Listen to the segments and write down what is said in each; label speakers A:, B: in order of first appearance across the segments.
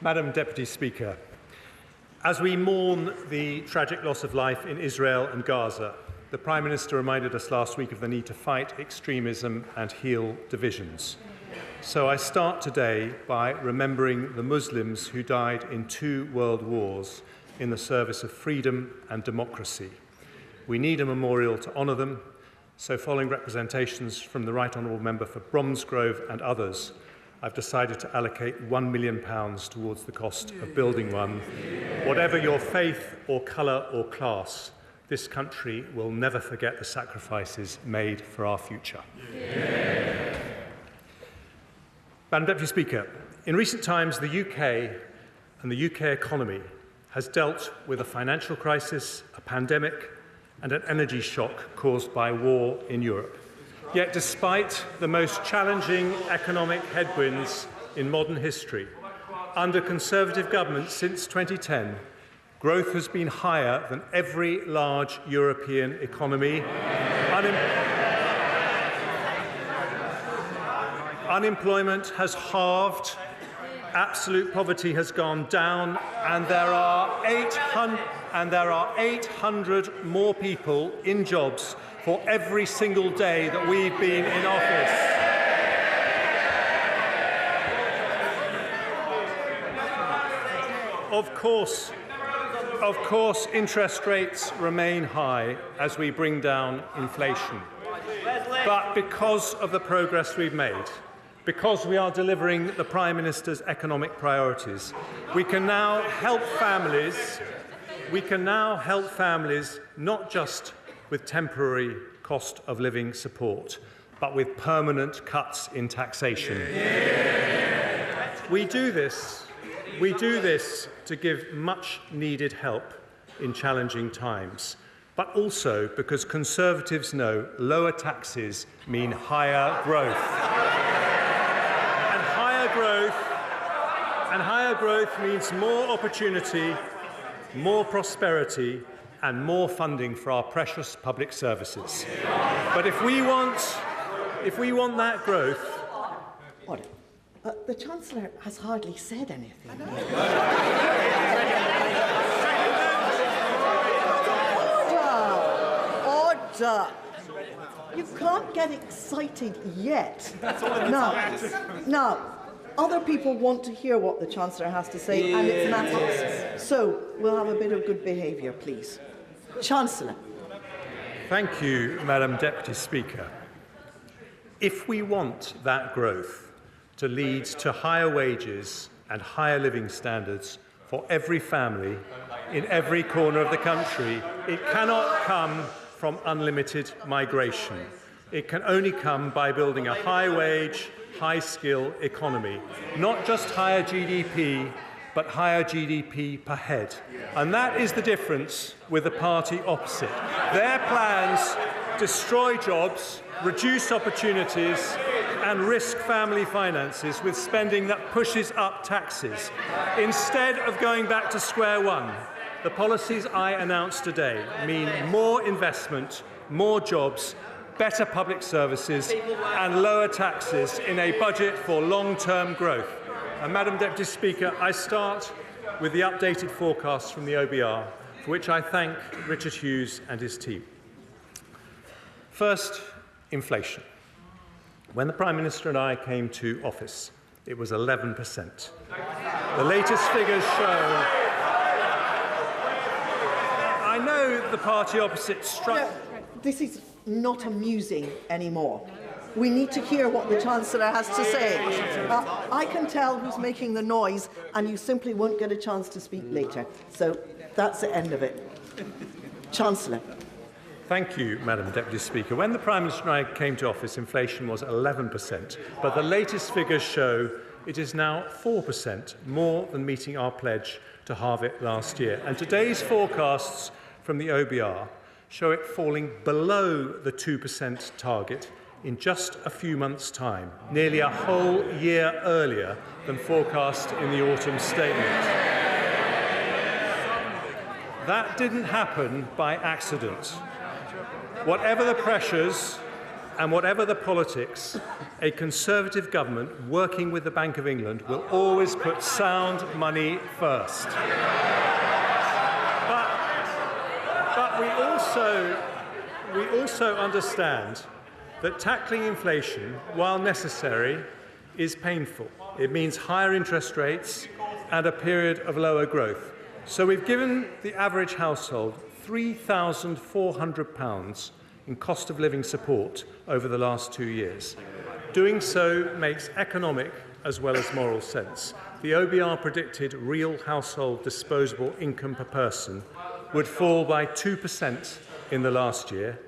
A: Madam Deputy Speaker, as we mourn the tragic loss of life in Israel and Gaza, the Prime Minister reminded us last week of the need to fight extremism and heal divisions. So I start today by remembering the Muslims who died in 2 world wars in the service of freedom and democracy. We need a memorial to honour them, so following representations from the Right Honourable Member for Bromsgrove and others, I've decided to allocate £1 million towards the cost of building one. Whatever your faith or colour or class, this country will never forget the sacrifices made for our future. Yeah. Madam Deputy Speaker, in recent times the UK and the UK economy has dealt with a financial crisis, a pandemic and an energy shock caused by war in Europe. Yet despite the most challenging economic headwinds in modern history, under Conservative governments since 2010, growth has been higher than every large European economy. Unemployment has halved, absolute poverty has gone down, and there are 800 more people in jobs for every single day that we've been in office. Of course, interest rates remain high as we bring down inflation. But because of the progress we've made, because we are delivering the Prime Minister's economic priorities, we can now help families not just with temporary cost of living support, but with permanent cuts in taxation. Yeah. We do this to give much needed help in challenging times, but also because Conservatives know lower taxes mean higher growth. And higher growth means more opportunity, more prosperity, and more funding for our precious public services. But if we want that growth...
B: Order. The Chancellor has hardly said anything. Order! You can't get excited yet. Now, other people want to hear what the Chancellor has to say, and it's matters. So, we'll have a bit of good behaviour, please. Chancellor.
A: Thank you, Madam Deputy Speaker. If we want that growth to lead to higher wages and higher living standards for every family in every corner of the country, it cannot come from unlimited migration. It can only come by building a high-wage, high-skill economy, not just higher GDP, but higher GDP per head. And that is the difference with the party opposite. Their plans destroy jobs, reduce opportunities, and risk family finances with spending that pushes up taxes. Instead of going back to square one, the policies I announced today mean more investment, more jobs, better public services, and lower taxes in a budget for long-term growth. And Madam Deputy Speaker, I start with the updated forecast from the OBR, for which I thank Richard Hughes and his team. First, inflation. When the Prime Minister and I came to office, it was 11%. The latest figures show... I know the party opposite struck...
B: No, this is not amusing anymore. We need to hear what the Chancellor has to say. I can tell who's making the noise, and you simply won't get a chance to speak later. So that's the end of it. Chancellor.
A: Thank you, Madam Deputy Speaker. When the Prime Minister and I came to office, inflation was 11%, but the latest figures show it is now 4%, more than meeting our pledge to halve it last year. And today's forecasts from the OBR show it falling below the 2% target in just a few months' time, nearly a whole year earlier than forecast in the autumn statement. That didn't happen by accident. Whatever the pressures And whatever the politics, a Conservative government working with the Bank of England will always put sound money first. But we also understand that tackling inflation, while necessary, is painful. It means higher interest rates and a period of lower growth. So we've given the average household £3,400 in cost of living support over the last 2 years. Doing so makes economic as well as moral sense. The OBR predicted real household disposable income per person would fall by 2% in the last year.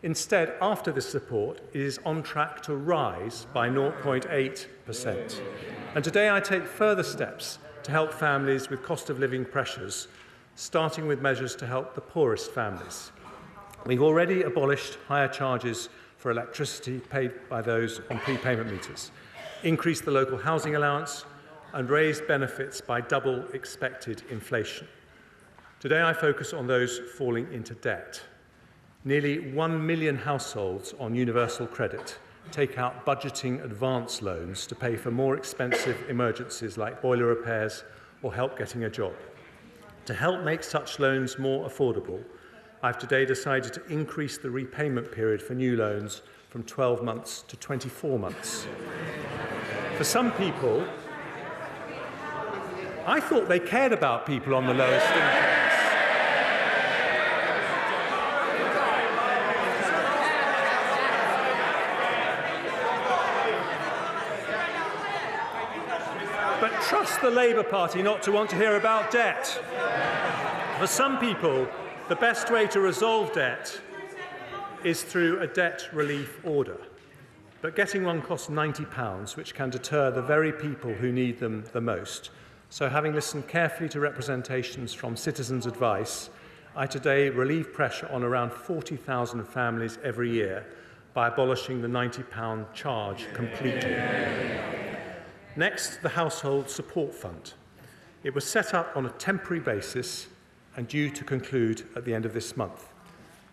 A: Instead, after this support, it is on track to rise by 0.8%. And today I take further steps to help families with cost of living pressures, starting with measures to help the poorest families. We've already abolished higher charges for electricity paid by those on prepayment meters, increased the local housing allowance, and raised benefits by double expected inflation. Today I focus on those falling into debt. Nearly 1 million households on universal credit take out budgeting advance loans to pay for more expensive emergencies like boiler repairs or help getting a job. To help make such loans more affordable, I've today decided to increase the repayment period for new loans from 12 months to 24 months. For some people, I thought they cared about people on the lowest incomes. But trust the Labour Party not to want to hear about debt. For some people, the best way to resolve debt is through a debt relief order. But getting one costs £90, which can deter the very people who need them the most. So having listened carefully to representations from citizens' advice, I today relieve pressure on around 40,000 families every year by abolishing the £90 charge completely. Next, the Household Support Fund. It was set up on a temporary basis and due to conclude at the end of this month.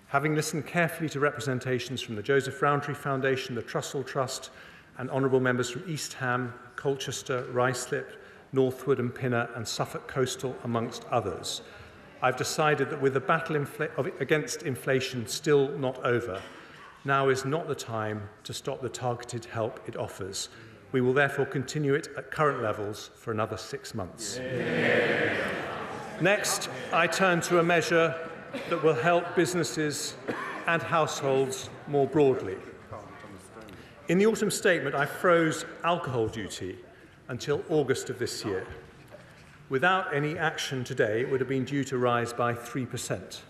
A: Having listened carefully to representations from the Joseph Rowntree Foundation, the Trussell Trust, and honourable members from East Ham, Colchester, Ruislip, Northwood and Pinner, and Suffolk Coastal, amongst others, I've decided that with the battle against inflation still not over, now is not the time to stop the targeted help it offers. We will therefore continue it at current levels for another 6 months. Next, I turn to a measure that will help businesses and households more broadly. In the autumn statement, I froze alcohol duty until August of this year. Without any action today, it would have been due to rise by 3%.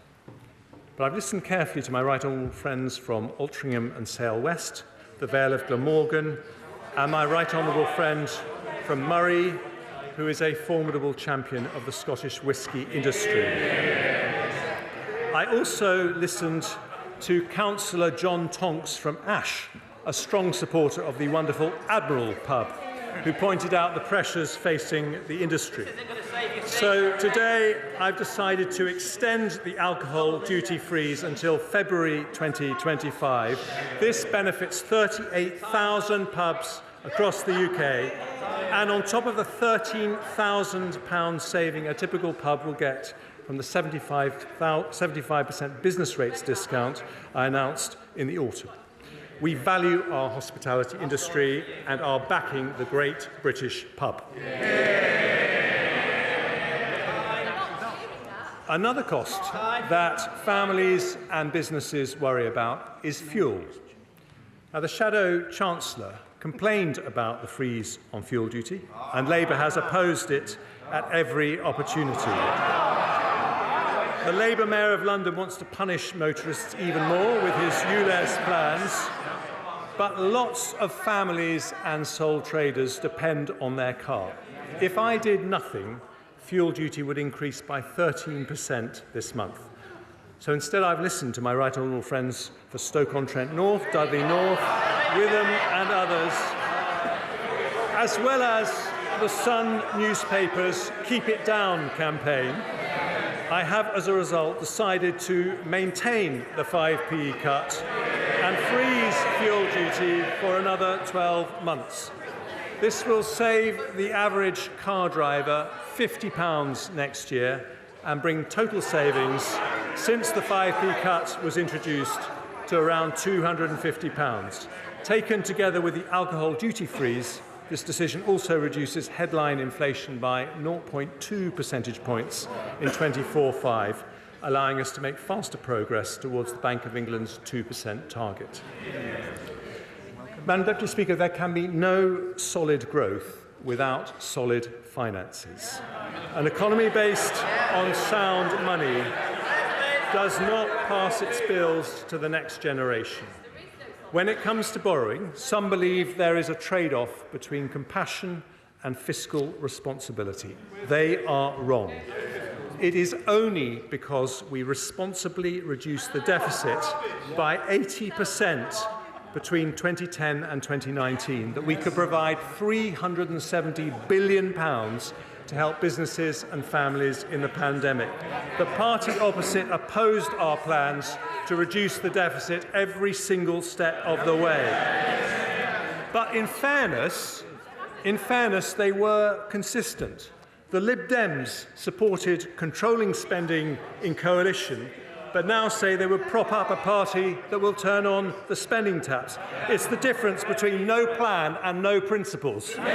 A: But I've listened carefully to my right honourable friends from Altrincham and Sale West, the Vale of Glamorgan, and my right honourable friend from Murray, who is a formidable champion of the Scottish whisky industry. I also listened to Councillor John Tonks from Ash, a strong supporter of the wonderful Admiral pub, who pointed out the pressures facing the industry. So today I've decided to extend the alcohol duty freeze until February 2025. This benefits 38,000 pubs across the UK, and on top of the £13,000 saving a typical pub will get from the 75% business rates discount I announced in the autumn. We value our hospitality industry and are backing the great British pub. Another cost that families and businesses worry about is fuel. Now, the Shadow Chancellor complained about the freeze on fuel duty, and Labour has opposed it at every opportunity. The Labour Mayor of London wants to punish motorists even more with his ULEZ plans, but lots of families and sole traders depend on their car. If I did nothing, fuel duty would increase by 13% this month. So instead, I've listened to my right honourable friends for Stoke-on-Trent North, Dudley North, Witham and others, as well as the Sun newspaper's Keep It Down campaign. I have, as a result, decided to maintain the 5p cut and freeze fuel affordability for another 12 months. This will save the average car driver £50 next year and bring total savings since the 5p cut was introduced to around £250. Taken together with the alcohol duty freeze, this decision also reduces headline inflation by 0.2 percentage points in 24/5, allowing us to make faster progress towards the Bank of England's 2% target. Madam Deputy Speaker, there can be no solid growth without solid finances. An economy based on sound money does not pass its bills to the next generation. When it comes to borrowing, some believe there is a trade-off between compassion and fiscal responsibility. They are wrong. It is only because we responsibly reduce the deficit by 80% between 2010 and 2019 that we could provide £370 billion to help businesses and families in the pandemic. The party opposite opposed our plans to reduce the deficit every single step of the way. But in fairness, they were consistent. The Lib Dems supported controlling spending in coalition, but now say they would prop up a party that will turn on the spending taps. It's the difference between no plan and no principles. And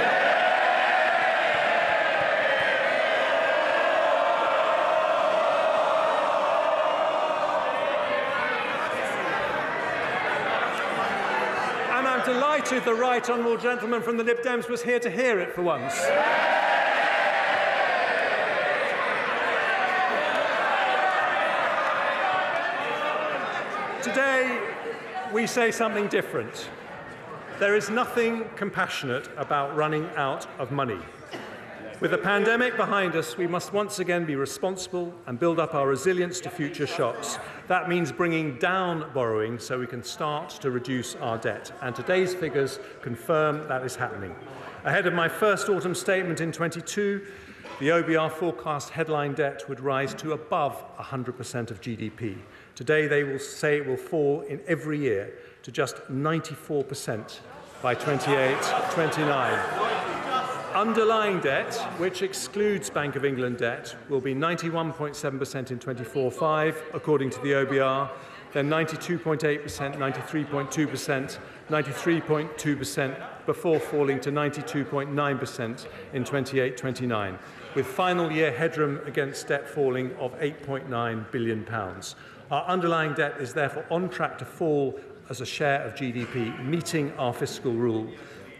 A: I'm delighted the right honourable gentleman from the Lib Dems was here to hear it for once. Today, we say something different. There is nothing compassionate about running out of money. With the pandemic behind us, we must once again be responsible and build up our resilience to future shocks. That means bringing down borrowing so we can start to reduce our debt. And today's figures confirm that is happening. Ahead of my first autumn statement in 22, the OBR forecast headline debt would rise to above 100% of GDP. Today, they will say it will fall in every year to just 94% by 28-29. Underlying debt, which excludes Bank of England debt, will be 91.7% in 24/5, according to the OBR, then 92.8%, 93.2%, 93.2% before falling to 92.9% in 28-29, with final year headroom against debt falling of £8.9 billion. Our underlying debt is therefore on track to fall as a share of GDP, meeting our fiscal rule.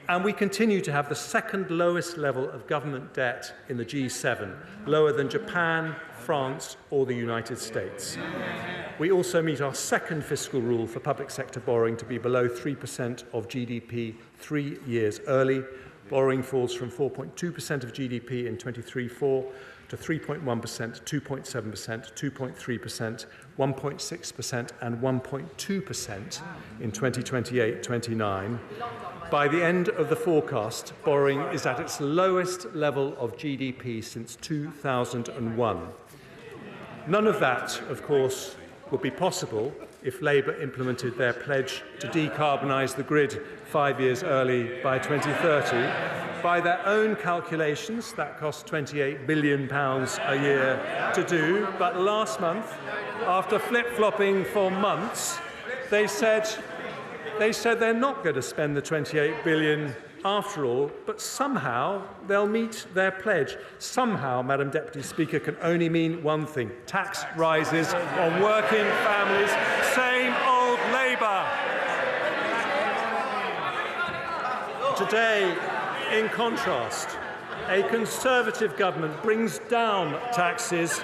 A: And we continue to have the second lowest level of government debt in the G7, lower than Japan, France, or the United States. We also meet our second fiscal rule for public sector borrowing to be below 3% of GDP 3 years early. Borrowing falls from 4.2% of GDP in 23/4 to 3.1%, 2.7%, 2.3%, 1.6% and 1.2% in 2028-29. By the end of the forecast, borrowing is at its lowest level of GDP since 2001. None of that, of course, would be possible if Labour implemented their pledge to decarbonise the grid 5 years early by 2030. By their own calculations, that costs £28 billion a year to do. But last month, after flip-flopping for months, they said they're not going to spend the £28 billion after all, but somehow they'll meet their pledge. Somehow, Madam Deputy Speaker, can only mean one thing: tax rises on working families. Same old Labour. Today, in contrast, a Conservative government brings down taxes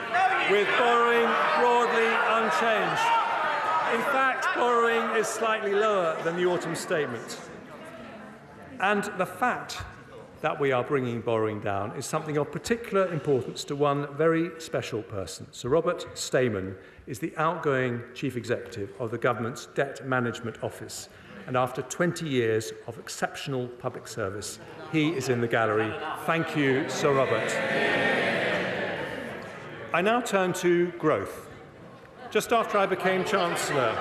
A: with borrowing broadly unchanged. In fact, borrowing is slightly lower than the autumn statement. And the fact that we are bringing borrowing down is something of particular importance to one very special person. Sir Robert Stamen is the outgoing Chief Executive of the Government's Debt Management Office. And after 20 years of exceptional public service, he is in the gallery. Thank you, Sir Robert. I now turn to growth. Just after I became Chancellor,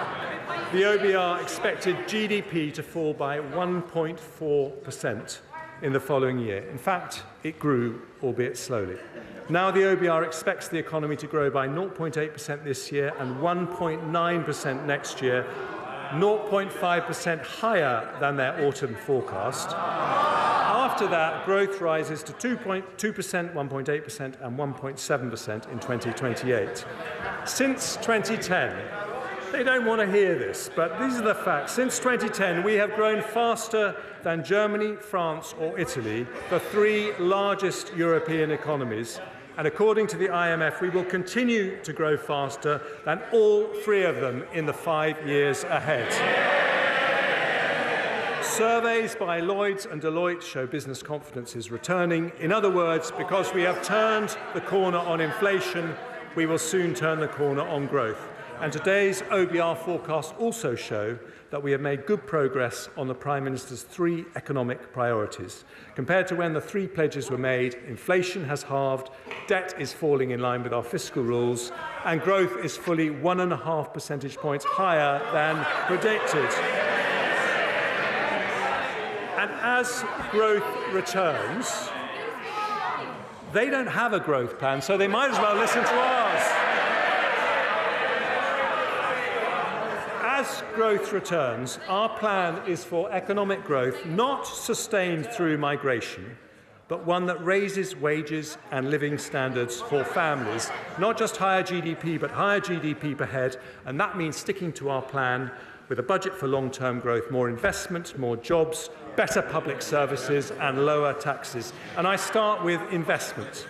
A: the OBR expected GDP to fall by 1.4% in the following year. In fact, it grew, albeit slowly. Now the OBR expects the economy to grow by 0.8% this year and 1.9% next year, 0.5% higher than their autumn forecast. After that, growth rises to 2.2%, 1.8% and 1.7% in 2028. Since 2010, they don't want to hear this, but these are the facts. Since 2010, we have grown faster than Germany, France or Italy, the three largest European economies. And according to the IMF, we will continue to grow faster than all three of them in the 5 years ahead. Surveys by Lloyds and Deloitte show business confidence is returning. In other words, because we have turned the corner on inflation, we will soon turn the corner on growth. And today's OBR forecasts also show that we have made good progress on the Prime Minister's three economic priorities. Compared to when the three pledges were made, inflation has halved, debt is falling in line with our fiscal rules, and growth is fully 1.5 percentage points higher than predicted. And as growth returns, they don't have a growth plan, so they might as well listen to ours. As growth returns, our plan is for economic growth not sustained through migration, but one that raises wages and living standards for families. Not just higher GDP, but higher GDP per head, and that means sticking to our plan with a budget for long-term growth, more investment, more jobs, better public services and lower taxes. And I start with investment.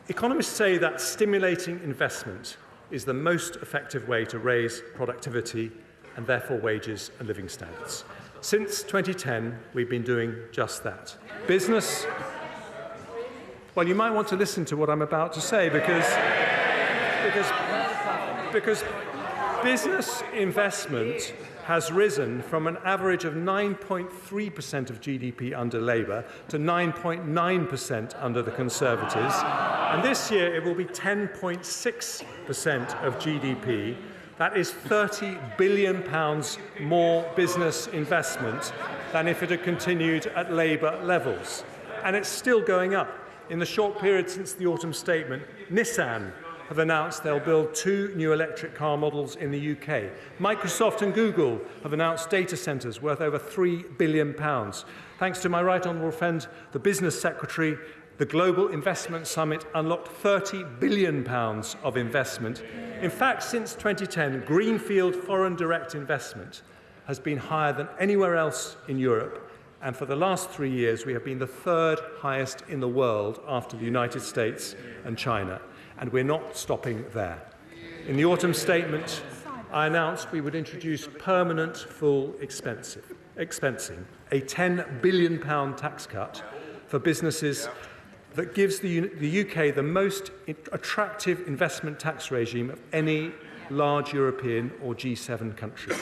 A: Economists say that stimulating investment is the most effective way to raise productivity and therefore wages and living standards. Since 2010, we've been doing just that. Business, well, you might want to listen to what I'm about to say because business investment has risen from an average of 9.3% of GDP under Labour to 9.9% under the Conservatives. And this year it will be 10.6% of GDP. That is £30 billion more business investment than if it had continued at Labour levels. And it's still going up. In the short period since the autumn statement, Nissan have announced they'll build 2 new electric car models in the UK. Microsoft and Google have announced data centres worth over £3 billion. Thanks to my right honourable friend, the Business Secretary, the Global Investment Summit unlocked £30 billion of investment. In fact, since 2010, greenfield foreign direct investment has been higher than anywhere else in Europe. And for the last 3 years, we have been the third highest in the world after the United States and China. And we're not stopping there. In the autumn statement, I announced we would introduce permanent full expensing, a £10 billion tax cut for businesses that gives the UK the most attractive investment tax regime of any large European or G7 country.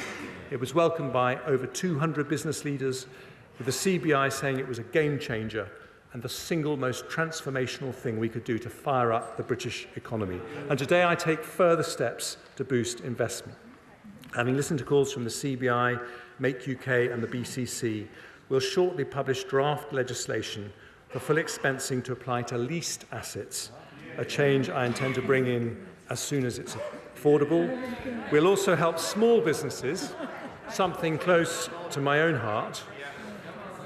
A: It was welcomed by over 200 business leaders, with the CBI saying it was a game changer and the single most transformational thing we could do to fire up the British economy. And today I take further steps to boost investment. Having listened to calls from the CBI, Make UK and the BCC, we'll shortly publish draft legislation for full expensing to apply to leased assets, a change I intend to bring in as soon as it's affordable. We'll also help small businesses, something close to my own heart,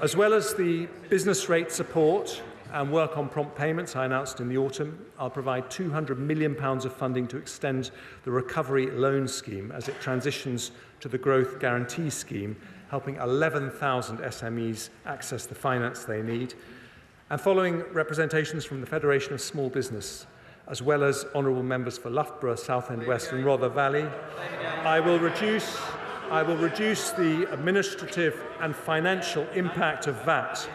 A: as well as the business rate support and work on prompt payments I announced in the autumn. I'll provide £200 million of funding to extend the recovery loan scheme as it transitions to the growth guarantee scheme, helping 11,000 SMEs access the finance they need. And following representations from the Federation of Small Business, as well as honourable members for Loughborough, Southend West and Rother Valley, I will reduce the administrative and financial impact of VAT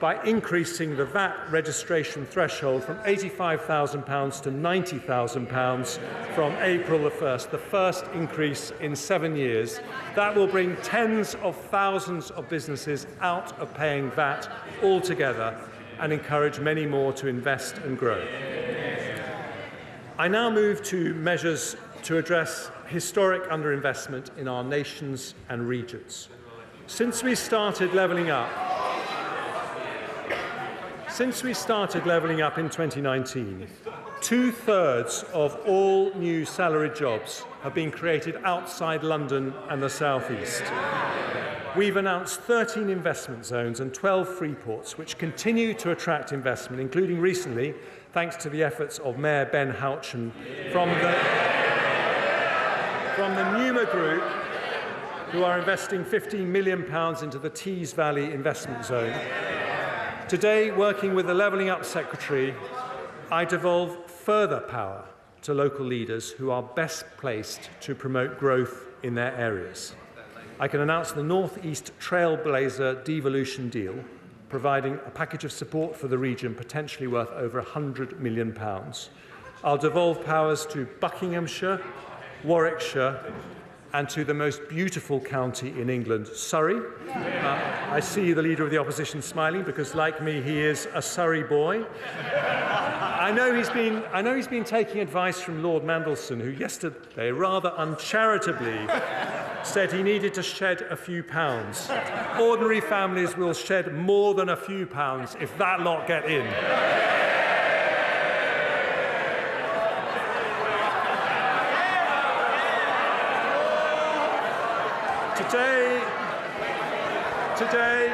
A: by increasing the VAT registration threshold from £85,000 to £90,000 from April the 1st, the first increase in 7 years. That will bring tens of thousands of businesses out of paying VAT altogether and encourage many more to invest and grow. I now move to measures to address historic underinvestment in our nations and regions. Since we started levelling up in 2019, 2/3 of all new salaried jobs have been created outside London and the South East. We've announced 13 investment zones and 12 free ports, which continue to attract investment, including recently, thanks to the efforts of Mayor Ben Houchen from the Numa Group, who are investing £15 million into the Tees Valley investment zone. Today, working with the Levelling Up Secretary, I devolve further power to local leaders who are best placed to promote growth in their areas. I can announce the North East Trailblazer devolution deal, providing a package of support for the region potentially worth over £100 million. I'll devolve powers to Buckinghamshire, Warwickshire, and to the most beautiful county in England, Surrey. I see the Leader of the Opposition smiling because, like me, he is a Surrey boy. I know he's been taking advice from Lord Mandelson, who yesterday rather uncharitably said he needed to shed a few pounds. Ordinary families will shed more than a few pounds if that lot get in. Today,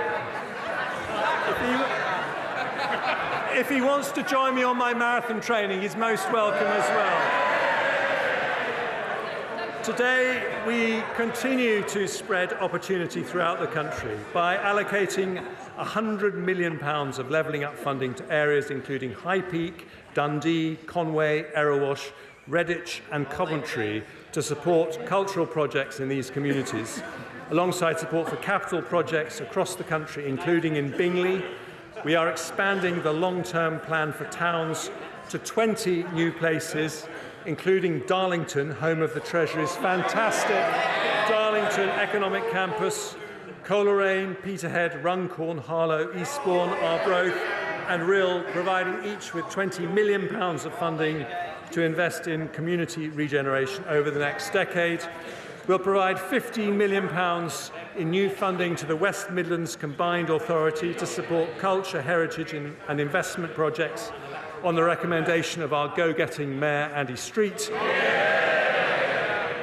A: if he wants to join me on my marathon training, he's most welcome as well. Today, we continue to spread opportunity throughout the country by allocating £100 million of levelling up funding to areas including High Peak, Dundee, Conway, Erewash, Redditch and Coventry to support cultural projects in these communities, alongside support for capital projects across the country, including in Bingley. We are expanding the long-term plan for towns to 20 new places, including Darlington, home of the Treasury's fantastic Darlington Economic Campus, Coleraine, Peterhead, Runcorn, Harlow, Eastbourne, Arbroath and Rhyl, providing each with £20 million of funding to invest in community regeneration over the next decade. We'll provide £15 million in new funding to the West Midlands Combined Authority to support culture, heritage and investment projects on the recommendation of our go-getting Mayor Andy Street.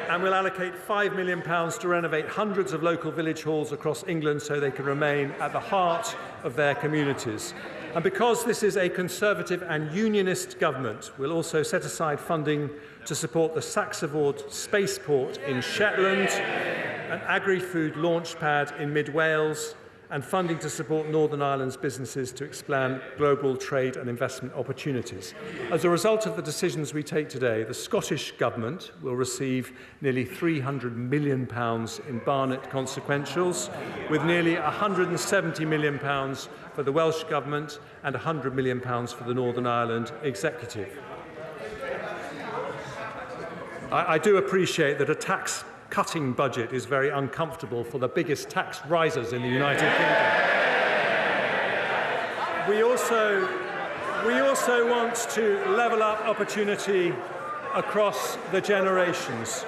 A: And we'll allocate £5 million to renovate hundreds of local village halls across England so they can remain at the heart of their communities. And because this is a Conservative and Unionist government, we'll also set aside funding to support the Saxavord Spaceport in Shetland, an agri-food launchpad in mid-Wales, and funding to support Northern Ireland's businesses to expand global trade and investment opportunities. As a result of the decisions we take today, the Scottish Government will receive nearly £300 million in Barnet consequentials, with nearly £170 million for the Welsh Government and £100 million for the Northern Ireland Executive. I do appreciate that a tax-cutting budget is very uncomfortable for the biggest tax risers in the United Kingdom. We also want to level up opportunity across the generations,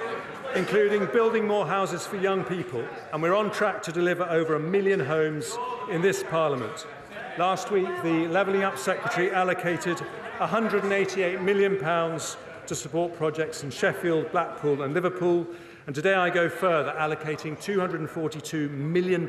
A: including building more houses for young people, and we're on track to deliver over 1 million homes in this Parliament. Last week, the Levelling Up Secretary allocated £188 million to support projects in Sheffield, Blackpool and Liverpool, and today I go further, allocating £242 million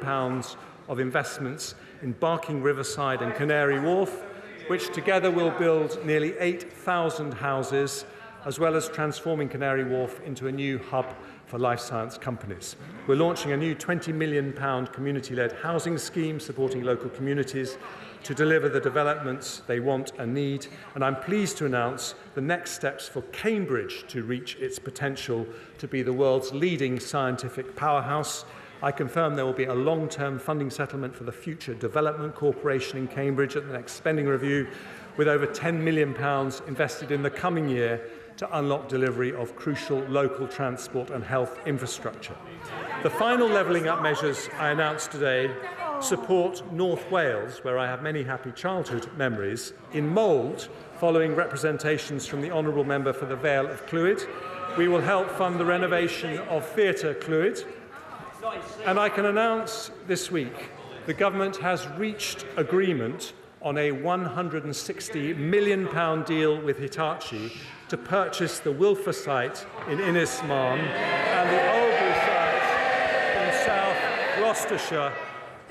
A: of investments in Barking Riverside and Canary Wharf, which together will build nearly 8,000 houses, as well as transforming Canary Wharf into a new hub for life science companies. We're launching a new £20 million community-led housing scheme supporting local communities to deliver the developments they want and need, and I'm pleased to announce the next steps for Cambridge to reach its potential to be the world's leading scientific powerhouse. I confirm there will be a long-term funding settlement for the Future Development Corporation in Cambridge at the next spending review, with over £10 million invested in the coming year to unlock delivery of crucial local transport and health infrastructure. The final levelling up measures I announced today support North Wales, where I have many happy childhood memories, in mould, following representations from the Honourable Member for the Vale of Clwyd, We will help fund the renovation of Theatre Clwyd. And I can announce this week the government has reached agreement on a £160 million deal with Hitachi to purchase the Wilfer site in Innismarn and the Oldbury site in South Gloucestershire.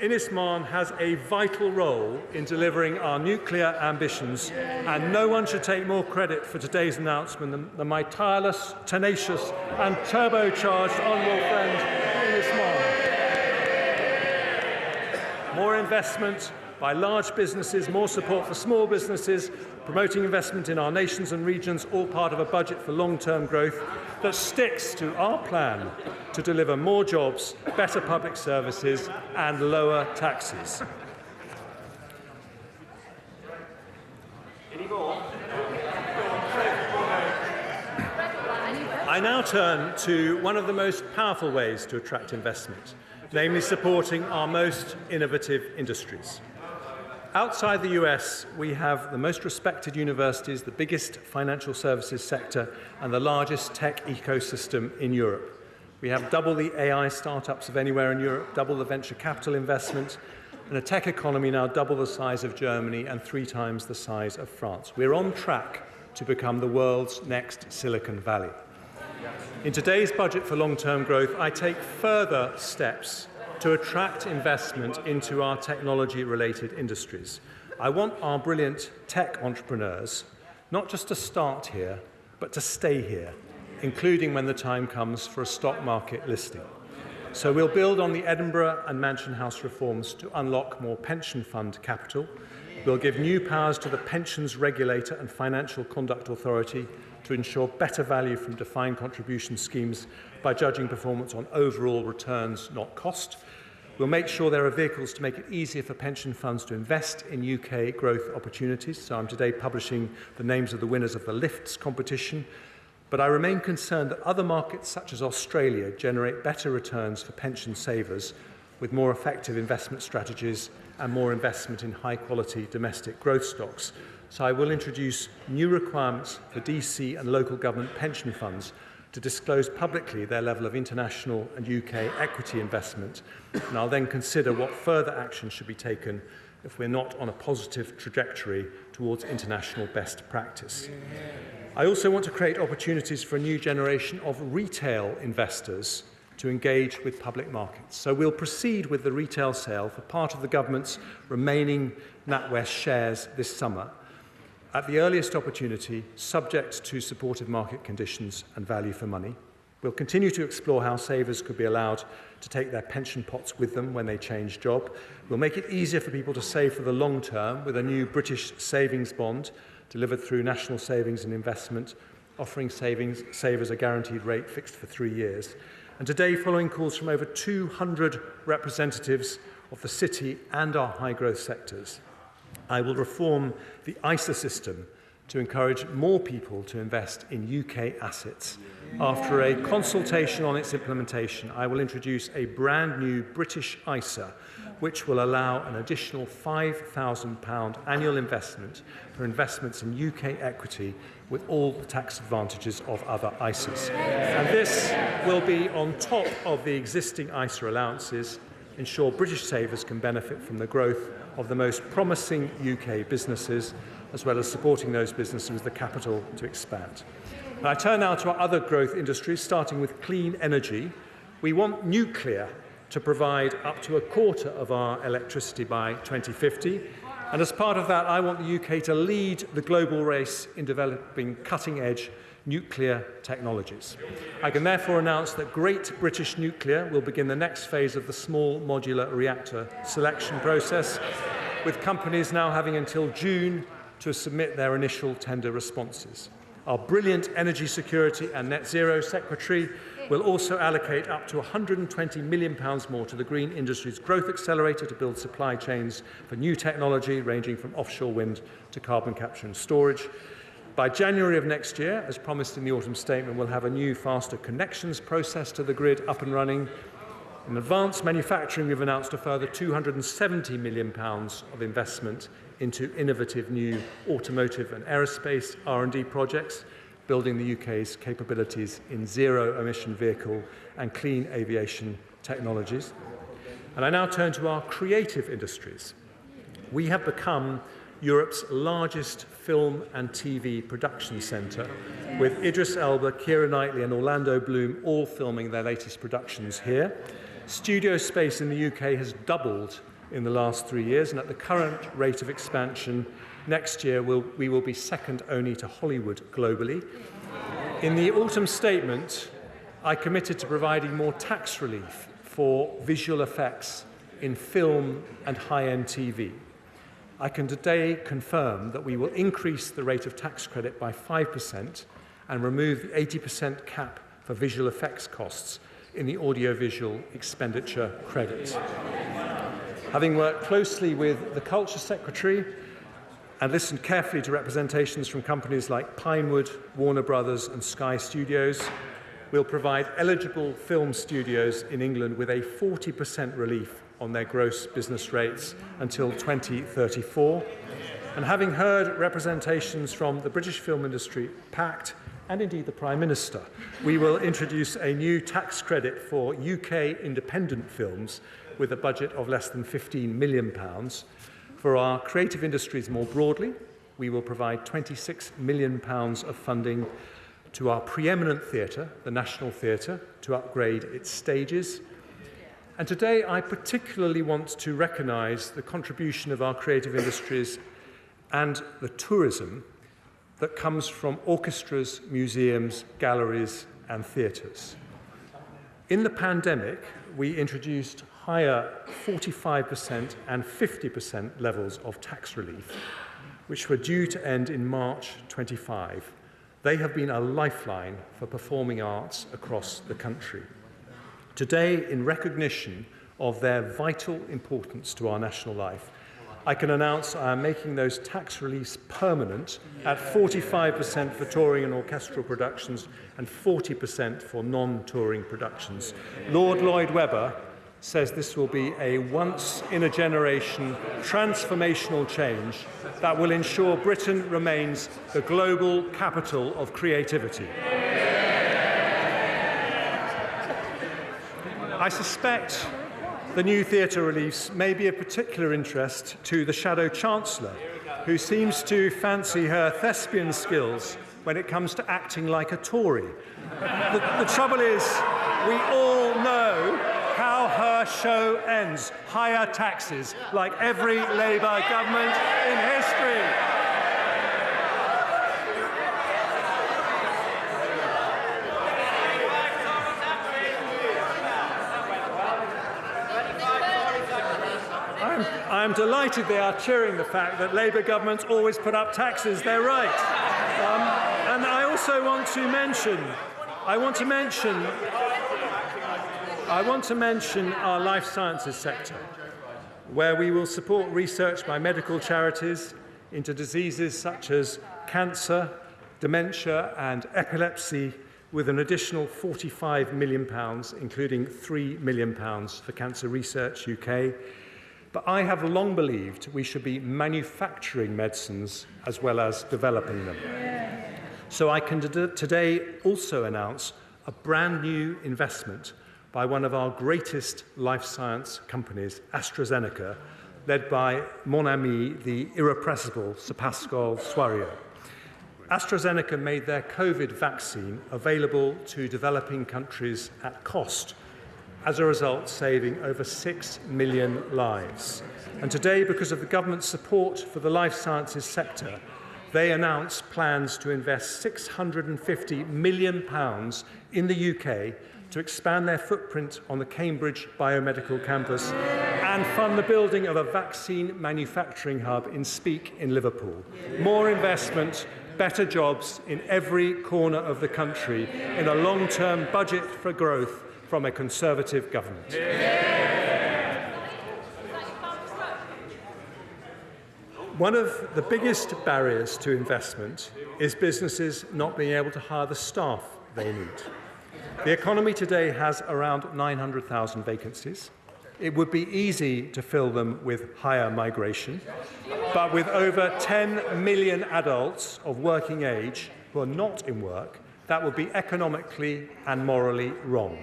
A: Innismarn has a vital role in delivering our nuclear ambitions, and no one should take more credit for today's announcement than my tireless, tenacious and turbocharged honourable friend Innismarn. More investment by large businesses, more support for small businesses, promoting investment in our nations and regions, all part of a budget for long-term growth that sticks to our plan to deliver more jobs, better public services and lower taxes. I now turn to one of the most powerful ways to attract investment, namely supporting our most innovative industries. Outside the US, we have the most respected universities, the biggest financial services sector, and the largest tech ecosystem in Europe. We have double the AI startups of anywhere in Europe, double the venture capital investment, and a tech economy now double the size of Germany and 3 times the size of France. We're on track to become the world's next Silicon Valley. In today's budget for long-term growth, I take further steps to attract investment into our technology-related industries. I want our brilliant tech entrepreneurs not just to start here, but to stay here, including when the time comes for a stock market listing. So we'll build on the Edinburgh and Mansion House reforms to unlock more pension fund capital. We'll give new powers to the Pensions Regulator and Financial Conduct Authority to ensure better value from defined contribution schemes by judging performance on overall returns, not cost. We'll make sure there are vehicles to make it easier for pension funds to invest in UK growth opportunities. So I'm today publishing the names of the winners of the LIFTS competition. But I remain concerned that other markets, such as Australia, generate better returns for pension savers with more effective investment strategies and more investment in high-quality domestic growth stocks. So I will introduce new requirements for DC and local government pension funds to disclose publicly their level of international and UK equity investment, and I'll then consider what further action should be taken if we're not on a positive trajectory towards international best practice. I also want to create opportunities for a new generation of retail investors to engage with public markets. So we'll proceed with the retail sale for part of the government's remaining NatWest shares this summer, at the earliest opportunity, subject to supportive market conditions and value for money. We'll continue to explore how savers could be allowed to take their pension pots with them when they change job. We'll make it easier for people to save for the long term with a new British savings bond delivered through National Savings and Investment, offering savers a guaranteed rate fixed for 3 years. And today, following calls from over 200 representatives of the city and our high-growth sectors, I will reform the ISA system to encourage more people to invest in UK assets. After a consultation on its implementation, I will introduce a brand new British ISA, which will allow an additional £5,000 annual investment for investments in UK equity with all the tax advantages of other ISAs. And this will be on top of the existing ISA allowances, ensure British savers can benefit from the growth of the most promising UK businesses, as well as supporting those businesses with the capital to expand. And I turn now to our other growth industries, starting with clean energy. We want nuclear to provide up to a quarter of our electricity by 2050. And as part of that, I want the UK to lead the global race in developing cutting-edge nuclear technologies. I can therefore announce that Great British Nuclear will begin the next phase of the small modular reactor selection process, with companies now having until June to submit their initial tender responses. Our brilliant Energy Security and Net Zero Secretary will also allocate up to £120 million more to the Green Industries Growth Accelerator to build supply chains for new technology ranging from offshore wind to carbon capture and storage. By January of next year, as promised in the autumn statement, we'll have a new faster connections process to the grid up and running. In advanced manufacturing, we've announced a further £270 million of investment into innovative new automotive and aerospace R&D projects. building the UK's capabilities in zero-emission vehicle and clean aviation technologies. And I now turn to our creative industries. We have become Europe's largest film and TV production centre, with Idris Elba, Keira Knightley and Orlando Bloom all filming their latest productions here. Studio space in the UK has doubled in the last 3 years, and at the current rate of expansion, next year we will be second only to Hollywood globally. In the autumn statement, I committed to providing more tax relief for visual effects in film and high-end TV. I can today confirm that we will increase the rate of tax credit by 5% and remove the 80% cap for visual effects costs in the audiovisual expenditure credit. Having worked closely with the Culture Secretary and listened carefully to representations from companies like Pinewood, Warner Brothers and Sky Studios, we'll provide eligible film studios in England with a 40% relief on their gross business rates until 2034. And having heard representations from the British Film Industry Pact and indeed the Prime Minister, we will introduce a new tax credit for UK independent films with a budget of less than £15 million. For our creative industries more broadly, we will provide £26 million of funding to our preeminent theatre, the National Theatre, to upgrade its stages. And today I particularly want to recognise the contribution of our creative industries and the tourism that comes from orchestras, museums, galleries and theatres. In the pandemic, we introduced higher 45% and 50% levels of tax relief, which were due to end in March 25. They have been a lifeline for performing arts across the country. Today, in recognition of their vital importance to our national life, I can announce I am making those tax reliefs permanent at 45% for touring and orchestral productions and 40% for non-touring productions. Lord Lloyd Webber says this will be a once-in-a-generation transformational change that will ensure Britain remains the global capital of creativity. I suspect the new theatre reliefs may be of particular interest to the Shadow Chancellor, who seems to fancy her thespian skills when it comes to acting like a Tory. The trouble is, we all know how her show ends. Higher taxes, like every Labour government in history. I'm delighted they are cheering the fact that Labour governments always put up taxes. They're right. And I also want to mention our life sciences sector, where we will support research by medical charities into diseases such as cancer, dementia and epilepsy, with an additional £45 million, including £3 million for Cancer Research UK. But I have long believed we should be manufacturing medicines as well as developing them. So I can today also announce a brand new investment by one of our greatest life science companies, AstraZeneca, led by mon ami, the irrepressible Sir Pascal Soriot. AstraZeneca made their COVID vaccine available to developing countries at cost, as a result saving over 6 million lives. And today, because of the government's support for the life sciences sector, they announced plans to invest £650 million in the UK to expand their footprint on the Cambridge Biomedical Campus and fund the building of a vaccine manufacturing hub in Speke in Liverpool. More investment, better jobs in every corner of the country in a long-term budget for growth from a Conservative government. One of the biggest barriers to investment is businesses not being able to hire the staff they need. The economy today has around 900,000 vacancies. It would be easy to fill them with higher migration, but with over 10 million adults of working age who are not in work, that would be economically and morally wrong.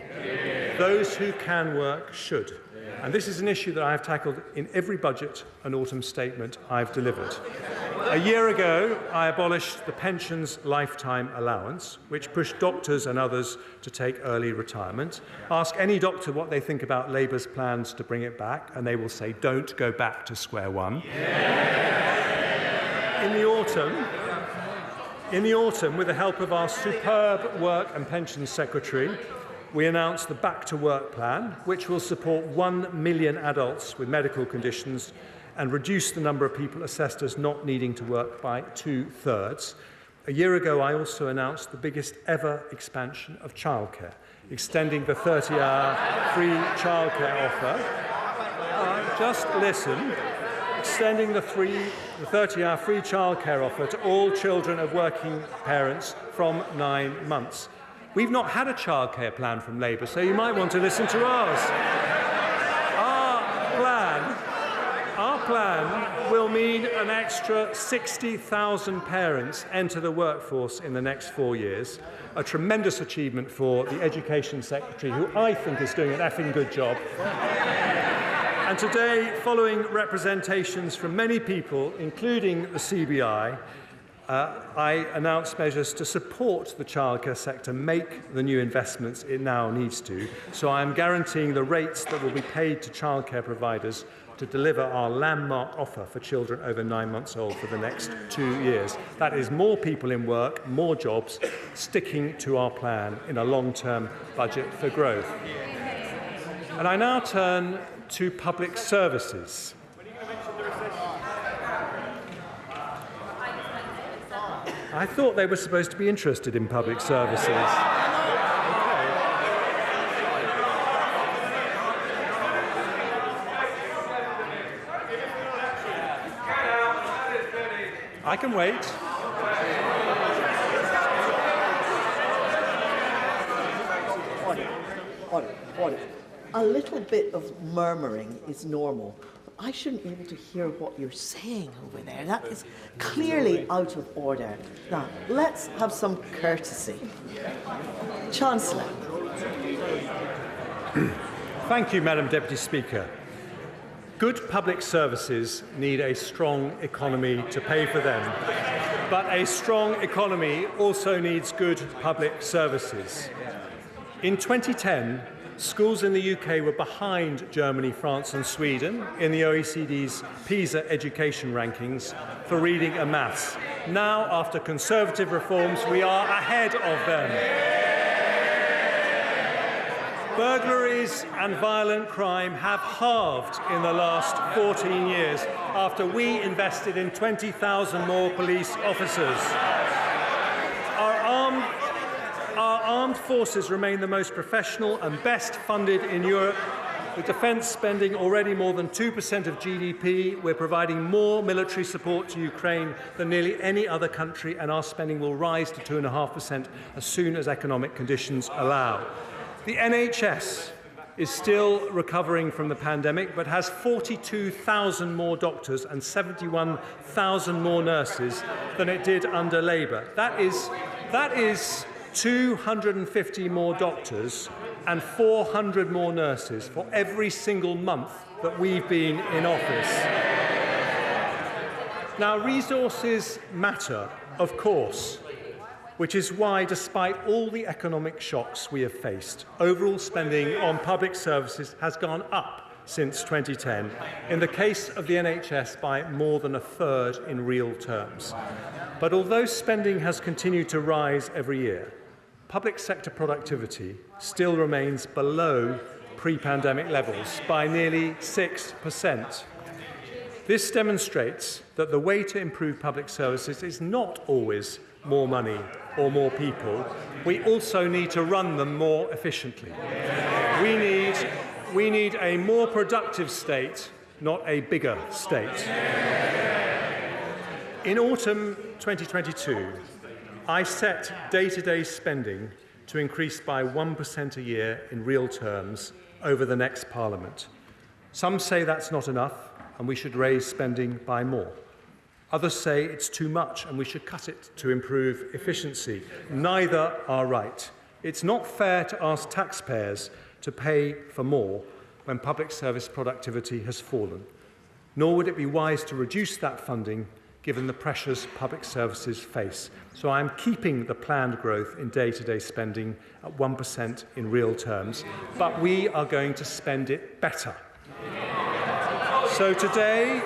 A: Those who can work should. And this is an issue that I have tackled in every budget and autumn statement I've delivered. A year ago, I abolished the pensions lifetime allowance, which pushed doctors and others to take early retirement. Ask any doctor what they think about Labour's plans to bring it back, and they will say, don't go back to square one. In the autumn, with the help of our superb Work and Pensions Secretary, we announced the Back to Work plan, which will support 1 million adults with medical conditions and reduce the number of people assessed as not needing to work by 2/3. A year ago, I also announced the biggest ever expansion of childcare, extending the 30-hour free childcare offer. Just listen. Extending the 30-hour free childcare offer to all children of working parents from 9 months. We've not had a childcare plan from Labour, so you might want to listen to ours. Our plan will mean an extra 60,000 parents enter the workforce in the next 4 years, a tremendous achievement for the Education Secretary, who I think is doing an effing good job. And today, following representations from many people, including the CBI, I announced measures to support the childcare sector make the new investments it now needs to. So I am guaranteeing the rates that will be paid to childcare providers to deliver our landmark offer for children over 9 months old for the next 2 years. That is more people in work, more jobs, sticking to our plan in a long-term budget for growth. And I now turn to public services. I thought they were supposed to be interested in public services. I can wait.
B: Order. A little bit of murmuring is normal. I shouldn't be able to hear what you're saying over there. That is clearly out of order. Now, let's have some courtesy. Chancellor.
A: Thank you, Madam Deputy Speaker. Good public services need a strong economy to pay for them. But a strong economy also needs good public services. In 2010, schools in the UK were behind Germany, France and Sweden in the OECD's PISA education rankings for reading and maths. Now, after Conservative reforms, we are ahead of them. Burglaries and violent crime have halved in the last 14 years after we invested in 20,000 more police officers. Our armed forces remain the most professional and best funded in Europe, with defence spending already more than 2% of GDP. We're providing more military support to Ukraine than nearly any other country, and our spending will rise to 2.5% as soon as economic conditions allow. The NHS is still recovering from the pandemic, but has 42,000 more doctors and 71,000 more nurses than it did under Labour. That is 250 more doctors and 400 more nurses for every single month that we've been in office. Now, resources matter, of course, which is why, despite all the economic shocks we have faced, overall spending on public services has gone up since 2010, in the case of the NHS by more than a third in real terms. But although spending has continued to rise every year, public sector productivity still remains below pre-pandemic levels by nearly 6%. This demonstrates that the way to improve public services is not always more money or more people. We also need to run them more efficiently. We need a more productive state, not a bigger state. In autumn 2022, I set day-to-day spending to increase by 1% a year in real terms over the next Parliament. Some say that's not enough and we should raise spending by more. Others say it's too much and we should cut it to improve efficiency. Neither are right. It's not fair to ask taxpayers to pay for more when public service productivity has fallen, nor would it be wise to reduce that funding given the pressures public services face. So I am keeping the planned growth in day-to-day spending at 1% in real terms, but we are going to spend it better. So today,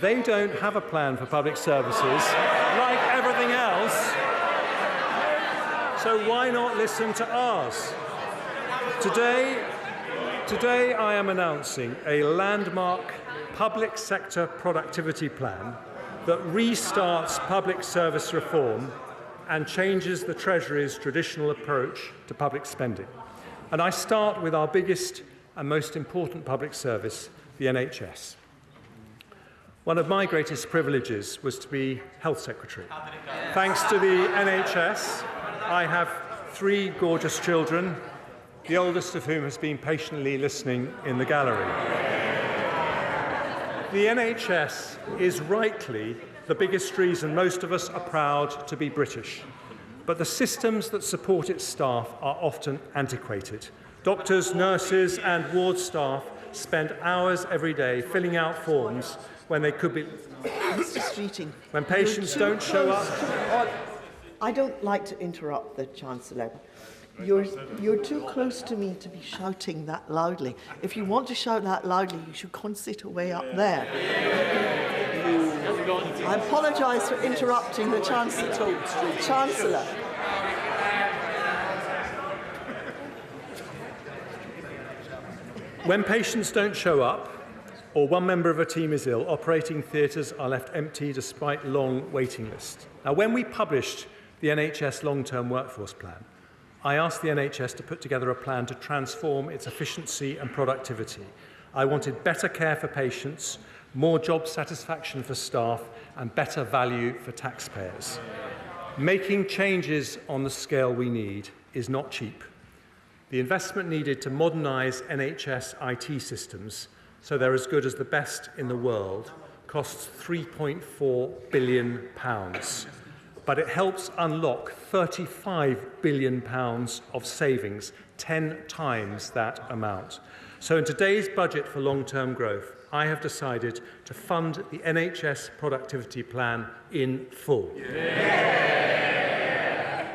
A: they don't have a plan for public services like everything else, so why not listen to ours? Today I am announcing a landmark public sector productivity plan that restarts public service reform and changes the Treasury's traditional approach to public spending. And I start with our biggest and most important public service, the NHS. One of my greatest privileges was to be Health Secretary. Thanks to the NHS, I have 3 gorgeous children, the oldest of whom has been patiently listening in the gallery. The NHS is rightly the biggest reason most of us are proud to be British, but the systems that support its staff are often antiquated. Doctors, nurses and ward staff spend hours every day filling out forms when they could be...
B: Mr. Streeting,
A: when patients don't show up...
B: I don't like to interrupt the Chancellor. You're too close to me to be shouting that loudly. If you want to shout that loudly, you should go and sit away up there. I apologise for interrupting the Chancellor.
A: When patients don't show up, or one member of a team is ill, operating theatres are left empty despite long waiting lists. Now, when we published the NHS long-term workforce plan, I asked the NHS to put together a plan to transform its efficiency and productivity. I wanted better care for patients, more job satisfaction for staff, and better value for taxpayers. Making changes on the scale we need is not cheap. The investment needed to modernise NHS IT systems so they're as good as the best in the world costs £3.4 billion. But it helps unlock £35 billion of savings, 10 times that amount. So in today's budget for long-term growth, I have decided to fund the NHS productivity plan in full. Yeah.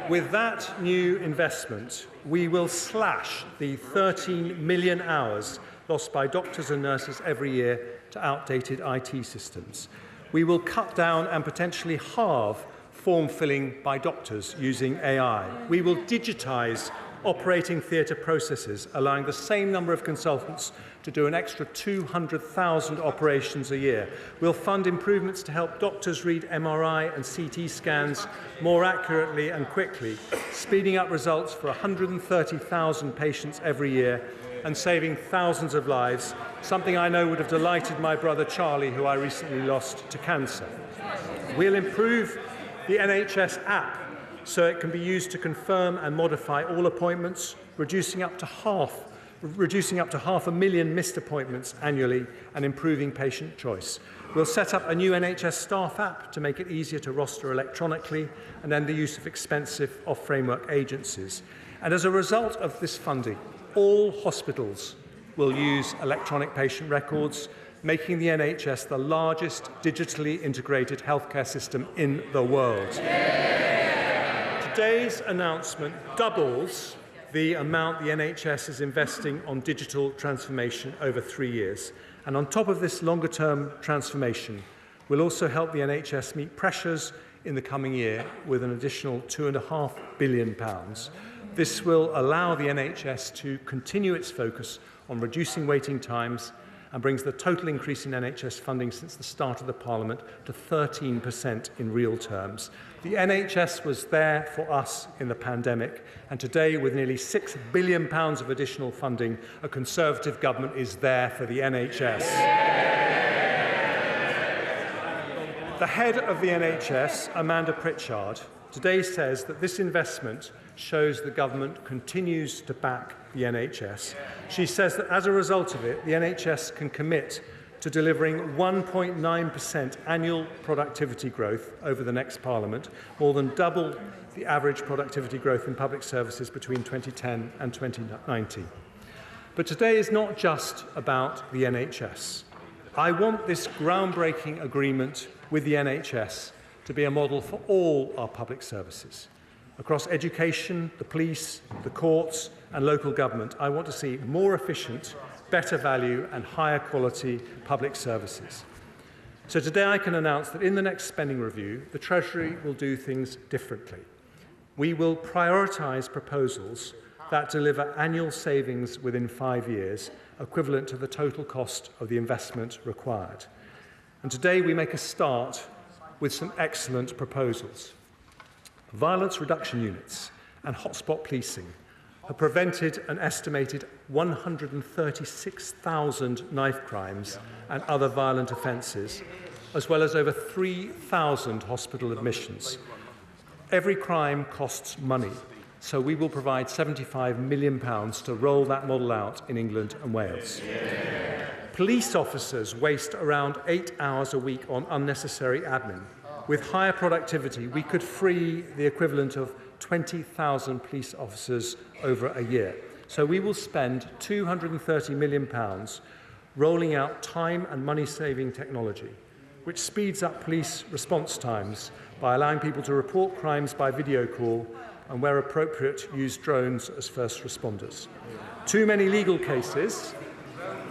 A: With that new investment, we will slash the 13 million hours lost by doctors and nurses every year to outdated IT systems. We will cut down and potentially halve form filling by doctors using AI. We will digitise operating theatre processes, allowing the same number of consultants to do an extra 200,000 operations a year. We'll fund improvements to help doctors read MRI and CT scans more accurately and quickly, speeding up results for 130,000 patients every year and saving thousands of lives, something I know would have delighted my brother Charlie, who I recently lost to cancer. We'll improve the NHS app so it can be used to confirm and modify all appointments, reducing up to half 500,000 missed appointments annually and improving patient choice. We'll set up a new NHS staff app to make it easier to roster electronically and end the use of expensive off-framework agencies. And as a result of this funding, all hospitals will use electronic patient records, making the NHS the largest digitally integrated healthcare system in the world. Today's announcement doubles the amount the NHS is investing on digital transformation over 3 years. And on top of this longer-term transformation, we'll also help the NHS meet pressures in the coming year with an additional £2.5 billion. This will allow the NHS to continue its focus on reducing waiting times and brings the total increase in NHS funding since the start of the Parliament to 13% in real terms. The NHS was there for us in the pandemic, and today, with nearly £6 billion of additional funding, a Conservative government is there for the NHS. The head of the NHS, Amanda Pritchard, today says that this investment shows the government continues to back the NHS. She says that as a result of it, the NHS can commit to delivering 1.9% annual productivity growth over the next Parliament, more than double the average productivity growth in public services between 2010 and 2019. But today is not just about the NHS. I want this groundbreaking agreement with the NHS to be a model for all our public services. Across education, the police, the courts and local government, I want to see more efficient, better value and higher quality public services. So today I can announce that in the next spending review, the Treasury will do things differently. We will prioritise proposals that deliver annual savings within 5 years, equivalent to the total cost of the investment required. And today we make a start with some excellent proposals. Violence reduction units and hotspot policing have prevented an estimated 136,000 knife crimes and other violent offences, as well as over 3,000 hospital admissions. Every crime costs money, so we will provide £75 million to roll that model out in England and Wales. Police officers waste around 8 hours a week on unnecessary admin. With higher productivity, we could free the equivalent of 20,000 police officers over a year. So we will spend £230 million rolling out time and money-saving technology, which speeds up police response times by allowing people to report crimes by video call and, where appropriate, use drones as first responders. Too many legal cases,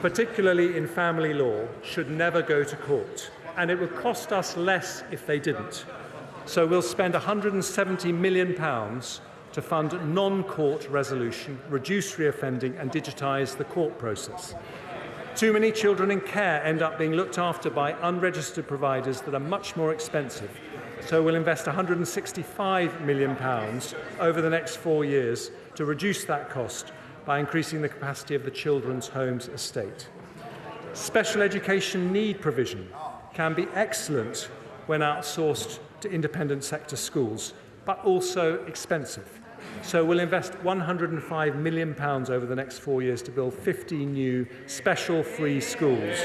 A: particularly in family law, should never go to court, and it would cost us less if they didn't. So we'll spend £170 million to fund non-court resolution, reduce reoffending and digitise the court process. Too many children in care end up being looked after by unregistered providers that are much more expensive. So we'll invest £165 million over the next 4 years to reduce that cost by increasing the capacity of the Children's Homes estate. Special education need provision can be excellent when outsourced to independent sector schools, but also expensive. So we'll invest £105 million over the next 4 years to build 50 new special free schools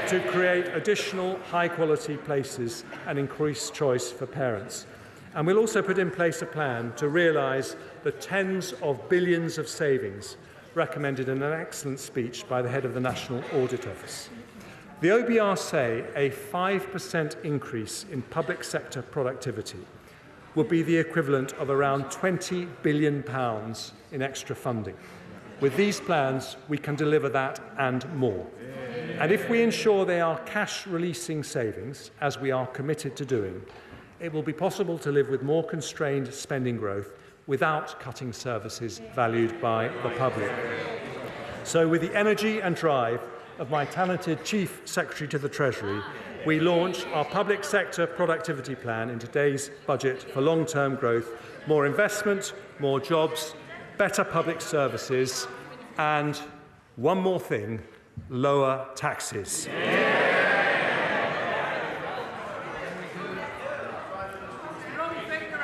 A: to create additional high-quality places and increase choice for parents. And we'll also put in place a plan to realise the tens of billions of savings recommended in an excellent speech by the head of the National Audit Office. The OBR say a 5% increase in public sector productivity will be the equivalent of around £20 billion in extra funding. With these plans, we can deliver that and more. And if we ensure they are cash-releasing savings, as we are committed to doing, it will be possible to live with more constrained spending growth without cutting services valued by the public. So with the energy and drive of my talented Chief Secretary to the Treasury, we launch our public sector productivity plan in today's budget for long-term growth, more investment, more jobs, better public services, and one more thing, lower taxes.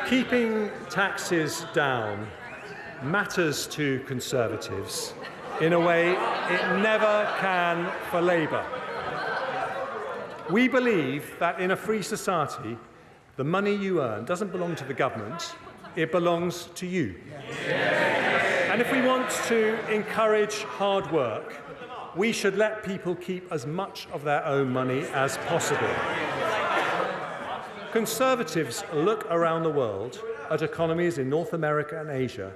A: Keeping taxes down matters to Conservatives in a way it never can for Labour. We believe that in a free society, the money you earn doesn't belong to the government, it belongs to you. And if we want to encourage hard work, we should let people keep as much of their own money as possible. Conservatives look around the world at economies in North America and Asia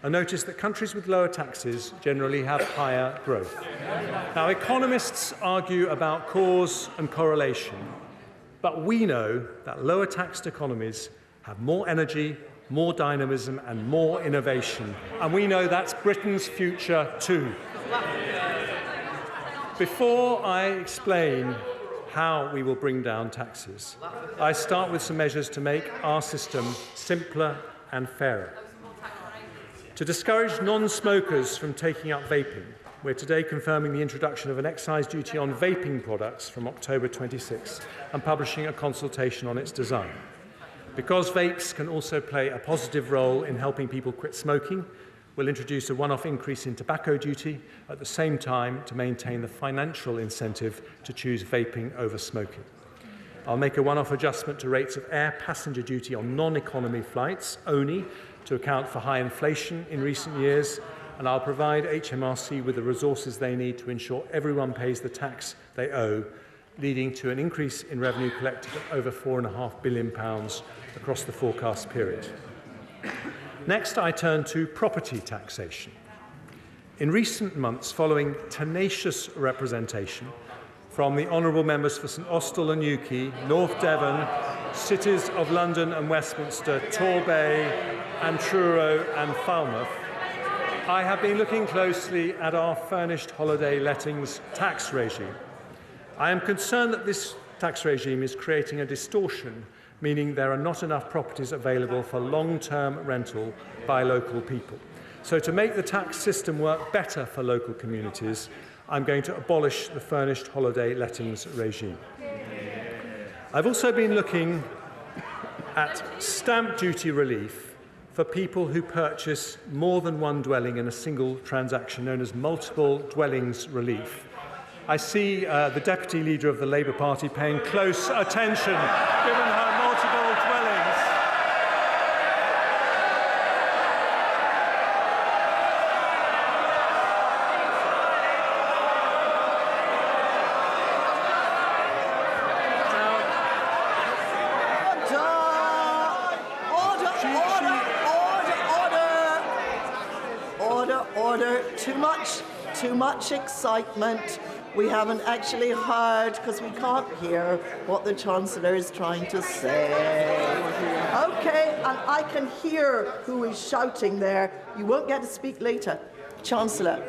A: and notice that countries with lower taxes generally have higher growth. Now, economists argue about cause and correlation, but we know that lower taxed economies have more energy, more dynamism and more innovation, and we know that's Britain's future too. Before I explain how we will bring down taxes, I start with some measures to make our system simpler and fairer. To discourage non-smokers from taking up vaping, we're today confirming the introduction of an excise duty on vaping products from October 26 and publishing a consultation on its design. Because vapes can also play a positive role in helping people quit smoking, we'll introduce a one-off increase in tobacco duty at the same time to maintain the financial incentive to choose vaping over smoking. I'll make a one-off adjustment to rates of air passenger duty on non-economy flights only to account for high inflation in recent years, and I'll provide HMRC with the resources they need to ensure everyone pays the tax they owe, leading to an increase in revenue collected of over £4.5 billion across the forecast period. Next, I turn to property taxation. In recent months, following tenacious representation from the honourable members for St Austell and Newquay, North Devon, cities of London and Westminster, Torbay and Truro and Falmouth, I have been looking closely at our furnished holiday lettings tax regime. I am concerned that this tax regime is creating a distortion, meaning there are not enough properties available for long-term rental by local people. So to make the tax system work better for local communities, I'm going to abolish the furnished holiday lettings regime. I've also been looking at stamp duty relief for people who purchase more than one dwelling in a single transaction, known as multiple dwellings relief. I see the Deputy Leader of the Labour Party paying close attention, given her multiple dwellings.
B: Order. Too much excitement. We haven't actually heard, because we can't hear what the Chancellor is trying to say. OK, and I can hear who is shouting there. You won't get to speak later. Chancellor.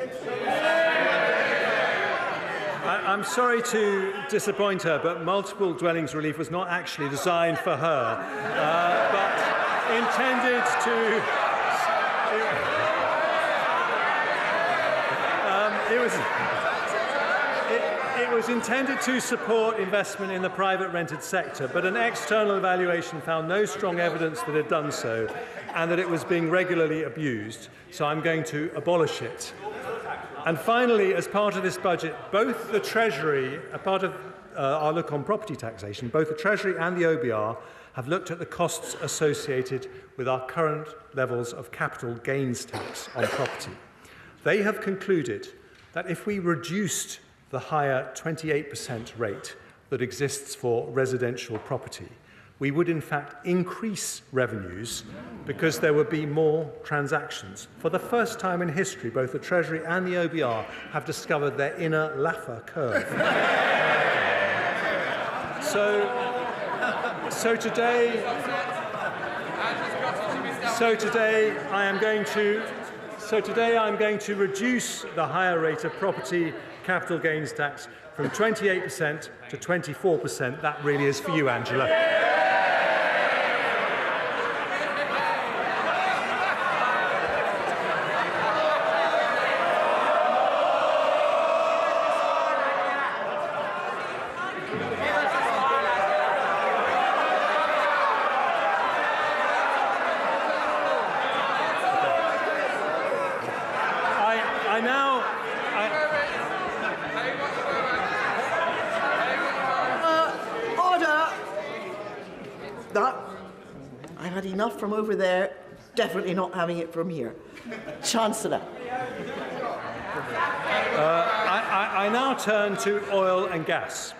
A: I'm sorry to disappoint her, but multiple dwellings relief was not actually designed for her, but intended to... It was intended to support investment in the private rented sector, but an external evaluation found no strong evidence that it had done so and that it was being regularly abused, so I'm going to abolish it. And finally, as part of this budget, both the Treasury, a part of our look on property taxation, both the Treasury and the OBR have looked at the costs associated with our current levels of capital gains tax on property. They have concluded that if we reduced the higher 28% rate that exists for residential property, we would in fact increase revenues because there would be more transactions. For the first time in history, both the Treasury and the OBR have discovered their inner Laffer curve. So today I'm going to reduce the higher rate of property capital gains tax from 28% to 24%. That really is for you, Angela.
B: I had enough from over there, definitely not having it from here. Chancellor.
A: I now turn to oil and gas.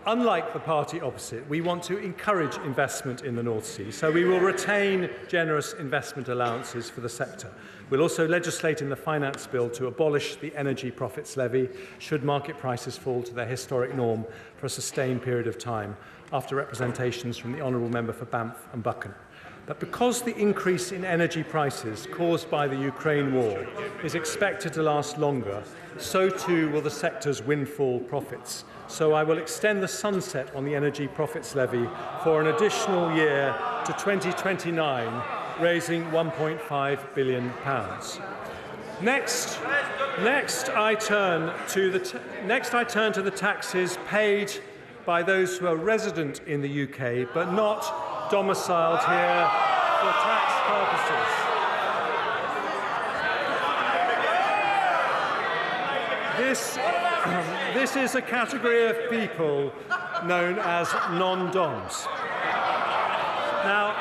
A: Unlike the party opposite, we want to encourage investment in the North Sea, so we will retain generous investment allowances for the sector. We'll also legislate in the Finance Bill to abolish the energy profits levy should market prices fall to their historic norm for a sustained period of time, after representations from the Honourable Member for Banff and Buchan. But because the increase in energy prices caused by the Ukraine war is expected to last longer, so too will the sector's windfall profits. So I will extend the sunset on the energy profits levy for an additional year to 2029, raising £1.5 billion. Next, I turn to the taxes paid by those who are resident in the UK but not domiciled here for tax purposes. This is a category of people known as non-doms. Now,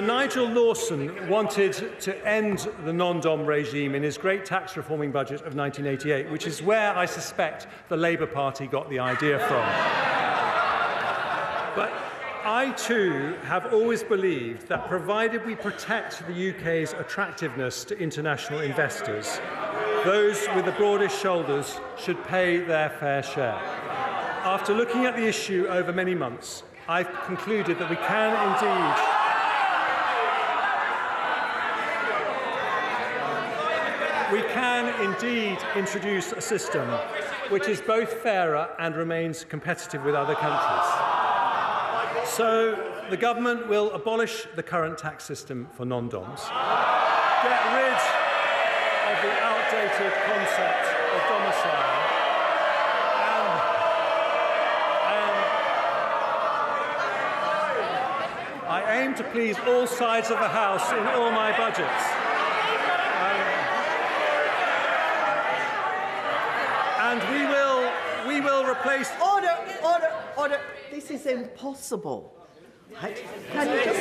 A: Nigel Lawson wanted to end the non-dom regime in his great tax reforming budget of 1988, which is where I suspect the Labour Party got the idea from. But I, too, have always believed that provided we protect the UK's attractiveness to international investors, those with the broadest shoulders should pay their fair share. After looking at the issue over many months, I've concluded that we can indeed introduce a system which is both fairer and remains competitive with other countries. So the government will abolish the current tax system for non-doms, get rid of the outdated concept of domicile, and I aim to please all sides of the House in all my budgets. And we will replace...
B: Order. This is impossible. Right? Can you just...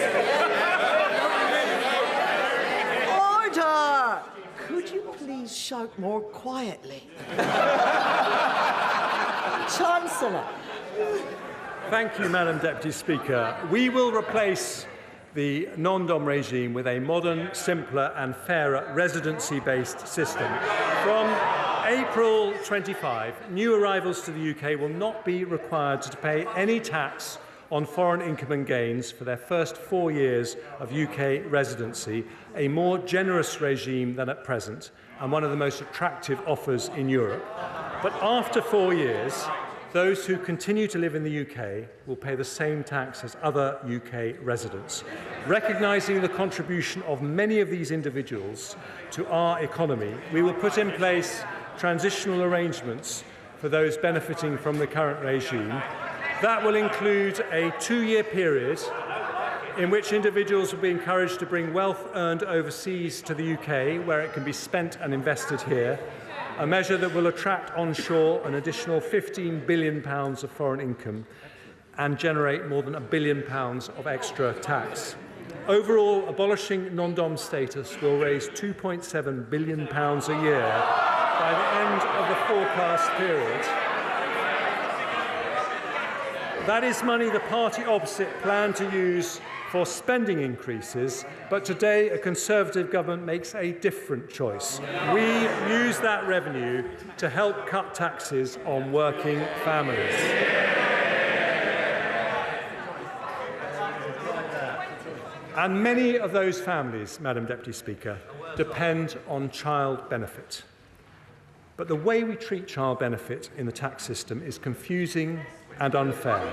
B: Order! Could you please shout more quietly? Chancellor.
A: Thank you, Madam Deputy Speaker. We will replace the non-dom regime with a modern, simpler and fairer residency-based system. From April 25, new arrivals to the UK will not be required to pay any tax on foreign income and gains for their first 4 years of UK residency, a more generous regime than at present and one of the most attractive offers in Europe. But after 4 years, those who continue to live in the UK will pay the same tax as other UK residents. Recognising the contribution of many of these individuals to our economy, we will put in place transitional arrangements for those benefiting from the current regime. That will include a 2-year period in which individuals will be encouraged to bring wealth earned overseas to the UK, where it can be spent and invested here, a measure that will attract onshore an additional £15 billion of foreign income and generate more than £1 billion of extra tax. Overall, abolishing non-dom status will raise £2.7 billion a year by the end of the forecast period. That is money the party opposite planned to use for spending increases, but today a Conservative government makes a different choice. We use that revenue to help cut taxes on working families. And many of those families, Madam Deputy Speaker, depend on child benefit. But the way we treat child benefit in the tax system is confusing and unfair.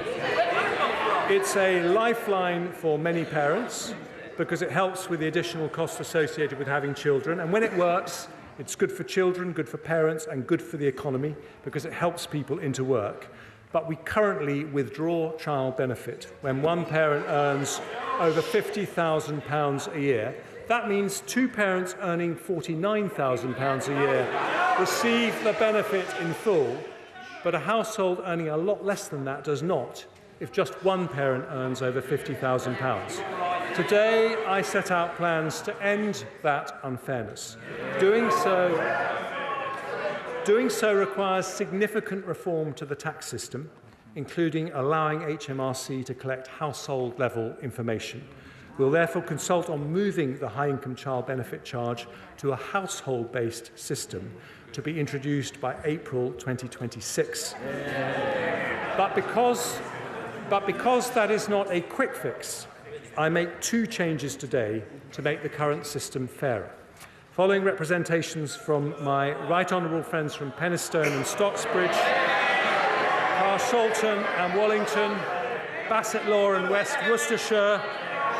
A: It's a lifeline for many parents because it helps with the additional costs associated with having children. And when it works, it's good for children, good for parents, and good for the economy because it helps people into work. But we currently withdraw child benefit when one parent earns over £50,000 a year. That means two parents earning £49,000 a year receive the benefit in full, but a household earning a lot less than that does not, if just one parent earns over £50,000. Today, I set out plans to end that unfairness. Doing so requires significant reform to the tax system, including allowing HMRC to collect household-level information. We'll therefore consult on moving the high-income child benefit charge to a household-based system to be introduced by April 2026. But because that is not a quick fix, I make two changes today to make the current system fairer. Following representations from my right honourable friends from Penistone and Stocksbridge, Carshalton and Wallington, Basset Law and West Worcestershire,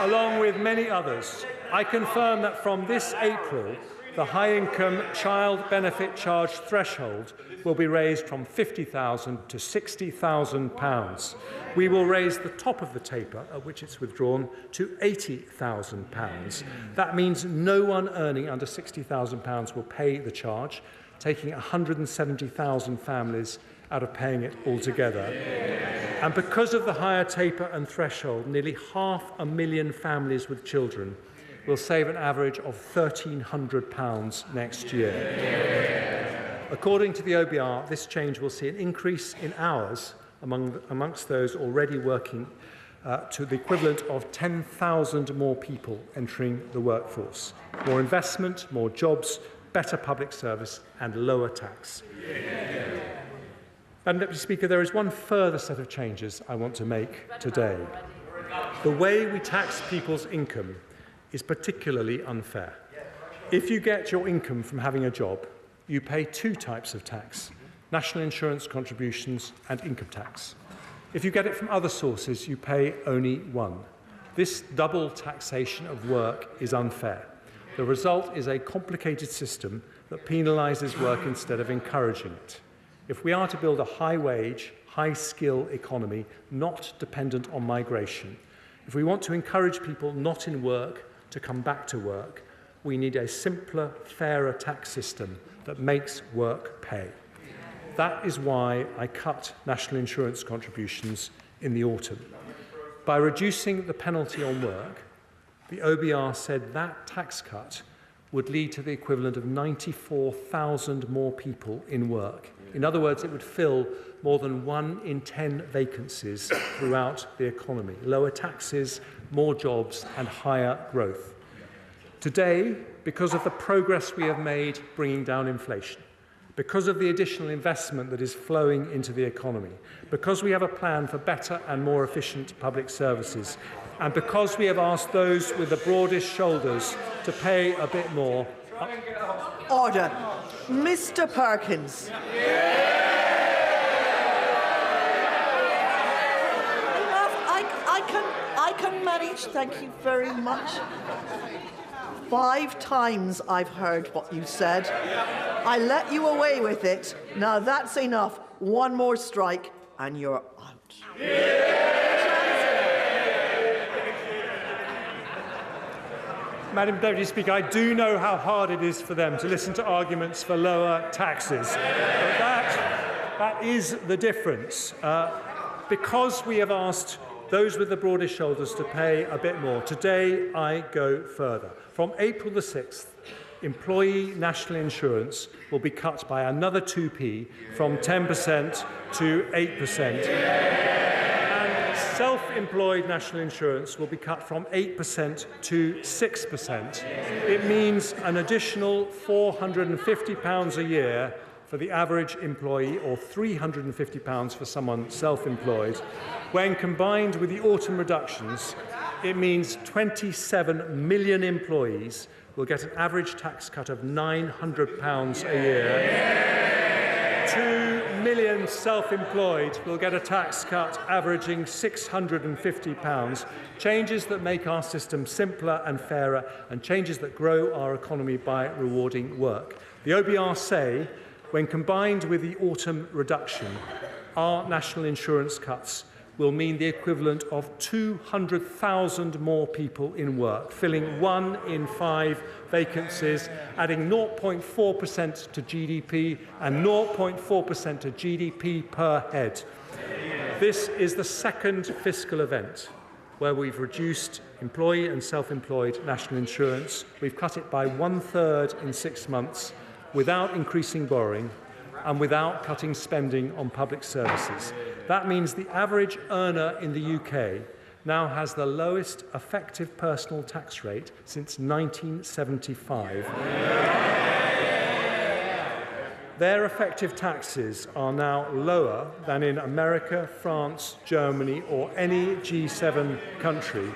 A: along with many others, I confirm that from this April, the the high-income child benefit charge threshold will be raised from £50,000 to £60,000. We will raise the top of the taper, at which it's withdrawn, to £80,000. That means no one earning under £60,000 will pay the charge, taking 170,000 families out of paying it altogether. And because of the higher taper and threshold, nearly 500,000 families with children will save an average of £1,300 next year. According to the OBR, this change will see an increase in hours amongst those already working to the equivalent of 10,000 more people entering the workforce. More investment, more jobs, better public service and lower tax. Madam Deputy Speaker, there is one further set of changes I want to make today. The way we tax people's income is particularly unfair. If you get your income from having a job, you pay two types of tax: national insurance contributions and income tax. If you get it from other sources, you pay only one. This double taxation of work is unfair. The result is a complicated system that penalises work instead of encouraging it. If we are to build a high-wage, high-skill economy not dependent on migration, if we want to encourage people not in work to come back to work, we need a simpler, fairer tax system that makes work pay. That is why I cut national insurance contributions in the autumn. By reducing the penalty on work, the OBR said that tax cut would lead to the equivalent of 94,000 more people in work. In other words, it would fill more than 1 in 10 vacancies throughout the economy. Lower taxes, more jobs and higher growth. Today, because of the progress we have made bringing down inflation, because of the additional investment that is flowing into the economy, because we have a plan for better and more efficient public services, and because we have asked those with the broadest shoulders to pay a bit more.
B: Order. Mr. Perkins. I can manage, thank you very much. 5 times I've heard what you said. I let you away with it. Now that's enough. One more strike and you're out.
A: Madam Deputy Speaker, I do know how hard it is for them to listen to arguments for lower taxes. But that is the difference. Because we have asked those with the broadest shoulders to pay a bit more, today I go further. From April the 6th, employee national insurance will be cut by another 2p from 10% to 8%. And self-employed national insurance will be cut from 8% to 6%. It means an additional £450 a year for the average employee, or £350 for someone self-employed. When combined with the autumn reductions, it means 27 million employees will get an average tax cut of £900 a year. 2 million self-employed will get a tax cut averaging £650. Changes that make our system simpler and fairer, and changes that grow our economy by rewarding work. The OBR say, when combined with the autumn reduction, our national insurance cuts will mean the equivalent of 200,000 more people in work, filling 1 in 5 vacancies, adding 0.4% to GDP and 0.4% to GDP per head. This is the second fiscal event where we've reduced employee and self-employed national insurance. We've cut it by 1/3 in 6 months, without increasing borrowing and without cutting spending on public services. That means the average earner in the UK now has the lowest effective personal tax rate since 1975. Their effective taxes are now lower than in America, France, Germany, or any G7 country,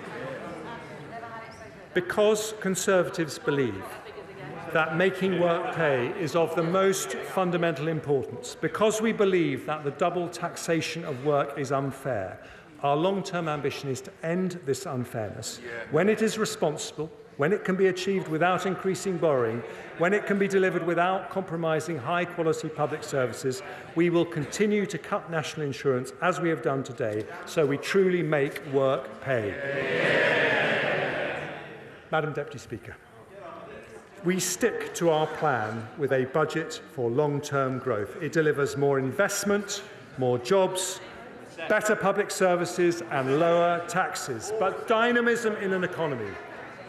A: because Conservatives believe that making work pay is of the most fundamental importance. Because we believe that the double taxation of work is unfair, Our long-term ambition is to end this unfairness when it is responsible, when it can be achieved without increasing borrowing, when it can be delivered without compromising high-quality public services. We will continue to cut national insurance as we have done today, so we truly make work pay. Madam Deputy Speaker, we stick to our plan with a budget for long-term growth. It delivers more investment, more jobs, better public services and lower taxes. But dynamism in an economy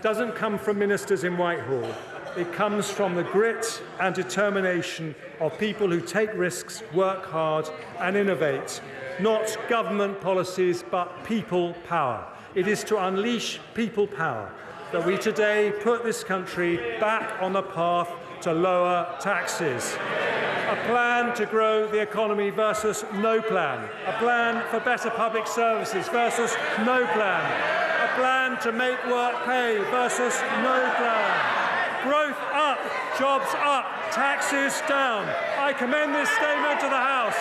A: doesn't come from ministers in Whitehall. It comes from the grit and determination of people who take risks, work hard and innovate. Not government policies, but people power. It is to unleash people power that we today put this country back on the path to lower taxes. A plan to grow the economy versus no plan. A plan for better public services versus no plan. A plan to make work pay versus no plan. Growth up, jobs up, taxes down. I commend this statement to the House.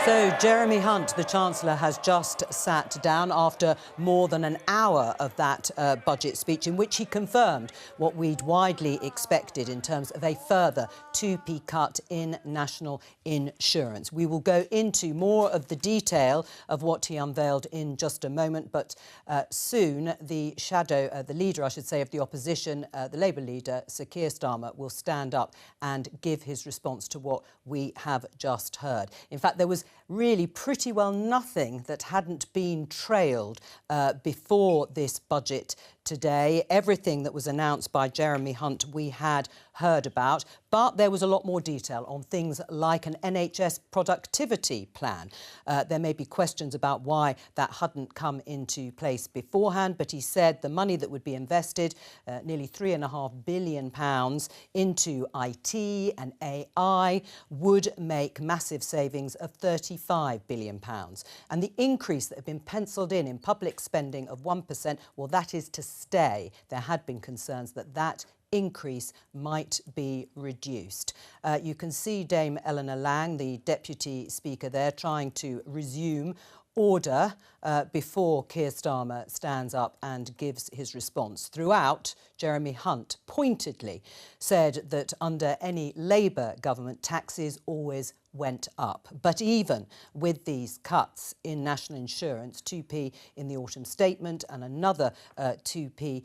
C: So Jeremy Hunt, the Chancellor, has just sat down after more than an hour of that budget speech in which he confirmed what we'd widely expected in terms of a further 2p cut in national insurance. We will go into more of the detail of what he unveiled in just a moment, but soon the leader, I should say, of the opposition, the Labour leader, Sir Keir Starmer, will stand up and give his response to what we have just heard. In fact, there was really pretty well nothing that hadn't been trailed before this budget today. Everything that was announced by Jeremy Hunt we had heard about, but there was a lot more detail on things like an NHS productivity plan. There may be questions about why that hadn't come into place beforehand, but he said the money that would be invested, nearly £3.5 billion into IT and AI, would make massive savings of £35 billion. And the increase that had been penciled in public spending of 1%, well, that is to stay. There had been concerns that that increase might be reduced. You can see Dame Eleanor Lang, the Deputy Speaker there, trying to resume order before Keir Starmer stands up and gives his response. Throughout, Jeremy Hunt pointedly said that under any Labour government, taxes always went up. But even with these cuts in national insurance, 2p in the autumn statement and another 2p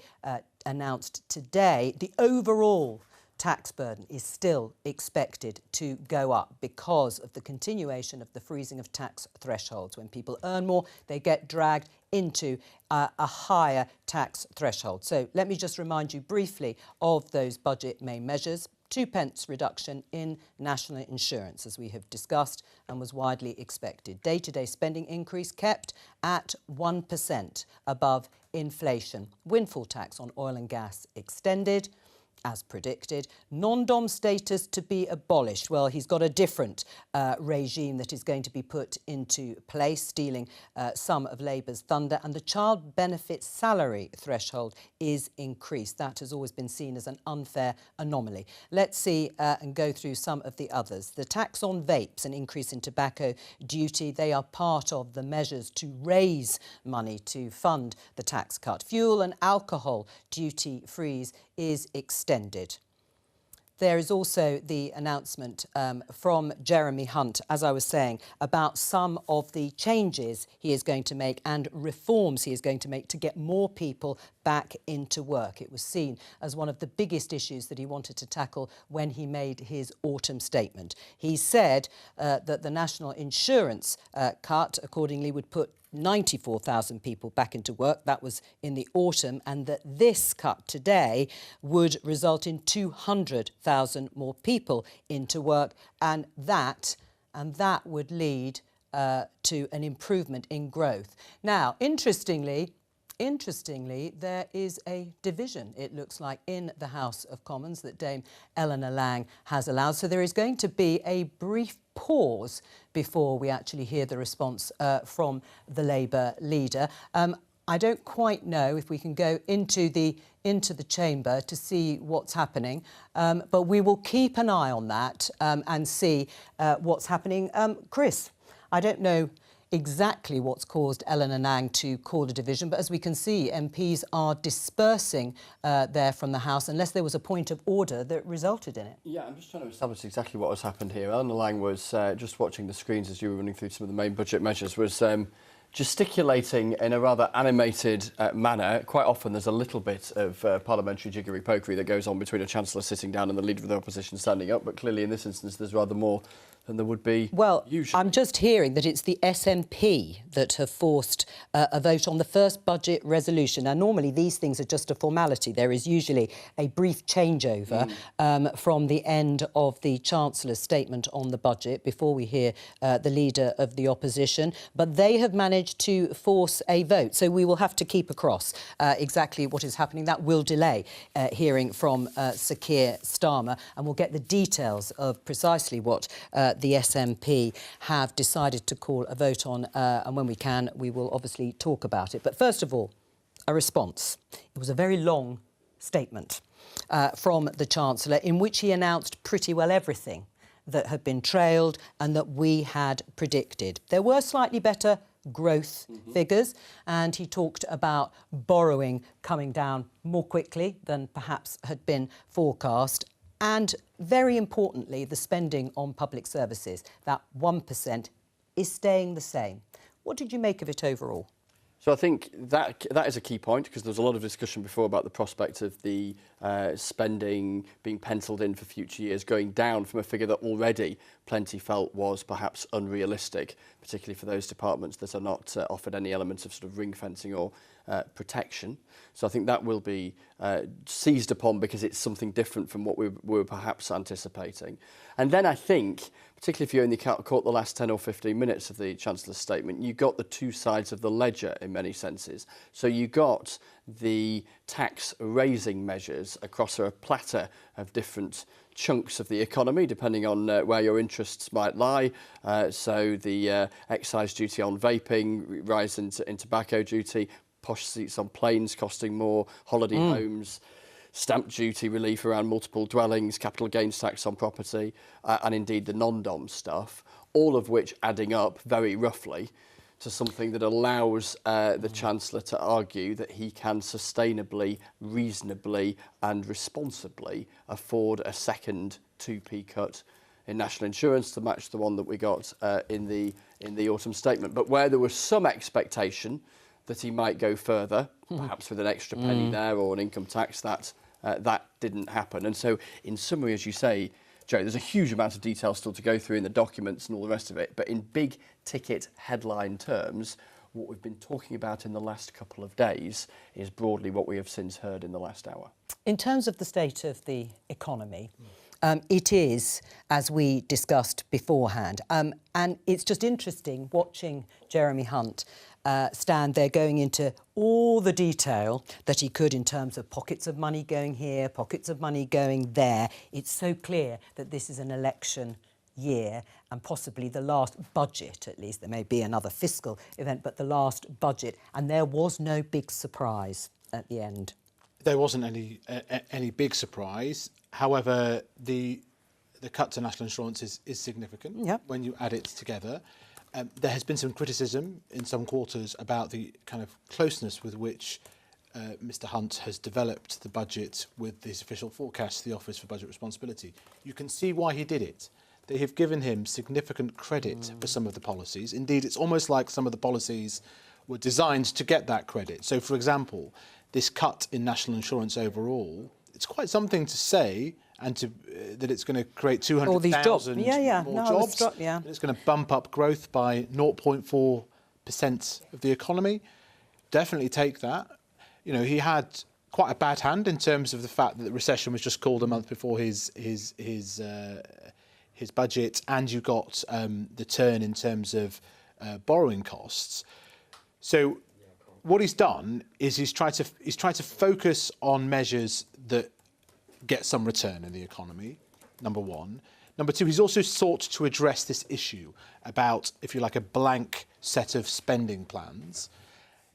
C: announced today, the overall tax burden is still expected to go up because of the continuation of the freezing of tax thresholds. When people earn more, they get dragged into a higher tax threshold. So let me just remind you briefly of those budget main measures. 2p reduction in national insurance, as we have discussed and was widely expected. Day-to-day spending increase kept at 1% above inflation. Windfall tax on oil and gas extended, as predicted. Non-dom status to be abolished. Well, he's got a different regime that is going to be put into place, stealing some of Labour's thunder. And the child benefit salary threshold is increased. That has always been seen as an unfair anomaly. Let's see and go through some of the others. The tax on vapes, an increase in tobacco duty, they are part of the measures to raise money to fund the tax cut. Fuel and alcohol duty freeze is extended. There is also the announcement from Jeremy Hunt, as I was saying, about some of the changes he is going to make and reforms he is going to make to get more people back into work. It was seen as one of the biggest issues that he wanted to tackle when he made his autumn statement. He said that the national insurance cut, accordingly, would put 94,000 people back into work. That was in the autumn, and that this cut today would result in 200,000 more people into work, and that would lead to an improvement in growth. Now, interestingly, there is a division, it looks like, in the House of Commons that Dame Eleanor Lang has allowed. So there is going to be a brief pause before we actually hear the response from the Labour leader. I don't quite know if we can go into the chamber to see what's happening, but we will keep an eye on that and see what's happening. Chris, I don't know exactly what's caused Eleanor Nang to call a division, but as we can see, MPs are dispersing there from the House unless there was a point of order that resulted in it.
D: Yeah, I'm just trying to establish exactly what has happened here. Eleanor Nang was just watching the screens as you were running through some of the main budget measures, was gesticulating in a rather animated manner. Quite often there's a little bit of parliamentary jiggery-pokery that goes on between a Chancellor sitting down and the Leader of the Opposition standing up, but clearly in this instance there's rather more than there would be usually.
C: I'm just hearing that it's the SNP that have forced a vote on the first budget resolution. Now, normally these things are just a formality. There is usually a brief changeover from the end of the Chancellor's statement on the budget before we hear the Leader of the Opposition. But they have managed to force a vote. So we will have to keep across exactly what is happening. That will delay hearing from Sir Keir Starmer, and we'll get the details of precisely what the SNP have decided to call a vote on, and when we can, we will obviously talk about it. But first of all, a response. It was a very long statement from the Chancellor in which he announced pretty well everything that had been trailed and that we had predicted. There were slightly better growth figures, and he talked about borrowing coming down more quickly than perhaps had been forecast. And very importantly, the spending on public services, that 1%, is staying the same. What did you make of it overall?
D: So I think that is a key point, because there was a lot of discussion before about the prospect of the spending being penciled in for future years going down from a figure that already plenty felt was perhaps unrealistic, particularly for those departments that are not offered any elements of sort of ring fencing or protection. So I think that will be seized upon because it's something different from what we were perhaps anticipating. And then I think, particularly if you only caught the last 10 or 15 minutes of the Chancellor's statement, you got the two sides of the ledger in many senses. So you got the tax raising measures across a platter of different chunks of the economy, depending on where your interests might lie. So the excise duty on vaping, rise in tobacco duty, posh seats on planes costing more, holiday homes, stamp duty relief around multiple dwellings, capital gains tax on property, and indeed the non-dom stuff, all of which adding up very roughly to something that allows the Chancellor to argue that he can sustainably, reasonably and responsibly afford a second 2p cut in national insurance to match the one that we got in the autumn statement. But where there was some expectation that he might go further, perhaps with an extra penny there or an income tax, that didn't happen. And so, in summary, as you say, Joe, there's a huge amount of detail still to go through in the documents and all the rest of it, but in big ticket headline terms, what we've been talking about in the last couple of days is broadly what we have since heard in the last hour.
C: In terms of the state of the economy, it is, as we discussed beforehand, and it's just interesting watching Jeremy Hunt stand there going into all the detail that he could in terms of pockets of money going here, pockets of money going there. It's so clear that this is an election year and possibly the last budget, at least. There may be another fiscal event, but the last budget. And there was no big surprise at the end.
E: There wasn't any big surprise. However, the cut to national insurance is significant when you add it together. There has been some criticism in some quarters about the kind of closeness with which Mr Hunt has developed the budget with his official forecast, the Office for Budget Responsibility. You can see why he did it. They have given him significant credit for some of the policies. Indeed, it's almost like some of the policies were designed to get that credit. So, for example, this cut in national insurance overall, it's quite something to say and that it's going to create 200,000 more jobs. It's going to bump up growth by 0.4% of the economy. Definitely take that. You know, he had quite a bad hand in terms of the fact that the recession was just called a month before his budget, and you got the turn in terms of borrowing costs. So what he's done is he's tried to focus on measures that get some return in the economy, number one. Number two, he's also sought to address this issue about, if you like, a blank set of spending plans.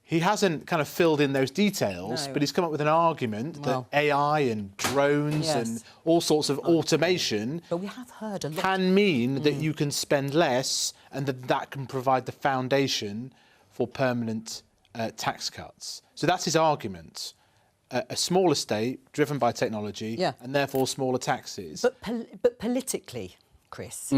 E: He hasn't kind of filled in those details, but he's come up with an argument that AI and drones and all sorts of automation
C: but we have heard a lot
E: can mean that you can spend less and that can provide the foundation for permanent tax cuts. So that's his argument. A smaller state driven by technology and therefore smaller taxes.
C: But politically, Chris,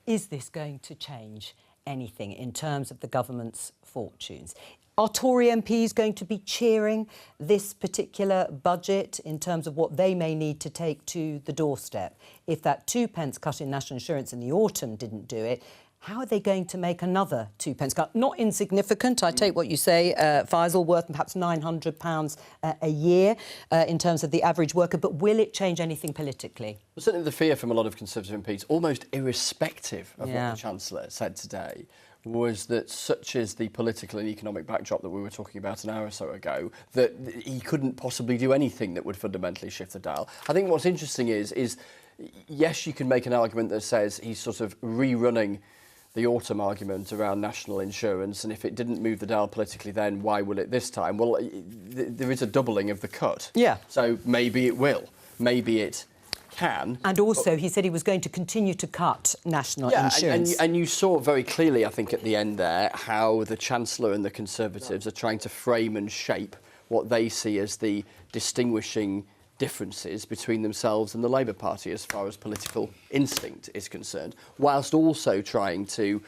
C: is this going to change anything in terms of the government's fortunes? Are Tory MPs going to be cheering this particular budget in terms of what they may need to take to the doorstep? If that 2p cut in national insurance in the autumn didn't do it, how are they going to make another 2p cut? Not insignificant, I take what you say, Faisal, worth perhaps £900 a year in terms of the average worker, but will it change anything politically?
D: Well, certainly the fear from a lot of Conservative MPs, almost irrespective of what the Chancellor said today, was that such is the political and economic backdrop that we were talking about an hour or so ago, that he couldn't possibly do anything that would fundamentally shift the dial. I think what's interesting is yes, you can make an argument that says he's sort of rerunning the autumn argument around national insurance, and if it didn't move the dial politically then, why will it this time? Well, there is a doubling of the cut. Yeah. So maybe it will. Maybe it can.
C: And also, he said he was going to continue to cut national insurance.
D: And you saw very clearly, I think, at the end there, how the Chancellor and the Conservatives are trying to frame and shape what they see as the distinguishing differences between themselves and the Labour Party as far as political instinct is concerned, whilst also trying to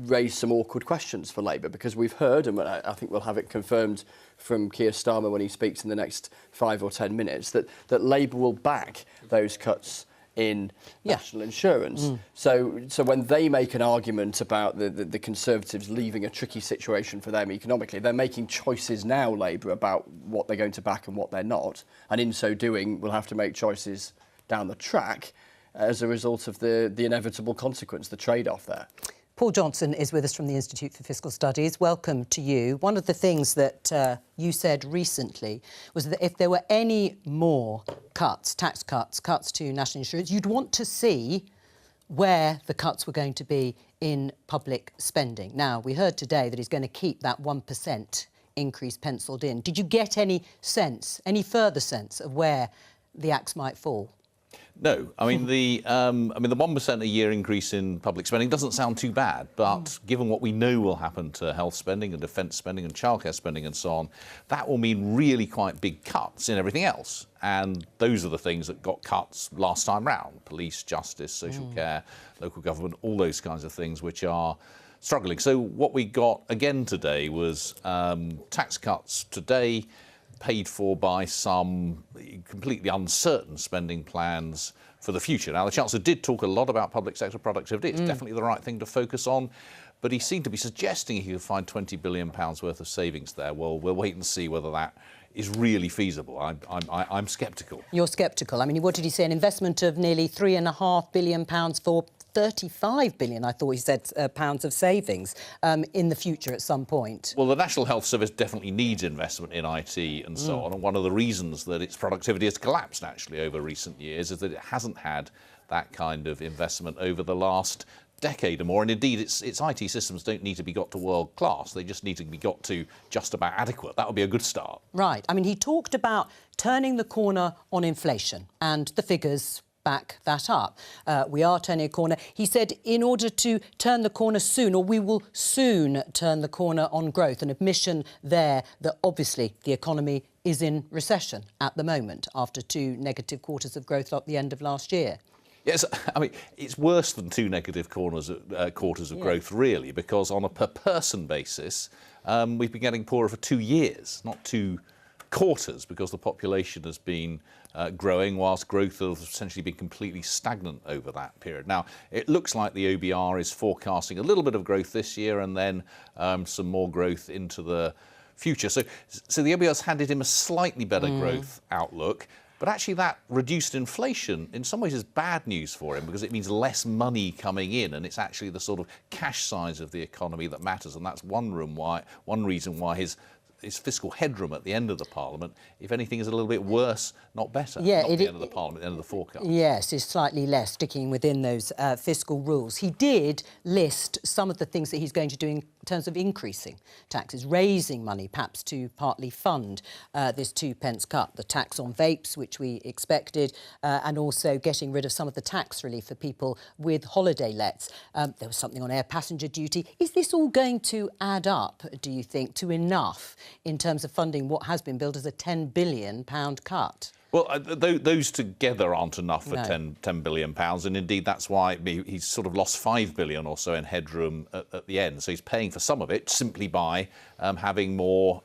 D: raise some awkward questions for Labour, because we've heard, and I think we'll have it confirmed from Keir Starmer when he speaks in the next 5 or 10 minutes, that Labour will back those cuts in national insurance. So when they make an argument about the Conservatives leaving a tricky situation for them economically, they're making choices now, Labour, about what they're going to back and what they're not. And in so doing, we'll have to make choices down the track as a result of the inevitable consequence, the trade-off there.
C: Paul Johnson is with us from the Institute for Fiscal Studies. Welcome to you. One of the things that you said recently was that if there were any more cuts, tax cuts, cuts to national insurance, you'd want to see where the cuts were going to be in public spending. Now, we heard today that he's going to keep that 1% increase penciled in. Did you get any sense, any further sense of where the axe might fall?
F: No, I mean the 1% a year increase in public spending doesn't sound too bad, but given what we know will happen to health spending and defence spending and childcare spending and so on, that will mean really quite big cuts in everything else. And those are the things that got cuts last time round: police, justice, social care, local government, all those kinds of things which are struggling. So what we got again today was tax cuts today, paid for by some completely uncertain spending plans for the future. Now, the Chancellor did talk a lot about public sector productivity. It's definitely the right thing to focus on, but he seemed to be suggesting he could find £20 billion worth of savings there. Well, we'll wait and see whether that is really feasible. I'm sceptical.
C: You're sceptical. I mean, what did he say? An investment of nearly £3.5 billion for 35 billion, I thought he said, pounds of savings in the future at some point.
F: Well, the National Health Service definitely needs investment in IT and so on. And one of the reasons that its productivity has collapsed, actually, over recent years is that it hasn't had that kind of investment over the last decade or more. And indeed, its IT systems don't need to be got to world class. They just need to be got to just about adequate. That would be a good start.
C: Right. I mean, he talked about turning the corner on inflation, and the figures back that up. We are turning a corner. He said in order to turn the corner soon, or we will soon turn the corner on growth, an admission there that obviously the economy is in recession at the moment after 2 negative quarters of growth at the end of last year.
F: Yes, I mean, it's worse than 2 negative quarters of growth, really, because on a per-person basis, we've been getting poorer for 2 years, not 2 quarters, because the population has been growing, whilst growth has essentially been completely stagnant over that period. Now, it looks like the OBR is forecasting a little bit of growth this year and then some more growth into the future. So the OBR's handed him a slightly better growth outlook. But actually that reduced inflation in some ways is bad news for him, because it means less money coming in, and it's actually the sort of cash size of the economy that matters. And that's one reason why his fiscal headroom at the end of the Parliament, if anything, is a little bit worse, not better.
C: Yeah,
F: not the end of the Parliament, the end of the forecast.
C: Yes, it's slightly less, sticking within those fiscal rules. He did list some of the things that he's going to do terms of increasing taxes, raising money perhaps to partly fund this 2p cut, the tax on vapes, which we expected, and also getting rid of some of the tax relief for people with holiday lets. There was something on air passenger duty. Is this all going to add up, do you think, to enough in terms of funding what has been billed as a £10 billion cut?
F: Well, those together aren't enough for £10 billion, and indeed that's why he's sort of lost £5 billion or so in headroom at the end. So he's paying for some of it simply by having more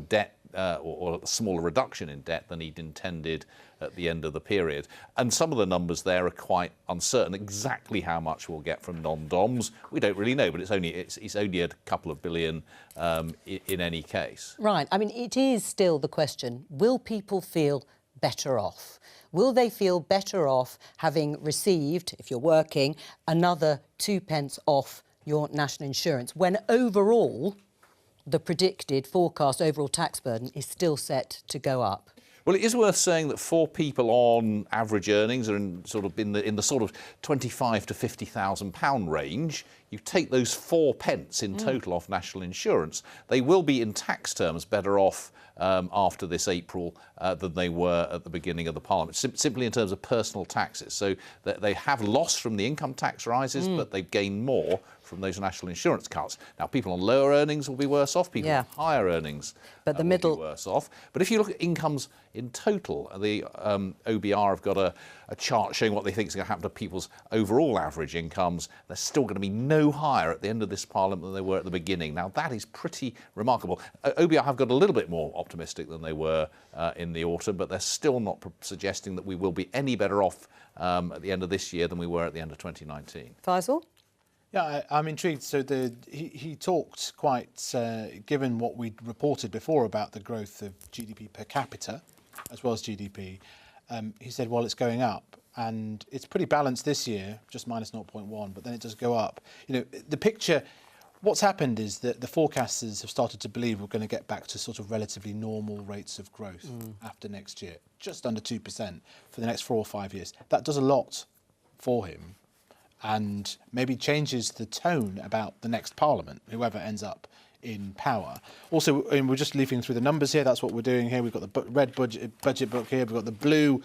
F: debt or a smaller reduction in debt than he'd intended at the end of the period. And some of the numbers there are quite uncertain. Exactly how much we'll get from non-DOMs, we don't really know, but it's only a couple of billion in any case.
C: Right. I mean, it is still the question, will people feel better off? Will they feel better off having received, if you're working, another 2p off your national insurance when overall the predicted forecast overall tax burden is still set to go up?
F: Well, it is worth saying that for people on average earnings are in the sort of £25,000 to £50,000 range. You take those 4p in total off national insurance, they will be in tax terms better off after this April than they were at the beginning of the Parliament, simply in terms of personal taxes. So they have lost from the income tax rises, but they've gained more from those national insurance cuts. Now, people on lower earnings will be worse off, people on higher earnings will be worse off. But if you look at incomes in total, the OBR have got a chart showing what they think is going to happen to people's overall average incomes. They're still going to be no higher at the end of this Parliament than they were at the beginning. Now, that is pretty remarkable. OBR have got a little bit more optimistic than they were in the autumn, but they're still not suggesting that we will be any better off at the end of this year than we were at the end of 2019.
C: Faisal?
E: Yeah, I'm intrigued. So he talked quite, given what we reported before about the growth of GDP per capita, as well as GDP, he said, well, it's going up. And it's pretty balanced this year, just minus 0.1, but then it does go up. You know, the picture, what's happened is that the forecasters have started to believe we're going to get back to sort of relatively normal rates of growth after next year, just under 2% for the next 4 or 5 years. That does a lot for him, and maybe changes the tone about the next Parliament, whoever ends up in power. Also, we're just leafing through the numbers here. That's what we're doing here. We've got the red budget book here. We've got the blue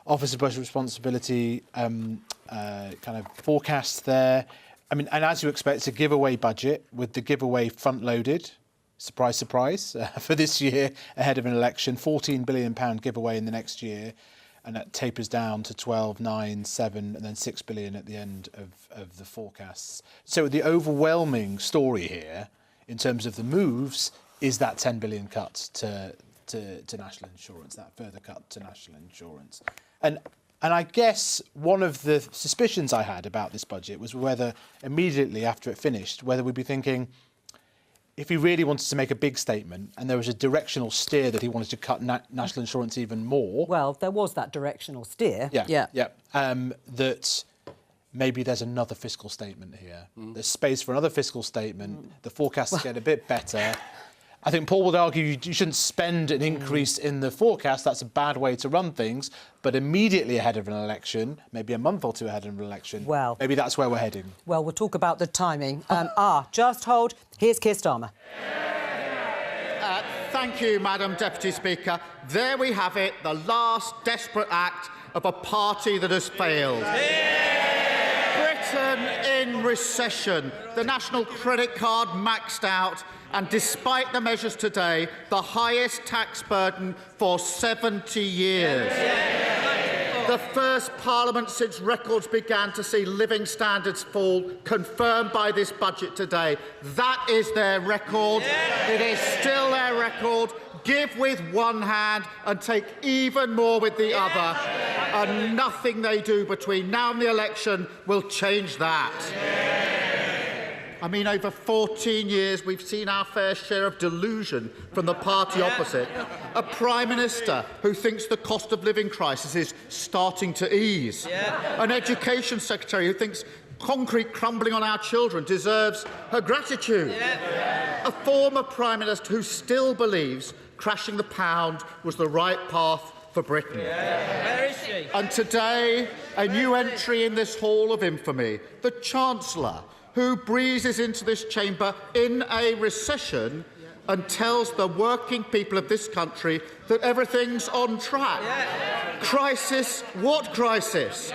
E: Office of Budget Responsibility kind of forecasts there. I mean, and as you expect, it's a giveaway budget with the giveaway front-loaded. Surprise, surprise, for this year ahead of an election. £14 billion giveaway in the next year. And that tapers down to 12, 9, 7, and then 6 billion at the end of the forecasts. So the overwhelming story here, in terms of the moves, is that 10 billion cut to national insurance, that further cut to national insurance. And I guess one of the suspicions I had about this budget was whether immediately after it finished, whether we'd be thinking, if he really wanted to make a big statement and there was a directional steer that he wanted to cut national insurance even more.
C: Well, there was that directional steer.
E: Yeah. That maybe there's another fiscal statement here. There's space for another fiscal statement. The forecasts get a bit better. I think Paul would argue you shouldn't spend an increase in the forecast. That's a bad way to run things. But immediately ahead of an election, maybe a month or two ahead of an election,
C: well,
E: maybe that's where we're heading.
C: Well, we'll talk about the timing. Just hold. Here's Keir Starmer.
G: Thank you, Madam Deputy Speaker. There we have it, the last desperate act of a party that has failed. Britain in recession, the national credit card maxed out, and despite the measures today, the highest tax burden for 70 years. The first Parliament since records began to see living standards fall, confirmed by this budget today. That is their record. It is still their record. Give with one hand and take even more with the other. And nothing they do between now and the election will change that. I mean, over 14 years, we've seen our fair share of delusion from the party opposite. A Prime Minister who thinks the cost of living crisis is starting to ease. An Education Secretary who thinks concrete crumbling on our children deserves her gratitude. A former Prime Minister who still believes crashing the pound was the right path for Britain.
H: Where is she?
G: And today, a new entry in this hall of infamy, the Chancellor, who breezes into this chamber in a recession and tells the working people of this country that everything's on track. Crisis? What crisis?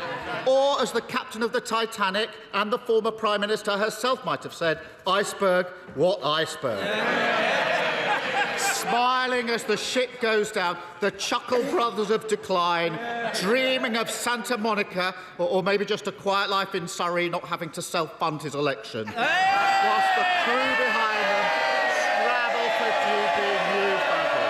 G: Or, as the captain of the Titanic and the former Prime Minister herself might have said, iceberg? What iceberg? Smiling as the ship goes down, the Chuckle Brothers of decline, dreaming of Santa Monica, or maybe just a quiet life in Surrey, not having to self-fund his election, whilst the crew behind them scrabble for DB news bunkers.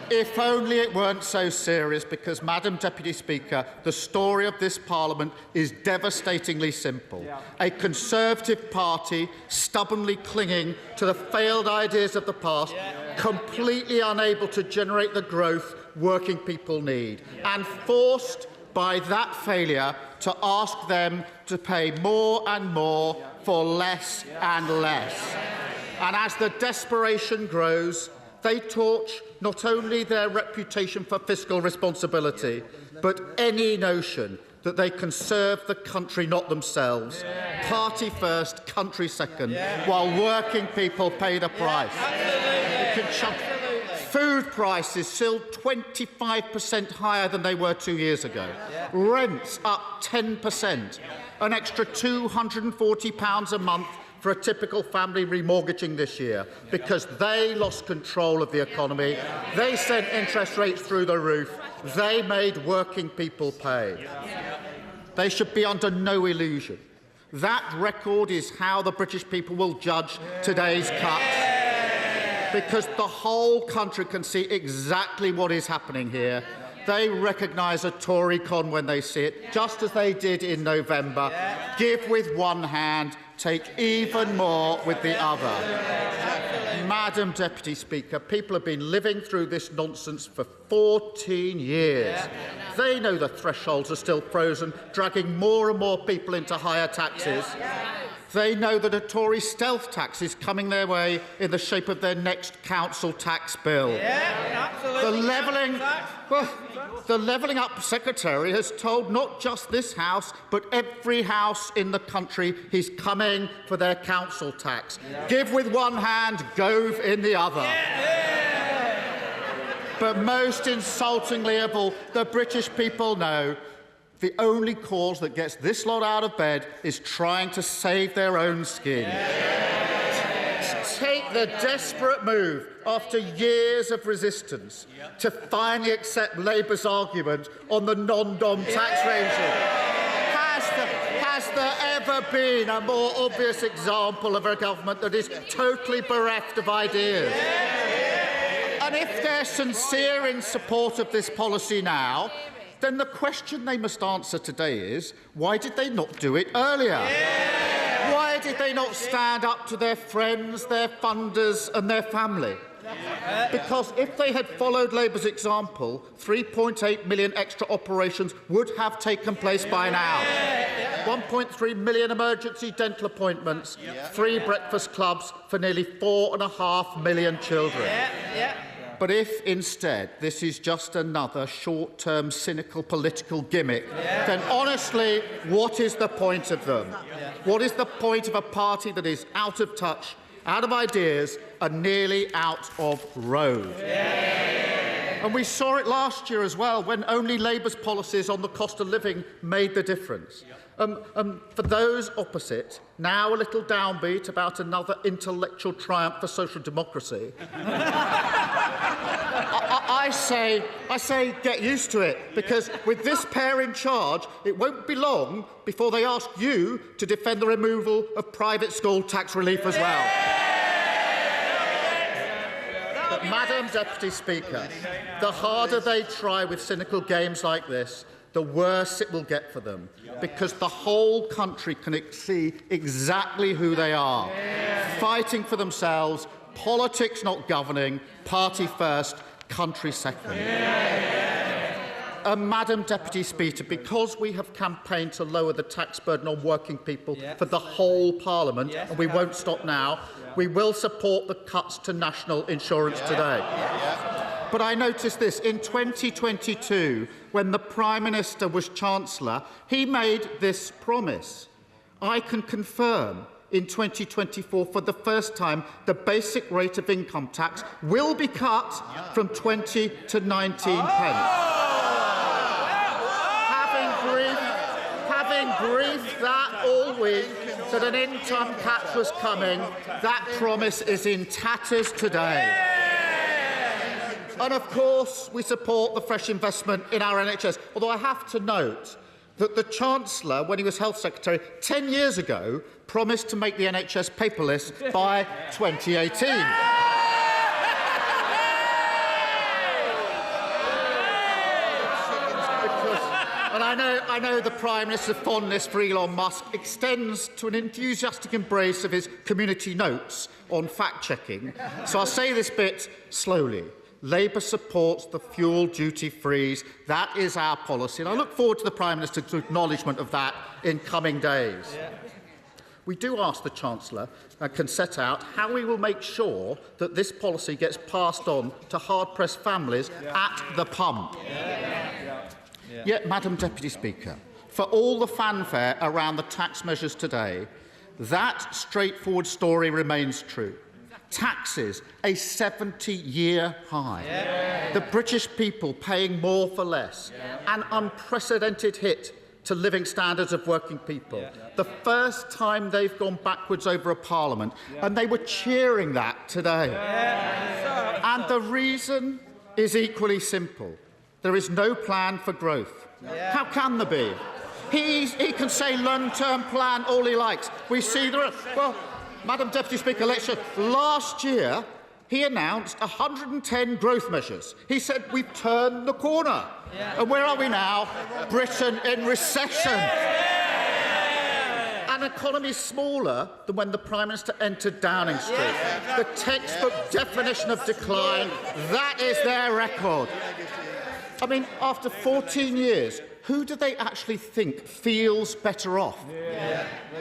G: If only it weren't so serious, because, Madam Deputy Speaker, the story of this Parliament is devastatingly simple. A Conservative party stubbornly clinging to the failed ideas of the past, completely unable to generate the growth working people need, and forced by that failure to ask them to pay more and more for less and less. And as the desperation grows, they torch not only their reputation for fiscal responsibility, but any notion that they can serve the country, not themselves. Party first, country second, while working people pay the price. Food prices still 25% higher than they were 2 years ago. Rents up 10%. An extra £240 a month for a typical family remortgaging this year, because they lost control of the economy, they sent interest rates through the roof, they made working people pay. They should be under no illusion. That record is how the British people will judge today's cuts, because the whole country can see exactly what is happening here. They recognise a Tory con when they see it, just as they did in November. Give with one hand, take even more with the other. Madam Deputy Speaker, people have been living through this nonsense for 14 years. They know the thresholds are still frozen, dragging more and more people into higher taxes. They know that a Tory stealth tax is coming their way in the shape of their next council tax bill. The Levelling Up Secretary has told not just this House, but every house in the country he's coming for their council tax. Give with one hand, gove in the other. But most insultingly of all, the British people know the only cause that gets this lot out of bed is trying to save their own skin. Take the desperate move, after years of resistance, to finally accept Labour's argument on the non-dom tax regime. Has there ever been a more obvious example of a government that is totally bereft of ideas? And if they're sincere in support of this policy now, then the question they must answer today is, why did they not do it earlier? Why did they not stand up to their friends, their funders and their family? Because if they had followed Labour's example, 3.8 million extra operations would have taken place by now. 1.3 million emergency dental appointments, 3 breakfast clubs for nearly 4.5 million children. But if, instead, this is just another short-term, cynical political gimmick, then honestly, what is the point of them? What is the point of a party that is out of touch, out of ideas, and nearly out of road? And we saw it last year as well, when only Labour's policies on the cost of living made the difference. For those opposite, now a little downbeat about another intellectual triumph for social democracy, I say, get used to it, because with this pair in charge, it won't be long before they ask you to defend the removal of private school tax relief as well. But, Madam Deputy Speaker, the harder they try with cynical games like this, the worse it will get for them, because the whole country can see exactly who they are, fighting for themselves, politics not governing, party first, country second. Madam Deputy Speaker, because we have campaigned to lower the tax burden on working people for the whole Parliament, and we won't stop now, we will support the cuts to national insurance today. But I noticed this. In 2022, when the Prime Minister was Chancellor, he made this promise. I can confirm in 2024, for the first time, the basic rate of income tax will be cut from 20 to 19 pence. Having briefed that all week that an income tax was coming, that promise is in tatters today. And of course, we support the fresh investment in our NHS, although I have to note that the Chancellor, when he was Health Secretary 10 years ago, promised to make the NHS paperless by 2018. And I know the Prime Minister's fondness for Elon Musk extends to an enthusiastic embrace of his community notes on fact-checking. So I'll say this bit slowly. Labour supports the fuel duty freeze. That is our policy. And I look forward to the Prime Minister's acknowledgement of that in coming days. We do ask the Chancellor can set out how we will make sure that this policy gets passed on to hard-pressed families at the pump. Yet, Madam Deputy Speaker, for all the fanfare around the tax measures today, that straightforward story remains true. Taxes, a 70-year high. The British people paying more for less. An unprecedented hit to living standards of working people. The first time they've gone backwards over a parliament, and they were cheering that today. And the reason is equally simple. There is no plan for growth. How can there be? He can say long-term plan all he likes. We see there. Well, Madam Deputy Speaker, last year he announced 110 growth measures. He said we've turned the corner. And where are we now? Britain in recession. An economy smaller than when the Prime Minister entered Downing Street. The textbook definition of decline, that is their record. I mean, after 14 years, who do they actually think feels better off?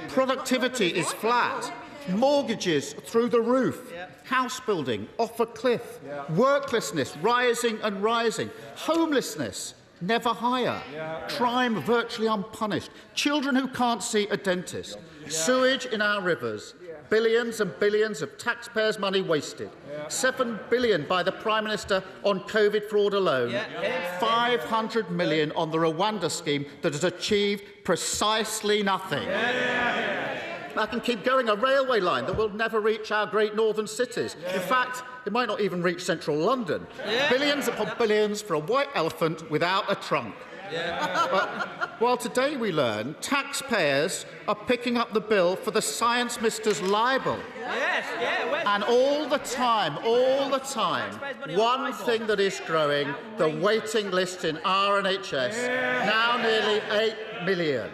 G: Productivity is flat. Mortgages through the roof. House building off a cliff. Worklessness rising and rising. Homelessness never higher. Crime virtually unpunished. Children who can't see a dentist. Sewage in our rivers. Billions and billions of taxpayers' money wasted. 7 billion by the Prime Minister on COVID fraud alone. 500 million on the Rwanda scheme that has achieved precisely nothing. I can keep going. A railway line that will never reach our great northern cities. In fact, it might not even reach central London. Billions upon billions for a white elephant without a trunk. While today we learn taxpayers are picking up the bill for the Science Minister's libel. And all the time, one thing that is growing, the waiting list in our NHS, now nearly 8 million.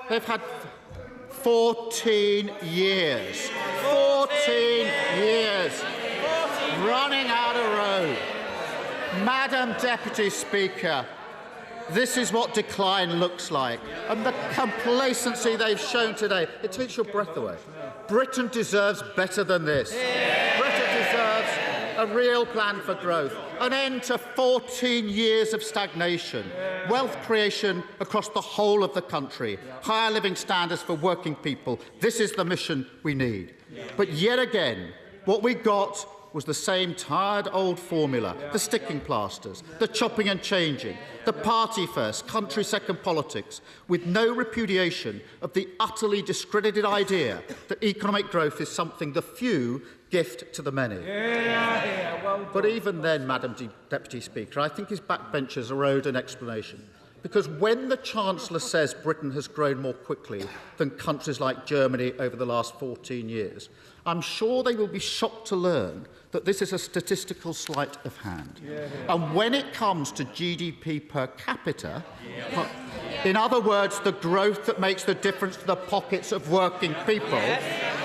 G: They've had 14 years. 14 years running out of road. Madam Deputy Speaker, this is what decline looks like. And the complacency they've shown today, it takes your breath away. Britain deserves better than this. Britain deserves a real plan for growth, an end to 14 years of stagnation, wealth creation across the whole of the country, higher living standards for working people. This is the mission we need. But yet again, what we got was the same tired old formula, the sticking plasters, the chopping and changing, the party first, country second politics, with no repudiation of the utterly discredited idea that economic growth is something the few gift to the many. But even then, Madam Deputy Speaker, I think his backbenchers are owed an explanation. Because when the Chancellor says Britain has grown more quickly than countries like Germany over the last 14 years, I'm sure they will be shocked to learn that this is a statistical sleight of hand. And when it comes to GDP per capita, in other words, the growth that makes the difference to the pockets of working people,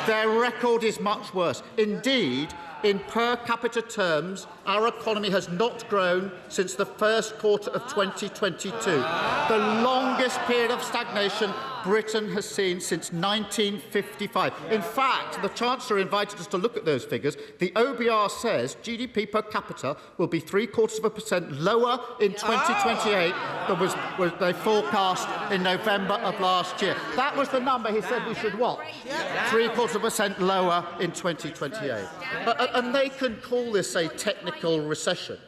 G: their record is much worse. Indeed, in per capita terms, our economy has not grown since the first quarter of 2022, the longest period of stagnation Britain has seen since 1955. In fact, the Chancellor invited us to look at those figures. The OBR says GDP per capita will be 0.75% lower in 2028 than was they forecast in November of last year. That was the number he said we should watch. 0.75% lower in 2028. And they can call this a technical recession,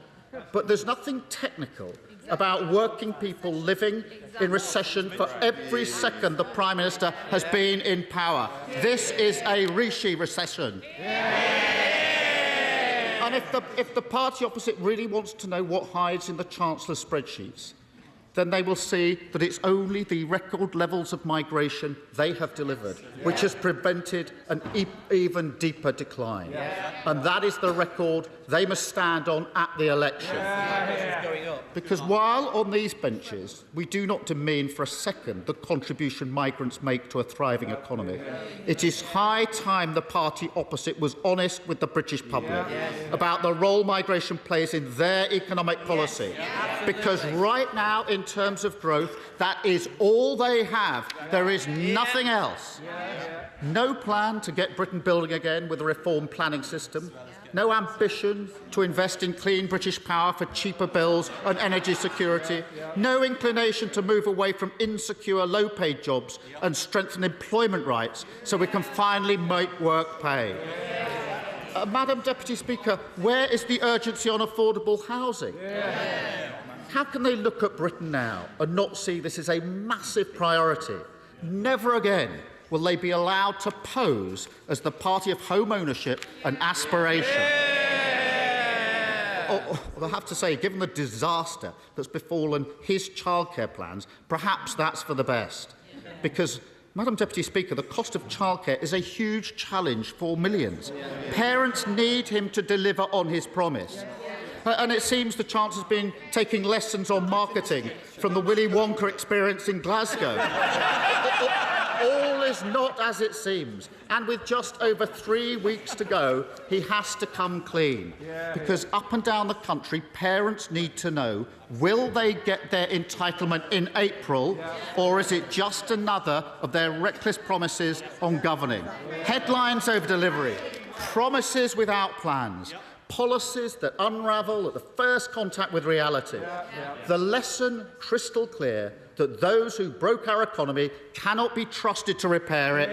G: but there's nothing technical about working people living in recession for every second the Prime Minister has been in power. This is a Rishi recession. And if the party opposite really wants to know what hides in the Chancellor's spreadsheets, then they will see that it's only the record levels of migration they have delivered which has prevented an even deeper decline. And that is the record they must stand on at the election. Because while on these benches we do not demean for a second the contribution migrants make to a thriving economy, it is high time the party opposite was honest with the British public about the role migration plays in their economic policy. Because right now, in terms of growth, that is all they have. There is nothing else. No plan to get Britain building again with a reformed planning system. No ambition to invest in clean British power for cheaper bills and energy security. No inclination to move away from insecure, low-paid jobs and strengthen employment rights so we can finally make work pay. Madam Deputy Speaker, where is the urgency on affordable housing? How can they look at Britain now and not see this as a massive priority? Never again will they be allowed to pose as the party of home ownership and aspiration. I have to say, given the disaster that's befallen his childcare plans, perhaps that's for the best. Because, Madam Deputy Speaker, the cost of childcare is a huge challenge for millions. Parents need him to deliver on his promise. And it seems the Chancellor's been taking lessons on marketing from the Willy Wonka experience in Glasgow. All is not as it seems. And with just over 3 weeks to go, he has to come clean. Because up and down the country, parents need to know, will they get their entitlement in April, or is it just another of their reckless promises on governing? Headlines over delivery, promises without plans. Policies that unravel at the first contact with reality. The lesson crystal clear that those who broke our economy cannot be trusted to repair it.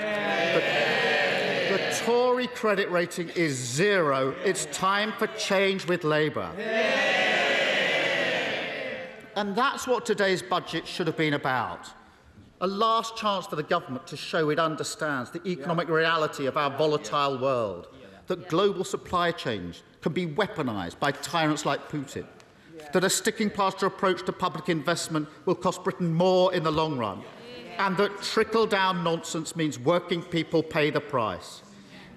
G: The Tory credit rating is 0. It's time for change with Labour. And that's what today's budget should have been about. A last chance for the government to show it understands the economic reality of our volatile world, that global supply chains can be weaponised by tyrants like Putin, that a sticking plaster approach to public investment will cost Britain more in the long run, and that trickle-down nonsense means working people pay the price.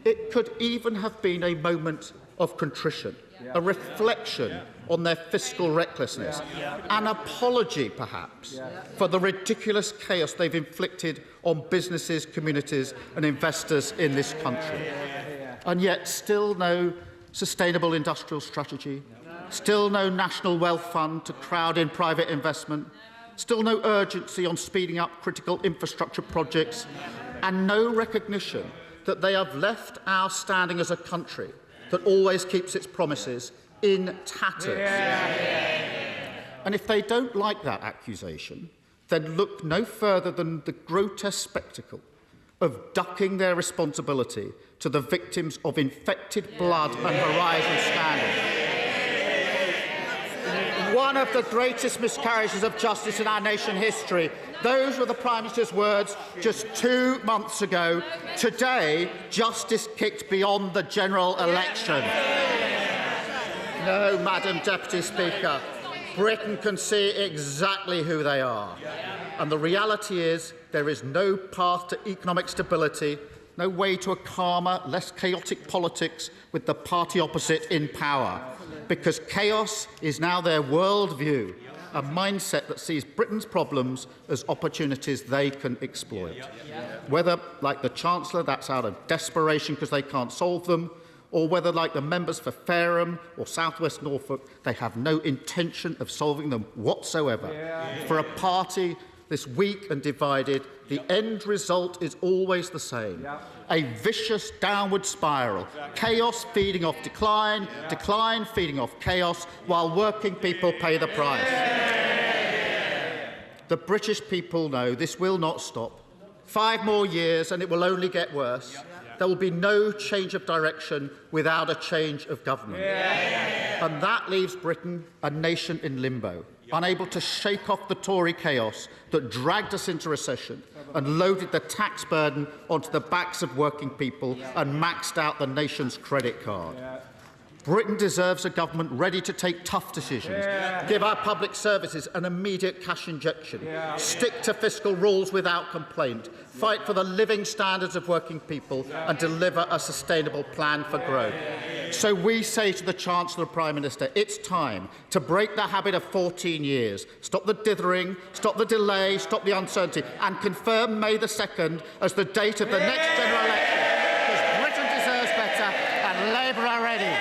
G: It could even have been a moment of contrition, a reflection on their fiscal recklessness, an apology, perhaps, for the ridiculous chaos they've inflicted on businesses, communities and investors in this country. And yet still no sustainable industrial strategy, still no national wealth fund to crowd in private investment, still no urgency on speeding up critical infrastructure projects, and no recognition that they have left our standing as a country that always keeps its promises in tatters. And if they don't like that accusation, then look no further than the grotesque spectacle of ducking their responsibility to the victims of infected blood and Horizon scandal. One of the greatest miscarriages of justice in our nation history. Those were the Prime Minister's words just 2 months ago. Today, justice kicked beyond the general election. No, Madam Deputy Speaker, Britain can see exactly who they are. And the reality is there is no path to economic stability, no way to a calmer, less chaotic politics with the party opposite in power, because chaos is now their worldview, a mindset that sees Britain's problems as opportunities they can exploit. Whether, like the Chancellor, that's out of desperation because they can't solve them, or whether, like the members for Fareham or South West Norfolk, they have no intention of solving them whatsoever. For a party this weak and divided, the end result is always the same. A vicious downward spiral. Chaos feeding off decline, decline feeding off chaos, while working people pay the price. The British people know this will not stop. 5 more years and it will only get worse. There will be no change of direction without a change of government. And that leaves Britain a nation in limbo, unable to shake off the Tory chaos that dragged us into recession and loaded the tax burden onto the backs of working people and maxed out the nation's credit card. Britain deserves a government ready to take tough decisions, give our public services an immediate cash injection, stick to fiscal rules without complaint, fight for the living standards of working people and deliver a sustainable plan for growth. So we say to the Chancellor and Prime Minister, it's time to break the habit of 14 years, stop the dithering, stop the delay, stop the uncertainty and confirm May the 2nd as the date of the next general election, because Britain deserves better and Labour are ready.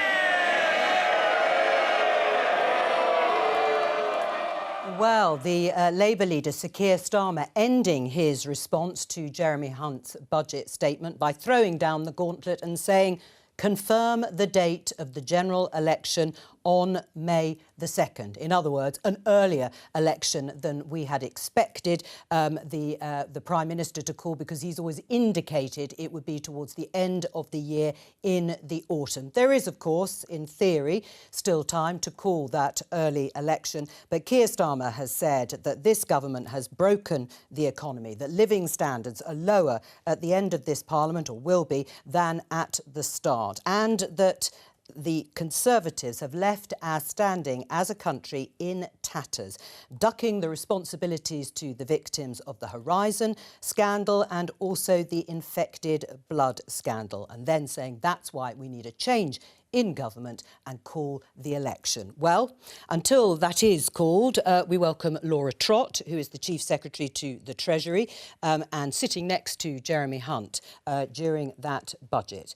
C: Well, the Labour leader, Sir Keir Starmer, ending his response to Jeremy Hunt's budget statement by throwing down the gauntlet and saying, confirm the date of the general election on May the 2nd. In other words, an earlier election than we had expected the Prime Minister to call, because he's always indicated it would be towards the end of the year in the autumn. There is, of course, in theory, still time to call that early election, but Keir Starmer has said that this government has broken the economy, that living standards are lower at the end of this Parliament, or will be, than at the start, and that the Conservatives have left our standing as a country in tatters, ducking the responsibilities to the victims of the Horizon scandal and also the infected blood scandal, and then saying that's why we need a change in government and call the election. Well, until that is called, we welcome Laura Trott, who is the Chief Secretary to the Treasury and sitting next to Jeremy Hunt during that budget.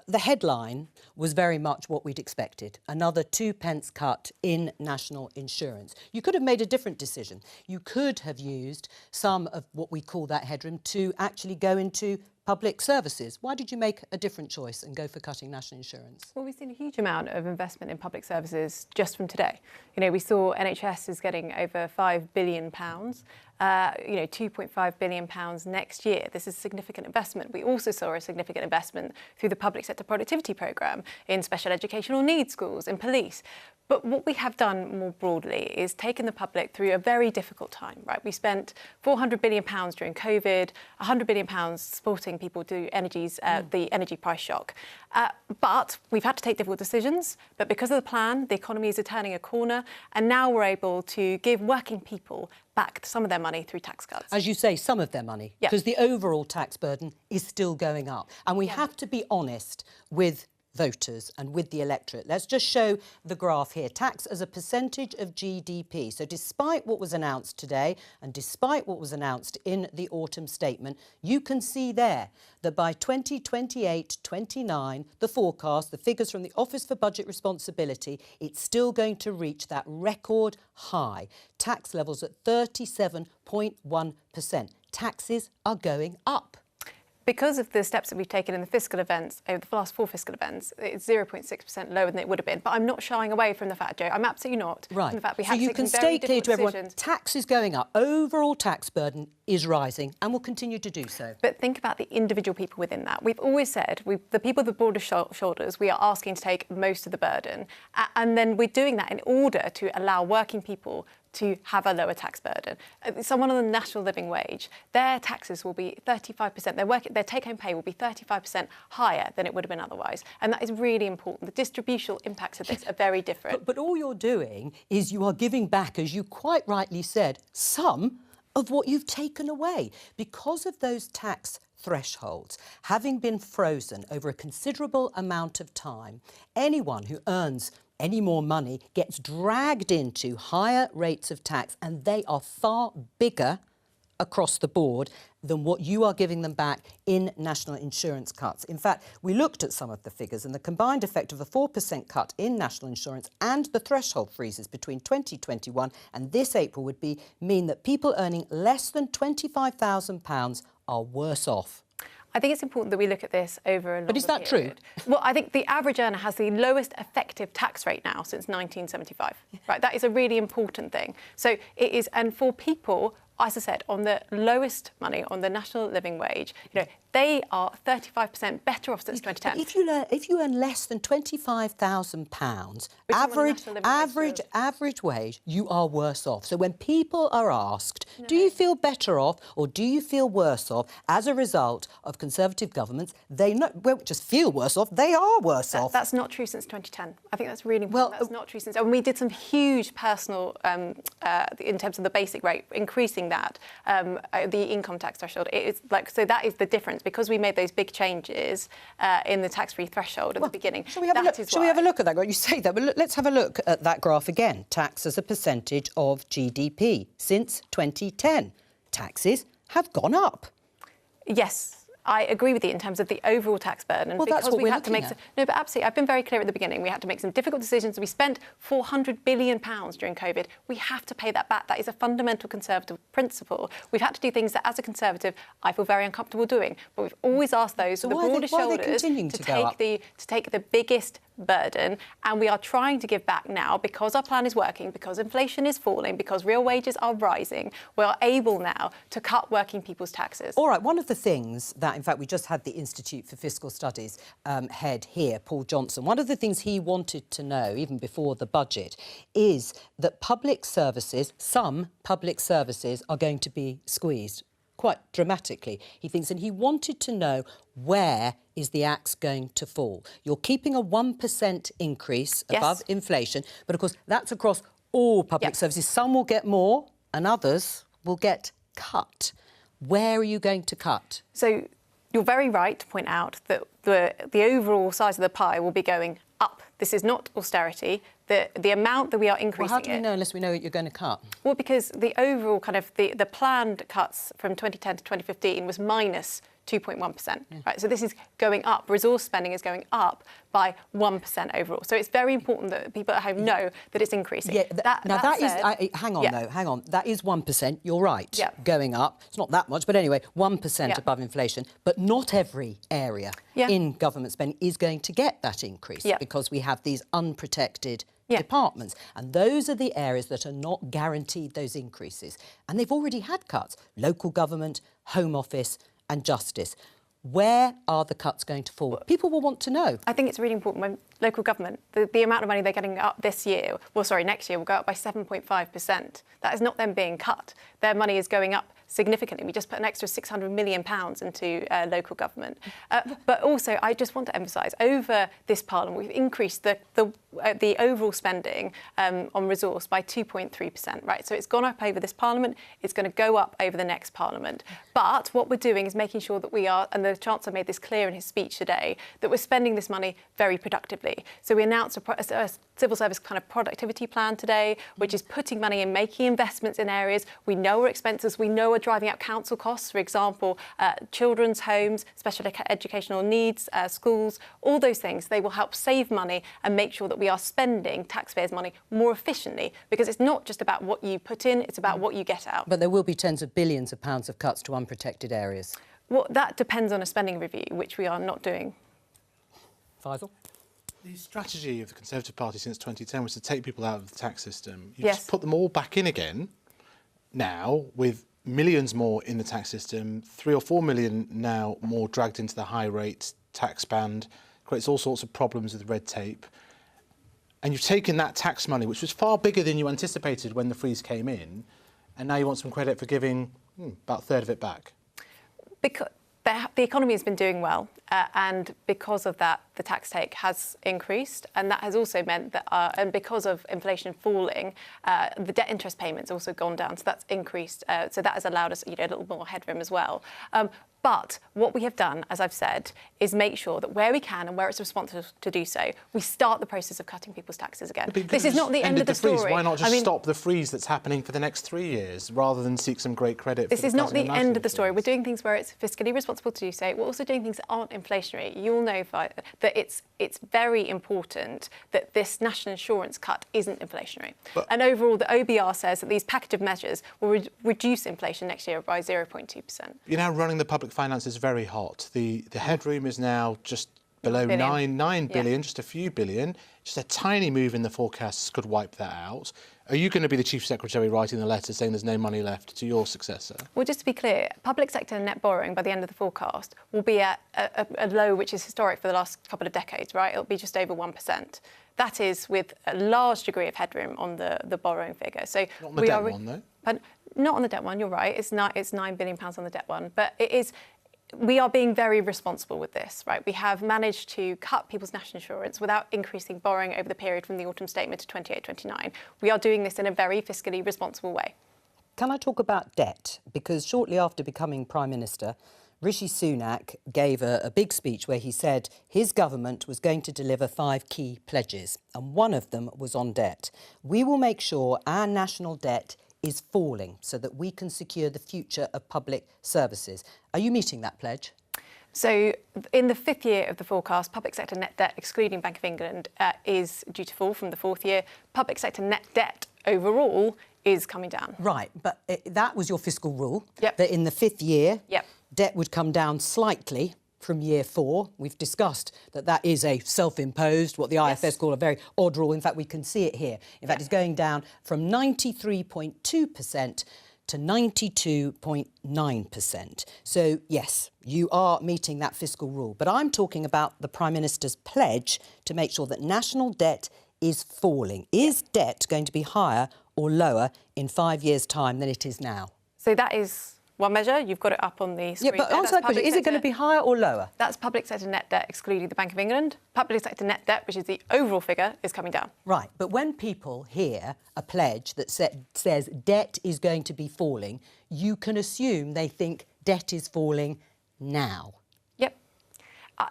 C: The headline was very much what we'd expected, another 2p cut in national insurance. You could have made a different decision. You could have used some of what we call that headroom to actually go into public services. Why did you make a different choice and go for cutting national insurance?
H: Well, we've seen a huge amount of investment in public services just from today. You know, we saw NHS is getting over £5 billion. 2.5 billion pounds next year. This is significant investment. We also saw a significant investment through the public sector productivity programme in special educational needs schools, in police. But what we have done more broadly is taken the public through a very difficult time, right? We spent £400 billion during COVID, £100 billion supporting people through the energy price shock. But we've had to take difficult decisions. But because of the plan, the economy is turning a corner. And now we're able to give working people back some of their money through tax cuts.
C: As you say, some of their money, because the overall tax burden is still going up. And we have to be honest with voters and with the electorate. Let's just show the graph here. Tax as a percentage of GDP. So despite what was announced today and despite what was announced in the autumn statement, you can see there that by 2028-29, the forecast, the figures from the Office for Budget Responsibility, it's still going to reach that record high. Tax levels at 37.1%. Taxes are going up.
H: Because of the steps that we've taken in the fiscal events, over the last 4 fiscal events, it's 0.6% lower than it would have been. But I'm not shying away from the fact, Joe, I'm absolutely not.
C: Right.
H: From the fact we
C: so
H: have
C: you
H: taken
C: can stay clear to everyone,
H: decisions.
C: tax is going up, overall tax burden is rising and will continue to do so.
H: But think about the individual people within that. We've always said, the people with the broader shoulders, we are asking to take most of the burden. And then we're doing that in order to allow working people to have a lower tax burden. Someone on the national living wage, their taxes will be 35%, their take-home pay will be 35% higher than it would have been otherwise. And that is really important. The distributional impacts of this are very different.
C: But all you're doing is you are giving back, as you quite rightly said, some of what you've taken away. Because of those tax thresholds having been frozen over a considerable amount of time, anyone who earns any more money gets dragged into higher rates of tax, and they are far bigger across the board than what you are giving them back in national insurance cuts. In fact, we looked at some of the figures, and the combined effect of a 4% cut in national insurance and the threshold freezes between 2021 and this April would mean that people earning less than £25,000 are worse off.
H: I think it's important that we look at this over a longer
C: But is that
H: period.
C: true?
H: Well, I think the average earner has the lowest effective tax rate now since 1975. Right, that is a really important thing. So it is, and for people, as I said, on the lowest money, on the national living wage, they are 35% better off since 2010.
C: If you earn less than £25,000, average wage, you are worse off. So when people are asked, do you feel better off or do you feel worse off as a result of Conservative governments, they won't just feel worse off, they are worse off.
H: That's not true since 2010. I think that's really important. That's not true since... And we did some huge personal, in terms of the basic rate, increasing that, the income tax threshold. It is so that is the difference. Because we made those big changes in the tax-free threshold at the beginning.
C: Shall we have a look at that? You say that, but let's have a look at that graph again. Tax as a percentage of GDP since 2010. Taxes have gone up.
H: Yes. I agree with you in terms of the overall tax burden.
C: Well, that's what we're looking at.
H: No, but absolutely. I've been very clear at the beginning. We had to make some difficult decisions. We spent £400 billion during COVID. We have to pay that back. That is a fundamental Conservative principle. We've had to do things that, as a Conservative, I feel very uncomfortable doing. But we've always asked those with the broadest shoulders to take the biggest burden, and we are trying to give back now because our plan is working, because inflation is falling, because real wages are rising. We are able now to cut working people's taxes.
C: All right, one of the things that, in fact, we just had the Institute for Fiscal Studies head here, Paul Johnson, one of the things he wanted to know, even before the budget, is that public services, some public services, are going to be squeezed quite dramatically, he thinks, and he wanted to know where is the axe going to fall. You're keeping a 1% increase above inflation, but of course that's across all public services. Some will get more and others will get cut. Where are you going to cut?
H: So you're very right to point out that the overall size of the pie will be going up. This is not austerity. The amount that we are increasing
C: Well, how do we know unless we know what you're going to cut?
H: Well, because the overall kind of the planned cuts from 2010 to 2015 was minus 2.1%, right? So this is going up. Resource spending is going up by 1% overall. So it's very important that people at home know that it's increasing.
C: Yeah, hang on. That is 1%. You're right. Going up. It's not that much, but anyway, 1% above inflation. But not every area in government spending is going to get that increase because we have these unprotected departments. And those are the areas that are not guaranteed those increases. And they've already had cuts. Local government, Home Office and Justice. Where are the cuts going to fall? People will want to know.
H: I think it's really important when local government, the amount of money they're getting up next year will go up by 7.5%. That is not them being cut. Their money is going up significantly. We just put an extra £600 million into local government. But also, I just want to emphasise, over this Parliament, we've increased the overall spending on resource by 2.3%, right? So it's gone up over this Parliament. It's going to go up over the next Parliament. But what we're doing is making sure that we are, and the Chancellor made this clear in his speech today, that we're spending this money very productively. So we announced a civil service kind of productivity plan today, which is putting money in, making investments in areas we know are expenses, we know are driving up council costs, for example, children's homes, special educational needs, schools, all those things. They will help save money and make sure that we are spending taxpayers' money more efficiently, because it's not just about what you put in, it's about what you get out.
C: But there will be tens of billions of pounds of cuts to unprotected areas.
H: Well, that depends on a spending review, which we are not doing.
C: Faisal?
E: The strategy of the Conservative Party since 2010 was to take people out of the tax system. You just put them all back in again now, with millions more in the tax system, 3 or 4 million now more dragged into the high rate tax band, creates all sorts of problems with red tape. And you've taken that tax money, which was far bigger than you anticipated when the freeze came in, and now you want some credit for giving about a third of it back.
H: Because the economy has been doing well, and because of that, the tax take has increased, and that has also meant that, and because of inflation falling, the debt interest payments also gone down, so that's increased. So that has allowed us, a little more headroom as well. But what we have done, as I've said, is make sure that where we can and where it's responsible to do so, we start the process of cutting people's taxes again. This is not the end of the story.
E: Why not just stop the freeze that's happening for the next 3 years rather than seek some great credit?
H: This is not the end of the story. We're doing things where it's fiscally responsible to do so. We're also doing things that aren't inflationary. You'll know that it's very important that this national insurance cut isn't inflationary. And overall, the OBR says that these package of measures will reduce inflation next year by 0.2%.
E: You're now running the public finances very hot. The headroom is now just below 9 billion, just a few billion. Just a tiny move in the forecasts could wipe that out. Are you going to be the Chief Secretary writing the letter saying there's no money left to your successor?
H: Well, just to be clear, public sector net borrowing by the end of the forecast will be at a low which is historic for the last couple of decades, right? It'll be just over 1%. That is with a large degree of headroom on the borrowing figure. So
E: not on the debt one, though.
H: Not on the debt one, you're right. It's £9 billion on the debt one. But it is... We are being very responsible with this, right? We have managed to cut people's national insurance without increasing borrowing over the period from the autumn statement to 28-29. We are doing this in a very fiscally responsible way.
C: Can I talk about debt? Because shortly after becoming Prime Minister, Rishi Sunak gave a big speech where he said his government was going to deliver 5 key pledges, and one of them was on debt. We will make sure our national debt is falling so that we can secure the future of public services. Are you meeting that pledge?
H: So in the 5th year of the forecast, public sector net debt, excluding Bank of England, is due to fall from the 4th year. Public sector net debt overall is coming down.
C: Right, but that was your fiscal rule,
H: Yep.
C: that in the 5th year,
H: Yep.
C: debt would come down slightly from year 4. We've discussed that is a self-imposed, what the IFS call a very odd rule. In fact, we can see it here. In fact, it's going down from 93.2% to 92.9%. So, yes, you are meeting that fiscal rule. But I'm talking about the Prime Minister's pledge to make sure that national debt is falling. Is debt going to be higher or lower in 5 years' time than it is now?
H: So that is one measure. You've got it up on the screen.
C: Yeah, but answer that question. Is it going to be higher or lower?
H: That's public sector net debt, excluding the Bank of England. Public sector net debt, which is the overall figure, is coming down.
C: Right, but when people hear a pledge that says debt is going to be falling, you can assume they think debt is falling now.
H: Yep.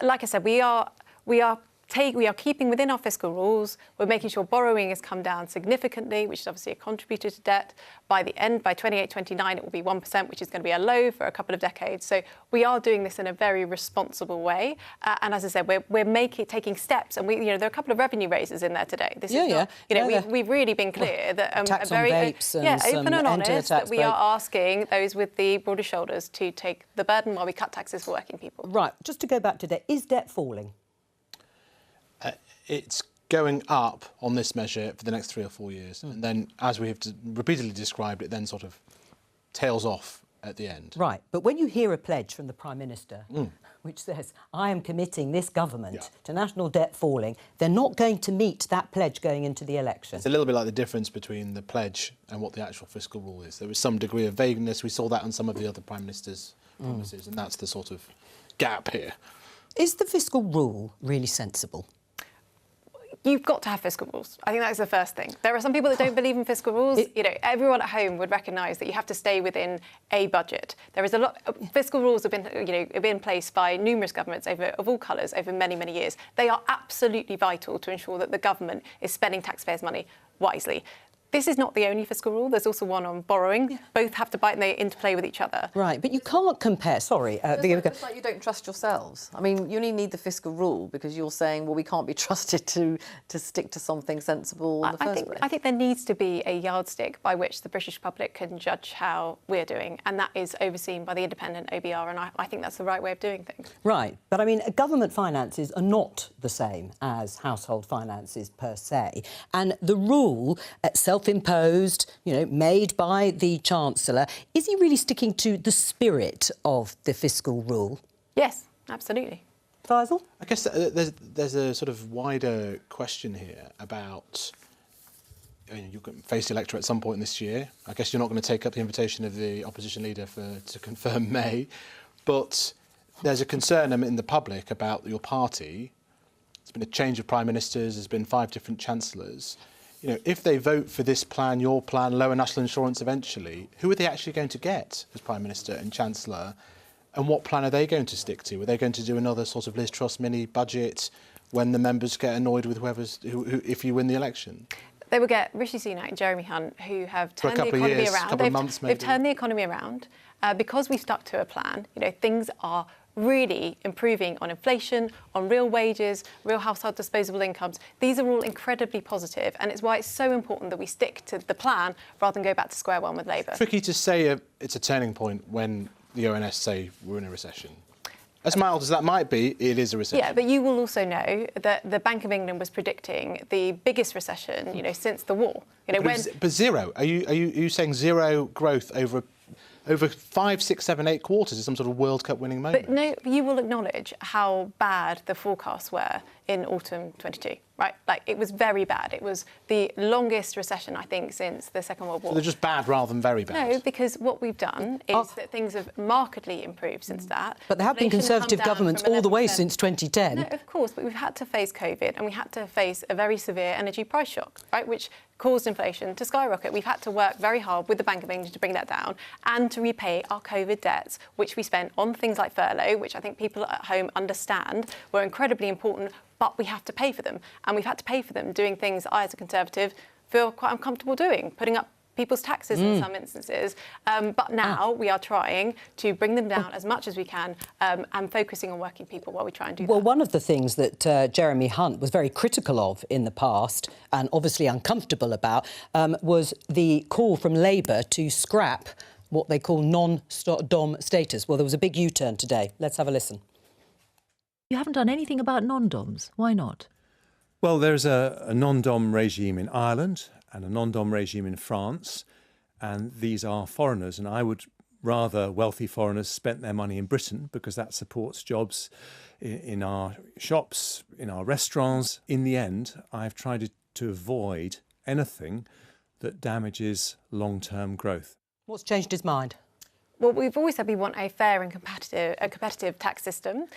H: Like I said, we are keeping within our fiscal rules. We're making sure borrowing has come down significantly, which is obviously a contributor to debt. By 28-29, it will be 1%, which is going to be a low for a couple of decades. So we are doing this in a very responsible way. And as I said, we're taking steps. And there are a couple of revenue raises in there today. This is not, we've really been clear that
C: tax on vapes and
H: open and honest that we
C: break.
H: are asking those with the broader shoulders to take the burden while we cut taxes for working people.
C: Right, just to go back to debt, is debt falling?
E: It's going up on this measure for the next 3 or 4 years. And then, as we have repeatedly described, it then sort of tails off at the end.
C: Right, but when you hear a pledge from the Prime Minister, which says, I am committing this government to national debt falling, they're not going to meet that pledge going into the election.
E: It's a little bit like the difference between the pledge and what the actual fiscal rule is. There was some degree of vagueness. We saw that on some of the other Prime Minister's promises, and that's the sort of gap here.
C: Is the fiscal rule really sensible?
H: You've got to have fiscal rules. I think that is the first thing. There are some people that don't believe in fiscal rules. Everyone at home would recognise that you have to stay within a budget. There is a lot. Fiscal rules have been, in place by numerous governments of all colours over many, many years. They are absolutely vital to ensure that the government is spending taxpayers' money wisely. This is not the only fiscal rule. There's also one on borrowing. Yeah. Both have to bite and they interplay with each other.
C: Right, but you can't compare... Sorry.
I: It's like you don't trust yourselves. I mean, you only need the fiscal rule because you're saying, well, we can't be trusted to stick to something sensible in the first place.
H: I think there needs to be a yardstick by which the British public can judge how we're doing, and that is overseen by the independent OBR, and I think that's the right way of doing things.
C: Right, but I mean, government finances are not the same as household finances per se, and the rule self-imposed, made by the Chancellor, is he really sticking to the spirit of the fiscal rule?
H: Yes, absolutely.
C: Faisal?
E: I guess there's a sort of wider question here about... you're going to face the electorate at some point this year. I guess you're not going to take up the invitation of the opposition leader to confirm May, but there's a concern in the public about your party. There's been a change of prime ministers. There's been 5 different chancellors. If they vote for this plan, your plan, lower national insurance eventually, who are they actually going to get as Prime Minister and Chancellor? And what plan are they going to stick to? Are they going to do another sort of Liz Truss mini budget when the members get annoyed with who if you win the election?
H: They will get Rishi Sunak and Jeremy Hunt, who have turned the economy around. They've turned the economy around because we stuck to a plan. You know, things are really improving on inflation, on real wages, real household disposable incomes. These are all incredibly positive, and it's why it's so important that we stick to the plan rather than go back to square one with Labour.
E: Tricky to say it's a turning point when the ONS say we're in a recession. As mild as that might be, it is a recession.
H: Yeah, but you will also know that the Bank of England was predicting the biggest recession, since the war.
E: But zero. Are you saying zero growth over 5, 6, 7, 8 quarters is some sort of World Cup winning moment?
H: But no, you will acknowledge how bad the forecasts were in autumn 22, right? Like, it was very bad. It was the longest recession, I think, since the Second World War.
E: So they're just bad rather than very bad?
H: No, because what we've done is that things have markedly improved since that.
C: But there have been Conservative governments all the way since 2010.
H: No, of course, but we've had to face COVID and we had to face a very severe energy price shock, right, which caused inflation to skyrocket. We've had to work very hard with the Bank of England to bring that down and to repay our COVID debts, which we spent on things like furlough, which I think people at home understand were incredibly important, but we have to pay for them. And we've had to pay for them doing things I, as a Conservative, feel quite uncomfortable doing, putting up people's taxes in some instances. But now we are trying to bring them down as much as we can and focusing on working people while we try and do that.
C: Well, one of the things that Jeremy Hunt was very critical of in the past and obviously uncomfortable about was the call from Labour to scrap what they call non-dom status. Well, there was a big U-turn today. Let's have a listen.
J: You haven't done anything about non-doms. Why not?
A: Well, there's a non-dom regime in Ireland and a non-dom regime in France, and these are foreigners, and I would rather wealthy foreigners spent their money in Britain because that supports jobs in our shops, in our restaurants. In the end, I've tried to avoid anything that damages long-term growth.
C: What's changed his mind?
H: Well, we've always said we want a fair and competitive tax system.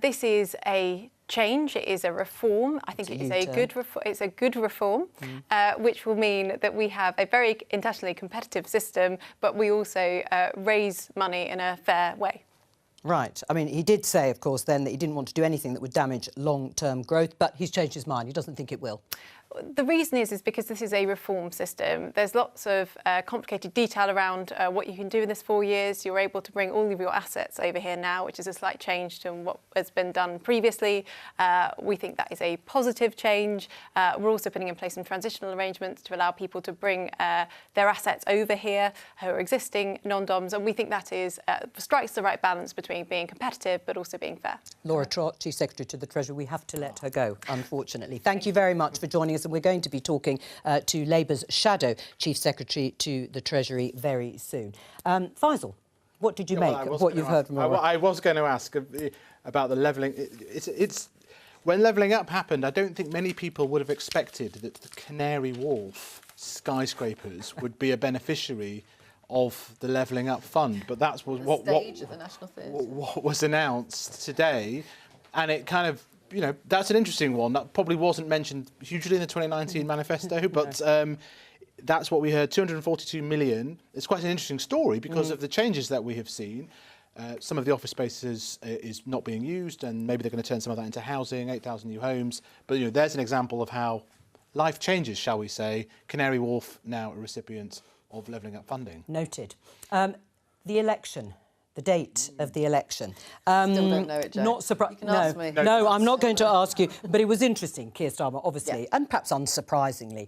H: This is a change. It is a reform. I think it's a good reform, which will mean that we have a very internationally competitive system, but we also raise money in a fair way.
C: Right. I mean, he did say, of course, then that he didn't want to do anything that would damage long-term growth, but he's changed his mind. He doesn't think it will.
H: The reason is because this is a reform system. There's lots of complicated detail around what you can do in this 4 years. You're able to bring all of your assets over here now, which is a slight change to what has been done previously. We think that is a positive change. We're also putting in place some transitional arrangements to allow people to bring their assets over here who are existing non-doms, and we think that is strikes the right balance between being competitive but also being fair.
C: Laura Trott, Chief Secretary to the Treasury. We have to let her go, unfortunately. Thank you very much for joining us. And we're going to be talking to Labour's shadow Chief Secretary to the Treasury very soon. Faisal, what did you make of what you've heard from Laura?
E: I was going to ask about the levelling. When levelling up happened, I don't think many people would have expected that the Canary Wharf skyscrapers would be a beneficiary of the levelling up fund. But that's what was announced today, and it kind of, that's an interesting one. That probably wasn't mentioned hugely in the 2019 manifesto, but that's what we heard, 242 million. It's quite an interesting story because of the changes that we have seen. Some of the office spaces is not being used, and maybe they're going to turn some of that into housing, 8,000 new homes. But, there's an example of how life changes, shall we say. Canary Wharf now a recipient of levelling up funding.
C: Noted. The election. The date of the election.
I: Still don't know it, Jo.
C: Not surprised.
I: No, ask me.
C: No, I'm not going to ask you. But it was interesting, Keir Starmer, obviously, and perhaps unsurprisingly,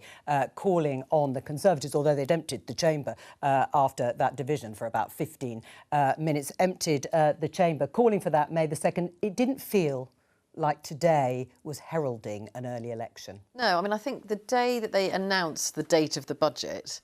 C: calling on the Conservatives, although they'd emptied the chamber after that division for about 15 minutes, emptied the chamber, calling for that May the 2nd. It didn't feel like today was heralding an early election.
I: No, I mean, I think the day that they announced the date of the budget,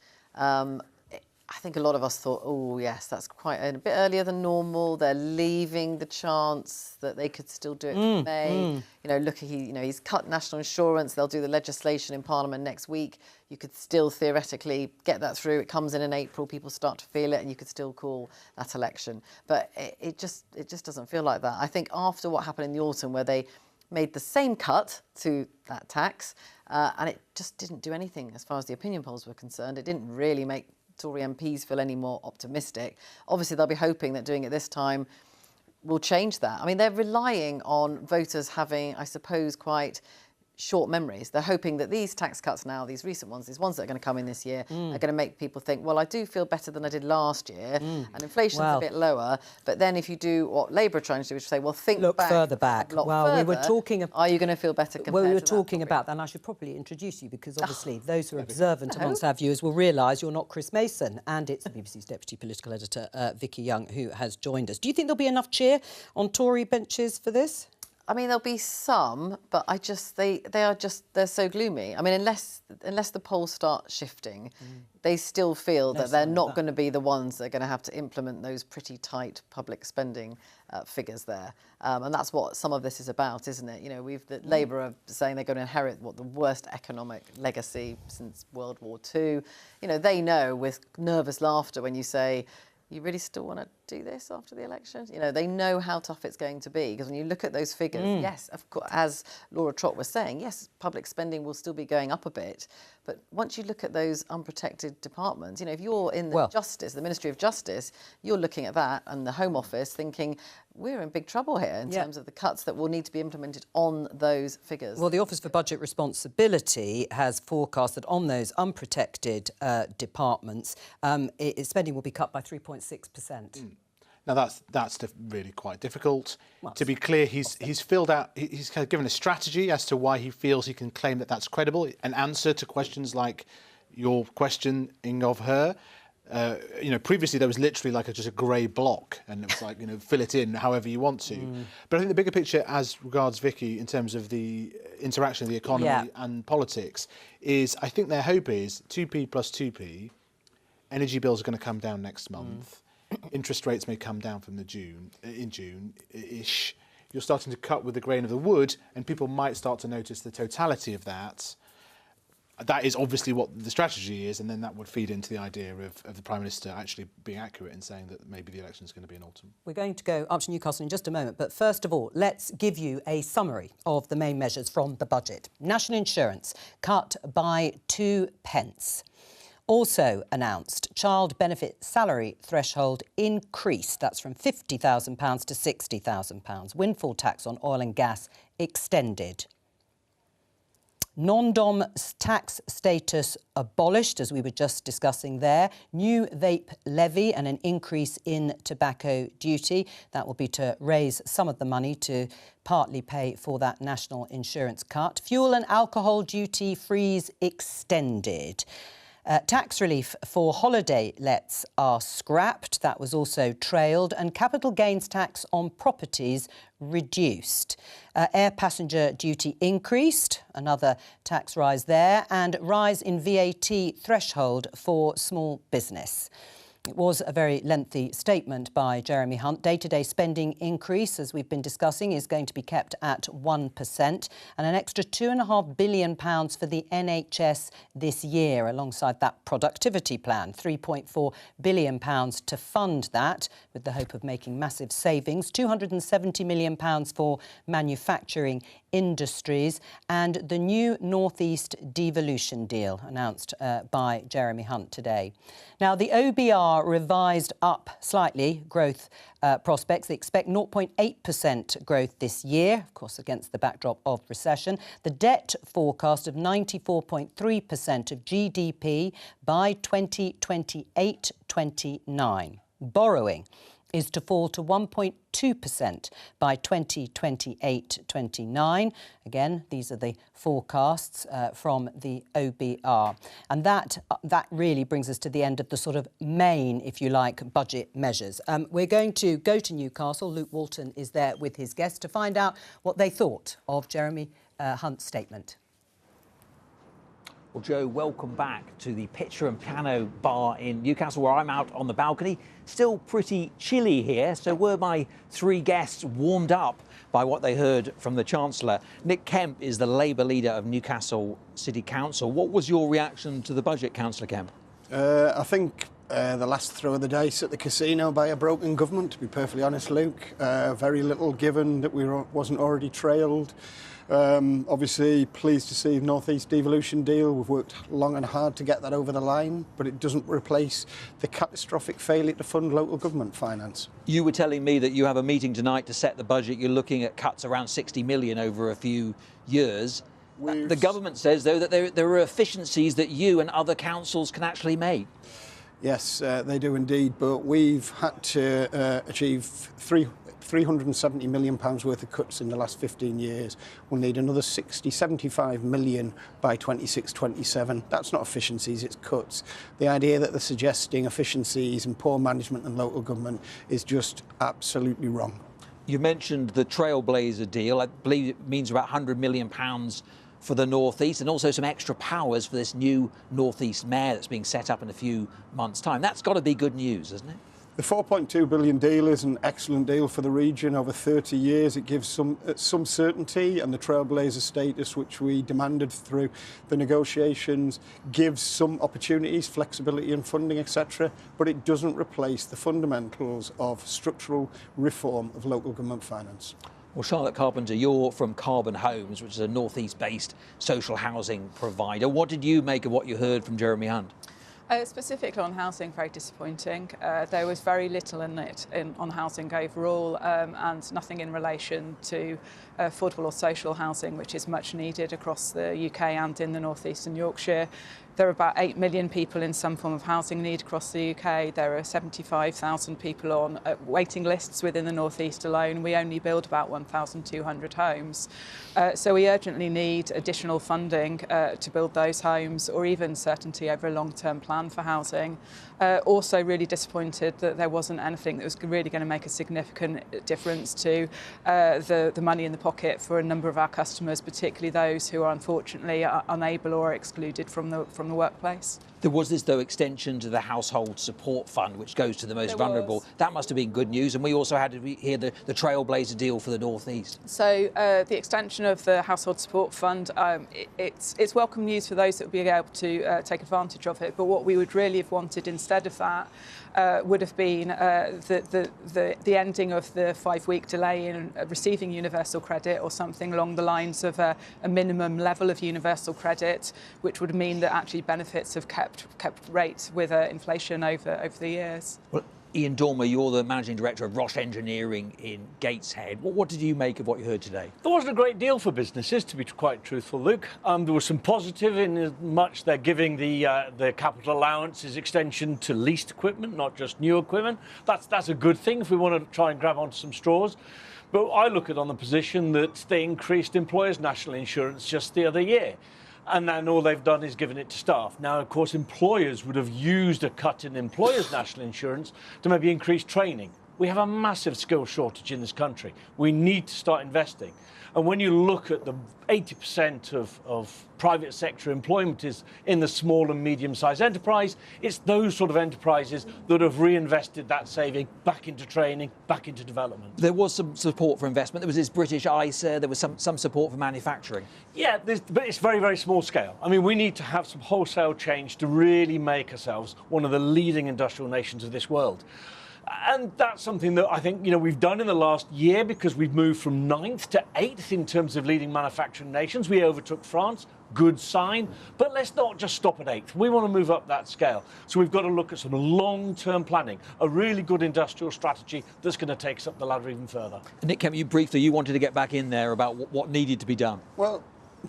I: I think a lot of us thought, oh, yes, that's quite a bit earlier than normal. They're leaving the chance that they could still do it for May. Look, he's cut national insurance. They'll do the legislation in Parliament next week. You could still theoretically get that through. It comes in April. People start to feel it, and you could still call that election. But it just doesn't feel like that. I think after what happened in the autumn, where they made the same cut to that tax, and it just didn't do anything as far as the opinion polls were concerned. It didn't really make Tory MPs feel any more optimistic. Obviously, they'll be hoping that doing it this time will change that. I mean, they're relying on voters having, I suppose, quite short memories. They're hoping that these tax cuts now, these recent ones, these ones that are going to come in this year, are going to make people think, well, I do feel better than I did last year, and inflation's a bit lower. But then if you do what Labour are trying to do, which is say, well,
C: look further back.
I: Well,
C: we were talking.
I: Are you going to feel better compared
C: Well, we were
I: to
C: talking
I: that
C: about that, and I should probably introduce you because obviously those who are observant amongst our viewers will realise you're not Chris Mason, and it's the BBC's deputy political editor, Vicky Young, who has joined us. Do you think there'll be enough cheer on Tory benches for this?
I: I mean, there'll be some, but they're so gloomy. I mean, unless the polls start shifting, they still feel that they're not going to be the ones that are going to have to implement those pretty tight public spending figures there. And that's what some of this is about, isn't it? You know, Labour are saying they're going to inherit the worst economic legacy since World War II. You know, they know with nervous laughter when you say, you really still want to do this after the election? You know, they know how tough it's going to be, because when you look at those figures, yes, of course, as Laura Trott was saying, yes, public spending will still be going up a bit, but once you look at those unprotected departments, you know, if you're in the Ministry of Justice, you're looking at that and the Home Office thinking, we're in big trouble here in terms of the cuts that will need to be implemented on those figures.
C: Well, the Office for Budget Responsibility has forecast that on those unprotected departments, spending will be cut by 3.6%.
E: Now that's really quite difficult. To be clear, he's filled out. He's kind of given a strategy as to why he feels he can claim that that's credible. An answer to questions like your questioning of her. You know, previously there was literally like just a grey block, and it was like, you know, fill it in however you want to. But I think the bigger picture, as regards Vicky, in terms of the interaction of the economy and politics, is I think their hope is 2p plus 2p. Energy bills are going to come down next month. Interest rates may come down from in June-ish. You're starting to cut with the grain of the wood, and people might start to notice the totality of that. That is obviously what the strategy is, and then that would feed into the idea of the Prime Minister actually being accurate in saying that maybe the election is going to be in autumn.
C: We're going to go up to Newcastle in just a moment, but first of all, let's give you a summary of the main measures from the budget. National insurance cut by 2p. Also announced, child benefit salary threshold increased. That's from £50,000 to £60,000. Windfall tax on oil and gas extended. Non-dom tax status abolished, as we were just discussing there. New vape levy and an increase in tobacco duty. That will be to raise some of the money to partly pay for that national insurance cut. Fuel and alcohol duty freeze extended. Tax relief for holiday lets are scrapped. That was also trailed. And capital gains tax on properties reduced. Air passenger duty increased. Another tax rise there. And rise in VAT threshold for small business. It was a very lengthy statement by Jeremy Hunt. Day-to-day spending increase, as we've been discussing, is going to be kept at 1%, and an extra £2.5 billion for the NHS this year, alongside that productivity plan, £3.4 billion to fund that, with the hope of making massive savings, £270 million for manufacturing industries, and the new North East devolution deal announced by Jeremy Hunt today. Now, the OBR revised up slightly growth prospects. They expect 0.8% growth this year, of course, against the backdrop of recession. The debt forecast of 94.3% of GDP by 2028-29. Borrowing is to fall to 1.2% by 2028-29. Again, these are the forecasts from the OBR. And that really brings us to the end of the sort of main, if you like, budget measures. We're going to go to Newcastle. Luke Walton is there with his guests to find out what they thought of Jeremy Hunt's statement.
K: Well, Joe, welcome back to the Picture and Piano Bar in Newcastle, where I'm out on the balcony. Still pretty chilly here, so were my three guests warmed up by what they heard from the Chancellor? Nick Kemp is the Labour leader of Newcastle City Council. What was your reaction to the budget, Councillor Kemp?
L: I think The last throw of the dice at the casino by a broken government, to be perfectly honest, Luke. Very little given that wasn't already trailed. Obviously, pleased to see the North East devolution deal. We've worked long and hard to get that over the line, but it doesn't replace the catastrophic failure to fund local government finance.
K: You were telling me that you have a meeting tonight to set the budget. You're looking at cuts around 60 million over a few years. The government says, though, that there are efficiencies that you and other councils can actually make.
L: Yes, they do indeed, but we've had to achieve £370 million worth of cuts in the last 15 years. We'll need another 75 million by 26-27. That's not efficiencies, it's cuts. The idea that they're suggesting efficiencies and poor management and local government is just absolutely wrong.
K: You mentioned the Trailblazer deal. I believe it means about £100 million for the North East, and also some extra powers for this new North East mayor that's being set up in a few months' time. That's got to be good news, isn't it?
L: The £4.2 billion deal is an excellent deal for the region over 30 years. It gives some certainty, and the Trailblazer status, which we demanded through the negotiations, gives some opportunities, flexibility and funding, etc. But it doesn't replace the fundamentals of structural reform of local government finance.
K: Well, Charlotte Carpenter, you're from Coburn Homes, which is a North East-based social housing provider. What did you make of what you heard from Jeremy Hunt?
M: Specifically on housing, very disappointing. There was very little in it on housing overall, and nothing in relation to affordable or social housing, which is much needed across the UK and in the North East and Yorkshire. There are about 8 million people in some form of housing need across the UK. There are 75,000 people on waiting lists within the North East alone. We only build about 1,200 homes. So we urgently need additional funding to build those homes, or even certainty over a long-term plan for housing. Also really disappointed that there wasn't anything that was really going to make a significant difference to the money in the pocket for a number of our customers, particularly those who are unfortunately unable or excluded from the workplace.
K: There was this, though, extension to the Household Support Fund, which goes to the most vulnerable. That must have been good news. And we also had to hear the Trailblazer deal for the North East.
M: So the extension of the Household Support Fund, it's welcome news for those that would be able to take advantage of it. But what we would really have wanted instead of that would have been the ending of the 5-week delay in receiving universal credit, or something along the lines of a minimum level of universal credit, which would mean that actually benefits have kept rate with inflation over the years.
K: Well, Ian Dormer, you're the Managing Director of Roche Engineering in Gateshead. What did you make of what you heard today?
N: There wasn't a great deal for businesses, to be quite truthful, Luke. There was some positive in as much they're giving the capital allowances extension to leased equipment, not just new equipment. That's a good thing if we want to try and grab onto some straws. But I look at it on the position that they increased employers' national insurance just the other year. And then all they've done is given it to staff. Now, of course, employers would have used a cut in employers' national insurance to maybe increase training. We have a massive skill shortage in this country. We need to start investing. And when you look at the 80% of private sector employment is in the small and medium-sized enterprise, it's those sort of enterprises that have reinvested that saving back into training, back into development.
K: There was some support for investment. There was this British ISA. There was some support for manufacturing.
N: Yeah, but it's very, very small scale. I mean, we need to have some wholesale change to really make ourselves one of the leading industrial nations of this world. And that's something that I think, we've done in the last year, because we've moved from 9th to 8th in terms of leading manufacturing nations. We overtook France, good sign, but let's not just stop at 8th. We want to move up that scale. So we've got to look at some long-term planning, a really good industrial strategy that's going to take us up the ladder even further.
K: Nick Kemp, you briefly, you wanted to get back in there about what needed to be done.
L: Well,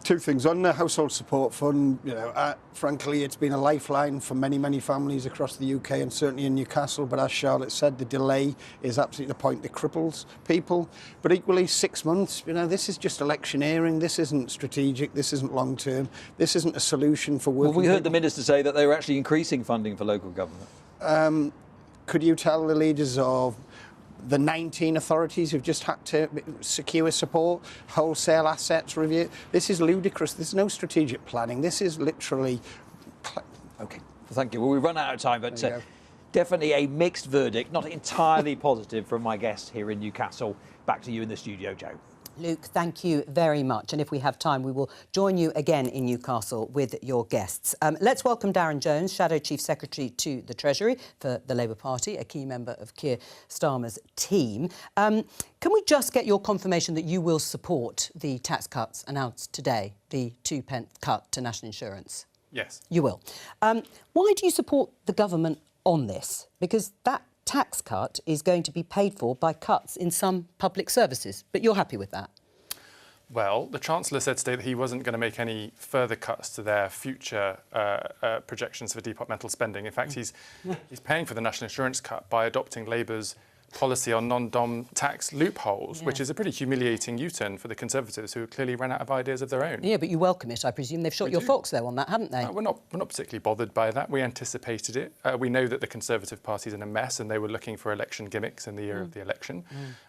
L: two things. On the Household Support Fund, frankly, it's been a lifeline for many, many families across the UK and certainly in Newcastle. But as Charlotte said, the delay is absolutely the point that cripples people. But equally, 6 months, this is just electioneering. This isn't strategic. This isn't long-term. This isn't a solution for working.
K: Well, we heard the Minister say that they were actually increasing funding for local government.
L: Could you tell the leaders of the 19 authorities who've just had to secure support, wholesale assets review? This is ludicrous. There's no strategic planning. This is literally...
K: OK, well, thank you. Well, we've run out of time, but definitely a mixed verdict, not entirely positive from my guest here in Newcastle. Back to you in the studio, Joe.
C: Luke, thank you very much. And if we have time, we will join you again in Newcastle with your guests. Let's welcome Darren Jones, Shadow Chief Secretary to the Treasury for the Labour Party, a key member of Keir Starmer's team. Can we just get your confirmation that you will support the tax cuts announced today, the 2p cut to national insurance?
O: Yes.
C: You will. Why do you support the government on this? Because that tax cut is going to be paid for by cuts in some public services. But you're happy with that?
O: Well, the Chancellor said today that he wasn't going to make any further cuts to their future projections for departmental spending. In fact, he's paying for the national insurance cut by adopting Labour's policy on non-dom tax loopholes, which is a pretty humiliating U-turn for the Conservatives, who clearly ran out of ideas of their own.
C: Yeah, but you welcome it, I presume. They've shot your fox, though, on that, haven't they?
O: We're not particularly bothered by that. We anticipated it. We know that the Conservative Party's in a mess, and they were looking for election gimmicks in the year of the election.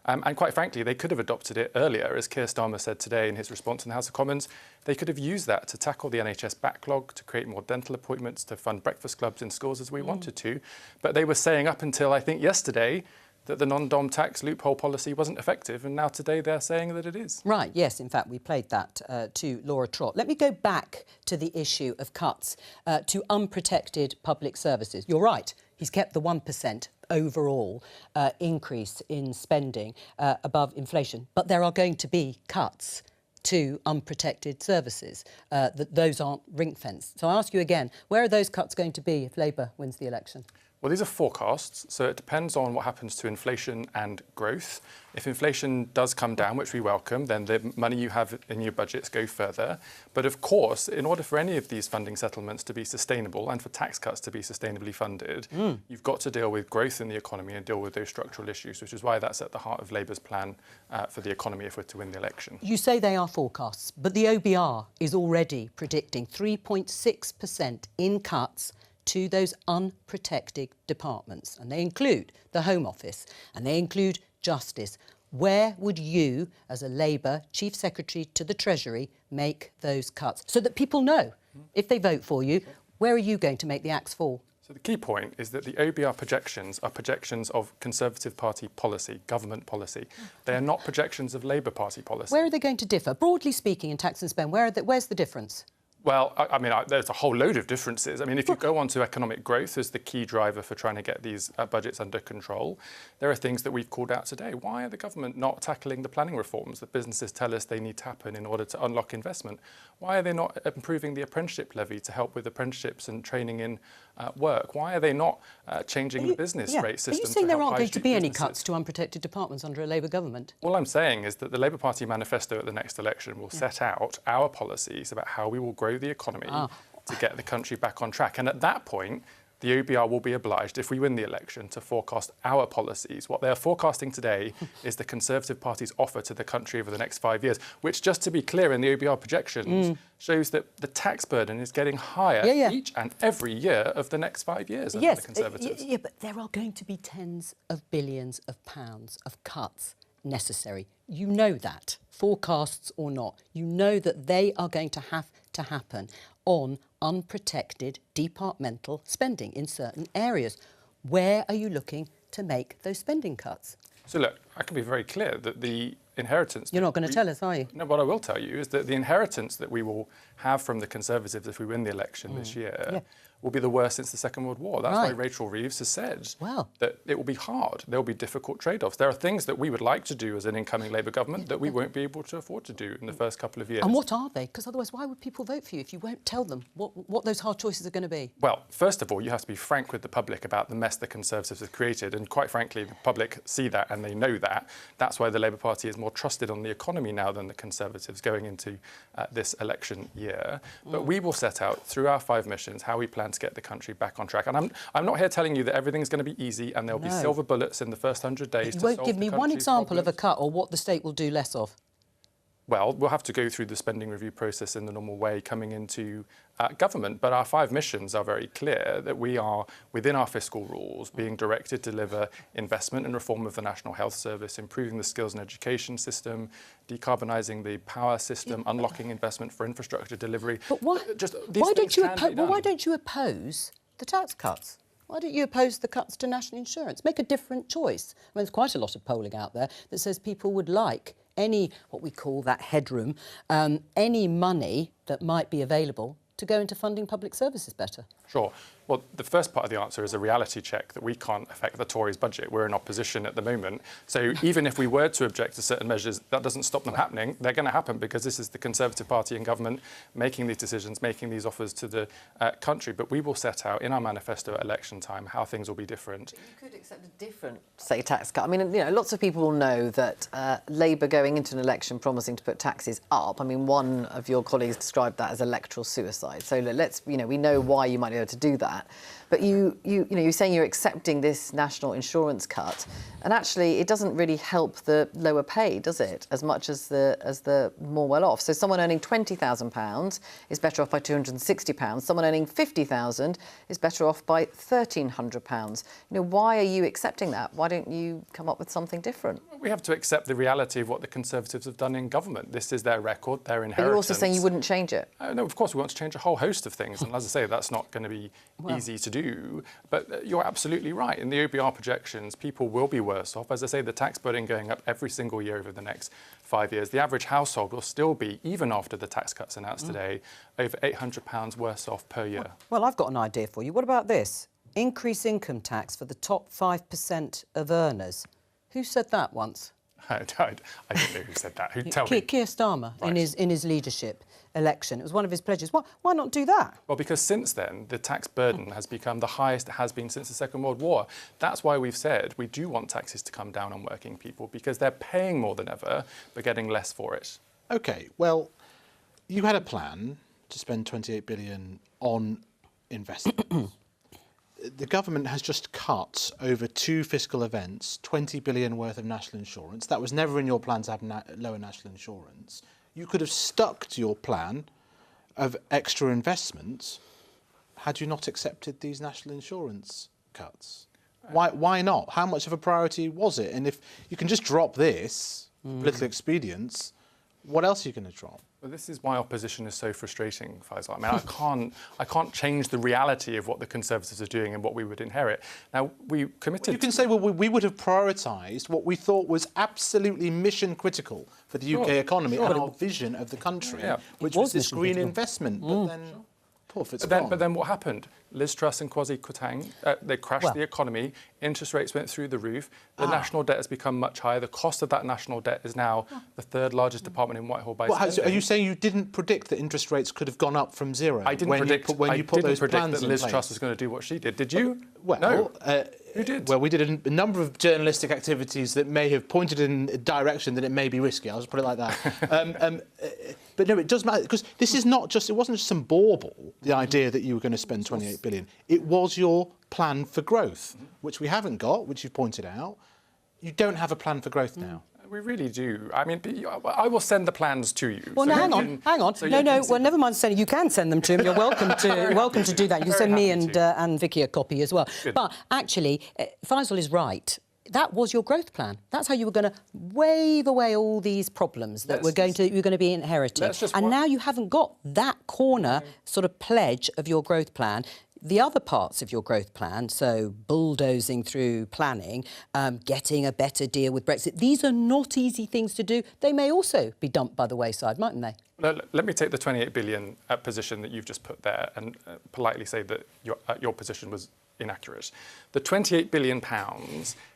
O: And quite frankly, they could have adopted it earlier. As Keir Starmer said today in his response in the House of Commons, they could have used that to tackle the NHS backlog, to create more dental appointments, to fund breakfast clubs in schools as we wanted to. But they were saying up until, I think, yesterday, that the non-dom tax loophole policy wasn't effective, and now today they're saying that it is.
C: Right, yes, in fact, we played that to Laura Trott. Let me go back to the issue of cuts to unprotected public services. You're right, he's kept the 1% overall increase in spending above inflation, but there are going to be cuts to unprotected services. Those aren't ring-fenced. So I ask you again, where are those cuts going to be if Labour wins the election?
O: Well, these are forecasts, so it depends on what happens to inflation and growth. If inflation does come down, which we welcome, then the money you have in your budgets go further. But of course, in order for any of these funding settlements to be sustainable and for tax cuts to be sustainably funded, you've got to deal with growth in the economy and deal with those structural issues, which is why that's at the heart of Labour's plan for the economy if we're to win the election.
C: You say they are forecasts, but the OBR is already predicting 3.6% in cuts to those unprotected departments. And they include the Home Office and they include Justice. Where would you, as a Labour Chief Secretary to the Treasury, make those cuts? So that people know, if they vote for you, where are you going to make the axe fall?
O: So the key point is that the OBR projections are projections of Conservative Party policy, government policy. They are not projections of Labour Party policy.
C: Where are they going to differ? Broadly speaking, in tax and spend, where's the difference?
O: Well, I mean, there's a whole load of differences. I mean, if you go on to economic growth as the key driver for trying to get these budgets under control, there are things that we've called out today. Why are the government not tackling the planning reforms that businesses tell us they need to happen in order to unlock investment? Why are they not improving the apprenticeship levy to help with apprenticeships and training in work? Why are they not changing the business rate system?
C: Are you saying there aren't going to be any cuts to unprotected departments under a Labour government?
O: All I'm saying is that the Labour Party manifesto at the next election will set out our policies about how we will grow the economy to get the country back on track. And at that point, the OBR will be obliged, if we win the election, to forecast our policies. What they are forecasting today is the Conservative Party's offer to the country over the next 5 years, which, just to be clear, in the OBR projections, shows that the tax burden is getting higher each and every year of the next 5 years under the Conservatives.
C: Yeah, but there are going to be tens of billions of pounds of cuts necessary. You know that, forecasts or not. You know that they are going to have to happen on unprotected departmental spending in certain areas. Where are you looking to make those spending cuts?
O: So look, I can be very clear that the inheritance...
C: You're not going to tell us, are you?
O: No, what I will tell you is that the inheritance that we will have from the Conservatives if we win the election this year will be the worst since the Second World War. That's why Rachel Reeves has said that it will be hard. There will be difficult trade-offs. There are things that we would like to do as an incoming Labour government that we won't be able to afford to do in the first couple of years.
C: And what are they? Because otherwise, why would people vote for you if you won't tell them what those hard choices are going to be?
O: Well, first of all, you have to be frank with the public about the mess the Conservatives have created. And quite frankly, the public see that and they know that. That's why the Labour Party is more trusted on the economy now than the Conservatives going into this election year. But we will set out through our 5 missions how we plan to get the country back on track. And I'm not here telling you that everything's going to be easy and there'll be silver bullets in the first 100 days to solve the country's
C: problems. You won't give me one example of a cut or what the state will do less of.
O: Well, we'll have to go through the spending review process in the normal way coming into government. But our 5 missions are very clear that we are, within our fiscal rules, being directed to deliver investment and reform of the National Health Service, improving the skills and education system, decarbonising the power system, unlocking investment for infrastructure delivery.
C: But why don't you oppose the tax cuts? Why don't you oppose the cuts to national insurance? Make a different choice. I mean, there's quite a lot of polling out there that says people would like any, what we call that headroom, any money that might be available to go into funding public services better?
O: Sure. Well, the first part of the answer is a reality check that we can't affect the Tories' budget. We're in opposition at the moment. So even if we were to object to certain measures, that doesn't stop them happening. They're going to happen because this is the Conservative Party in government making these decisions, making these offers to the country. But we will set out in our manifesto at election time how things will be different.
I: But you could accept a different, say, tax cut. I mean, you know, lots of people will know that Labour going into an election promising to put taxes up. I mean, one of your colleagues described that as electoral suicide. So let's, you know, we know why you might be able to do that. But you're saying you're accepting this national insurance cut, and actually it doesn't really help the lower pay, does it? As much as the more well off. So someone earning £20,000 is better off by £260. Someone earning £50,000 is better off by £1,300. You know, why are you accepting that? Why don't you come up with something different?
O: We have to accept the reality of what the Conservatives have done in government. This is their record, their inheritance.
I: But you're also saying you wouldn't change it.
O: No, of course we want to change a whole host of things, and as I say, that's not going to be easy to do. But you're absolutely right. In the OBR projections, people will be worse off. As I say, the tax burden going up every single year over the next 5 years. The average household will still be, even after the tax cuts announced today, over £800 worse off per year.
C: Well, I've got an idea for you. What about this? Increase income tax for the top 5% of earners. Who said that once?
O: I don't know who said that. Tell me.
C: Keir Starmer, right. in his leadership election. It was one of his pledges. Why not do that?
O: Well, because since then, the tax burden has become the highest it has been since the Second World War. That's why we've said we do want taxes to come down on working people, because they're paying more than ever, but getting less for it.
E: OK, well, you had a plan to spend £28 billion on investment. The government has just cut over 2 fiscal events, £20 billion worth of national insurance. That was never in your plan to have lower national insurance. You could have stuck to your plan of extra investment had you not accepted these national insurance cuts. Why not? How much of a priority was it? And if you can just drop this, political expedience, what else are you going to drop?
O: Well, this is why opposition is so frustrating, Faisal. I mean, I can't change the reality of what the Conservatives are doing and what we would inherit. Now, we committed...
E: Well, you can say, well, we would have prioritised what we thought was absolutely mission critical for the UK economy and our vision of the country, which was this green investment. But then, poof, it's gone.
O: But then what happened? Liz Truss and Kwasi Kwarteng, they crashed the economy, interest rates went through the roof, the national debt has become much higher, the cost of that national debt is now the 3rd largest department in Whitehall by spending.
E: Are you saying you didn't predict that interest rates could have gone up from zero?
O: I didn't predict that Liz Truss was going to do what she did. Did you?
E: Well,
O: no. Who did?
E: Well, we did a number of journalistic activities that may have pointed in a direction that it may be risky. I'll just put it like that. But no, it does matter, because this is not just, it wasn't just some bauble, the idea that you were going to spend £28 billion. It was your plan for growth, which we haven't got, which you pointed out. You don't have a plan for growth now.
O: We really do. I mean, I will send the plans to you.
C: Well,
O: so
C: hang on.
O: So
C: no. Well, never mind sending. You can send them to him. You're welcome to do that. You can send me and Vicky a copy as well. Good. But actually, Faisal is right. That was your growth plan. That's how you were going to wave away all these problems that you're going to be inheriting. And now you haven't got that corner sort of pledge of your growth plan. The other parts of your growth plan, so bulldozing through planning, getting a better deal with Brexit, these are not easy things to do. They may also be dumped by the wayside, mightn't they?
O: Let me take the £28 billion position that you've just put there and politely say that your position was inaccurate. The £28 billion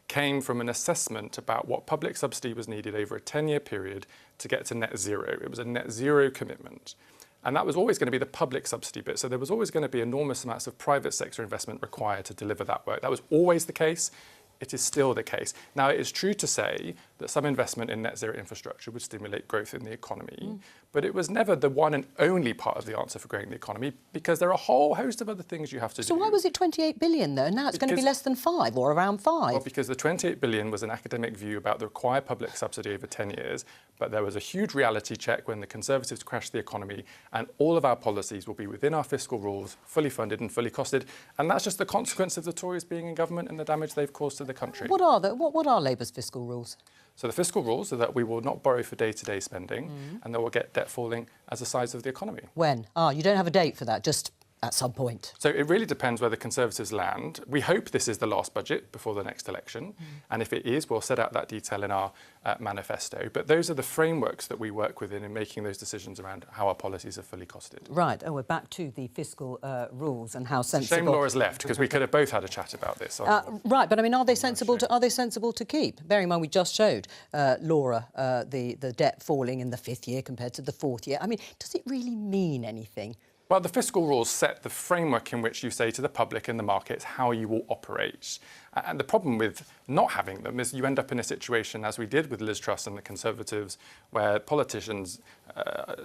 O: came from an assessment about what public subsidy was needed over a 10-year period to get to net zero. It was a net zero commitment. And that was always going to be the public subsidy bit. So there was always going to be enormous amounts of private sector investment required to deliver that work. That was always the case. It is still the case. Now, it is true to say that some investment in net zero infrastructure would stimulate growth in the economy, but it was never the one and only part of the answer for growing the economy, because there are a whole host of other things you have to do.
C: So why was it 28 billion, though? Now it's going to be less than 5 or around 5.
O: Well, because the 28 billion was an academic view about the required public subsidy over 10 years, but there was a huge reality check when the Conservatives crashed the economy, and all of our policies will be within our fiscal rules, fully funded and fully costed, and that's just the consequence of the Tories being in government and the damage they've caused to the country.
C: What are Labour's fiscal rules?
O: So the fiscal rules are that we will not borrow for day-to-day spending and that we'll get debt falling as the size of the economy.
C: When? You don't have a date for that, just at some point?
O: So it really depends where the Conservatives land. We hope this is the last budget before the next election. And if it is, we'll set out that detail in our manifesto. But those are the frameworks that we work within in making those decisions around how our policies are fully costed.
C: Right. Oh, we're back to the fiscal rules and how sensible.
O: Shame Laura's left, because we could have both had a chat about this.
C: Right, but I mean, are they sensible to keep? Bearing in mind we just showed Laura the debt falling in the 5th year compared to the 4th year. I mean, does it really mean anything?
O: Well, the fiscal rules set the framework in which you say to the public and the markets how you will operate. And the problem with not having them is you end up in a situation, as we did with Liz Truss and the Conservatives, where politicians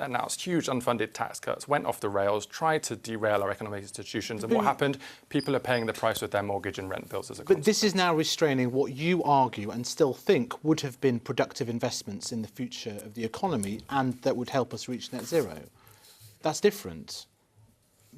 O: announced huge unfunded tax cuts, went off the rails, tried to derail our economic institutions. And what happened? People are paying the price with their mortgage and rent bills as a consequence.
E: But this is now restraining what you argue and still think would have been productive investments in the future of the economy and that would help us reach net zero. That's different.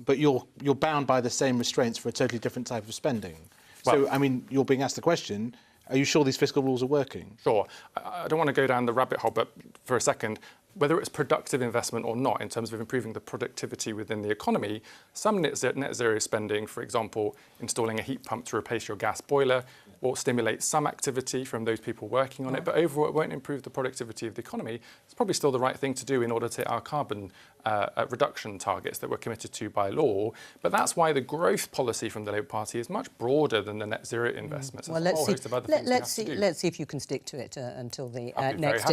E: But you're bound by the same restraints for a totally different type of spending. Well, so, I mean, you're being asked the question, are you sure these fiscal rules are working?
O: Sure. I don't want to go down the rabbit hole, but for a second, whether it's productive investment or not in terms of improving the productivity within the economy, some net zero spending, for example, installing a heat pump to replace your gas boiler, will stimulate some activity from those people working on it, but overall it won't improve the productivity of the economy. It's probably still the right thing to do in order to hit our carbon reduction targets that we're committed to by law. But that's why the growth policy from the Labour Party is much broader than the net zero investments.
C: Well, let's see if you can stick to it until the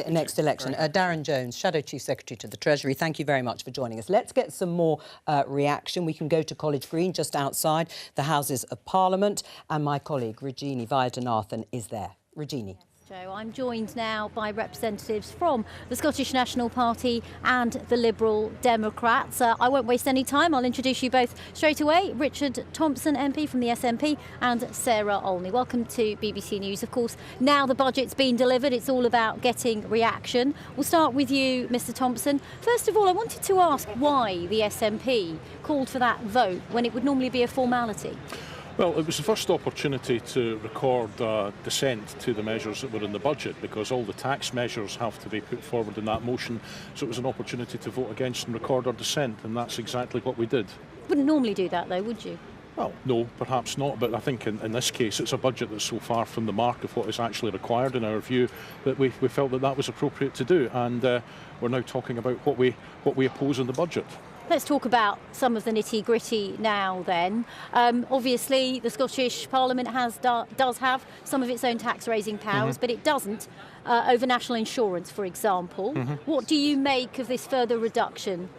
C: next election. Darren Jones, Shadow Chief Secretary to the Treasury, thank you very much for joining us. Let's get some more reaction. We can go to College Green, just outside the Houses of Parliament, and my colleague Regini Vaidyanathan is there. Regini.
P: Joe, I'm joined now by representatives from the Scottish National Party and the Liberal Democrats. I won't waste any time. I'll introduce you both straight away. Richard Thompson, MP from the SNP, and Sarah Olney. Welcome to BBC News. Of course, now the budget's been delivered, it's all about getting reaction. We'll start with you, Mr Thompson. First of all, I wanted to ask why the SNP called for that vote when it would normally be a formality.
Q: Well, it was the first opportunity to record dissent to the measures that were in the budget, because all the tax measures have to be put forward in that motion. So it was an opportunity to vote against and record our dissent, and that's exactly what we did.
P: Wouldn't normally do that, though, would you?
Q: Well, no, perhaps not, but I think in this case it's a budget that's so far from the mark of what is actually required in our view that we felt that was appropriate to do, and we're now talking about what we oppose in the budget.
P: Let's talk about some of the nitty-gritty now then. Obviously, the Scottish Parliament does have some of its own tax-raising powers, but it doesn't over national insurance, for example. What do you make of this further reduction?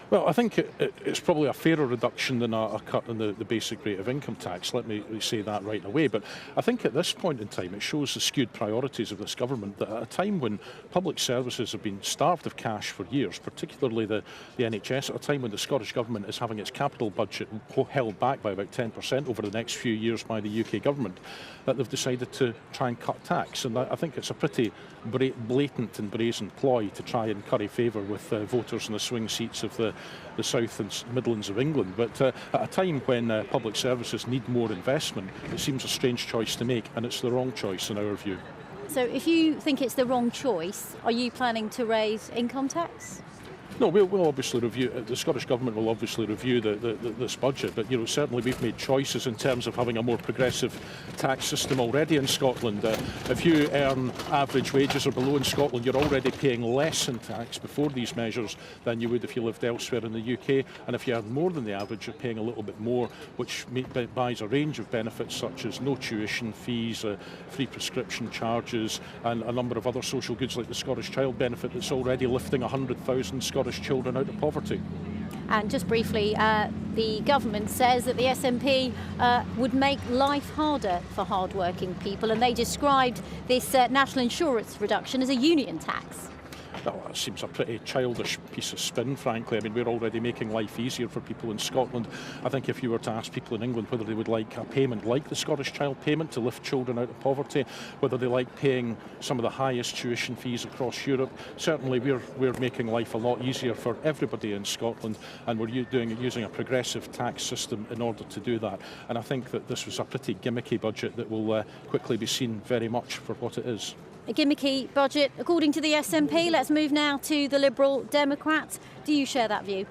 Q: Well, I think it's probably a fairer reduction than a cut in the basic rate of income tax. Let me say that right away. But I think at this point in time, it shows the skewed priorities of this government, that at a time when public services have been starved of cash for years, particularly the NHS, at a time when the Scottish Government is having its capital budget held back by about 10% over the next few years by the UK Government, that they've decided to try and cut tax. And I think it's a pretty blatant and brazen ploy to try and curry favour with voters in the swing seats of the South and Midlands of England. But at a time when public services need more investment, it seems a strange choice to make, and it's the wrong choice in our view.
P: So if you think it's the wrong choice, are you planning to raise income tax?
Q: No, we'll obviously review. The Scottish Government will obviously review this budget, but certainly we've made choices in terms of having a more progressive tax system already in Scotland. If you earn average wages or below in Scotland, you're already paying less in tax before these measures than you would if you lived elsewhere in the UK. And if you earn more than the average, you're paying a little bit more, which buys a range of benefits such as no tuition fees, free prescription charges, and a number of other social goods like the Scottish Child Benefit that's already lifting 100,000 Scottish children out of poverty.
P: And just briefly, the government says that the SNP would make life harder for hard-working people, and they described this national insurance reduction as a union tax.
Q: Well, that seems a pretty childish piece of spin, frankly. I mean, we're already making life easier for people in Scotland. I think if you were to ask people in England whether they would like a payment like the Scottish Child Payment to lift children out of poverty, whether they like paying some of the highest tuition fees across Europe, certainly we're making life a lot easier for everybody in Scotland, and we're using a progressive tax system in order to do that. And I think that this was a pretty gimmicky budget that will quickly be seen very much for what it is.
P: A gimmicky budget, according to the SNP. Let's move now to the Liberal Democrats. Do you share that view?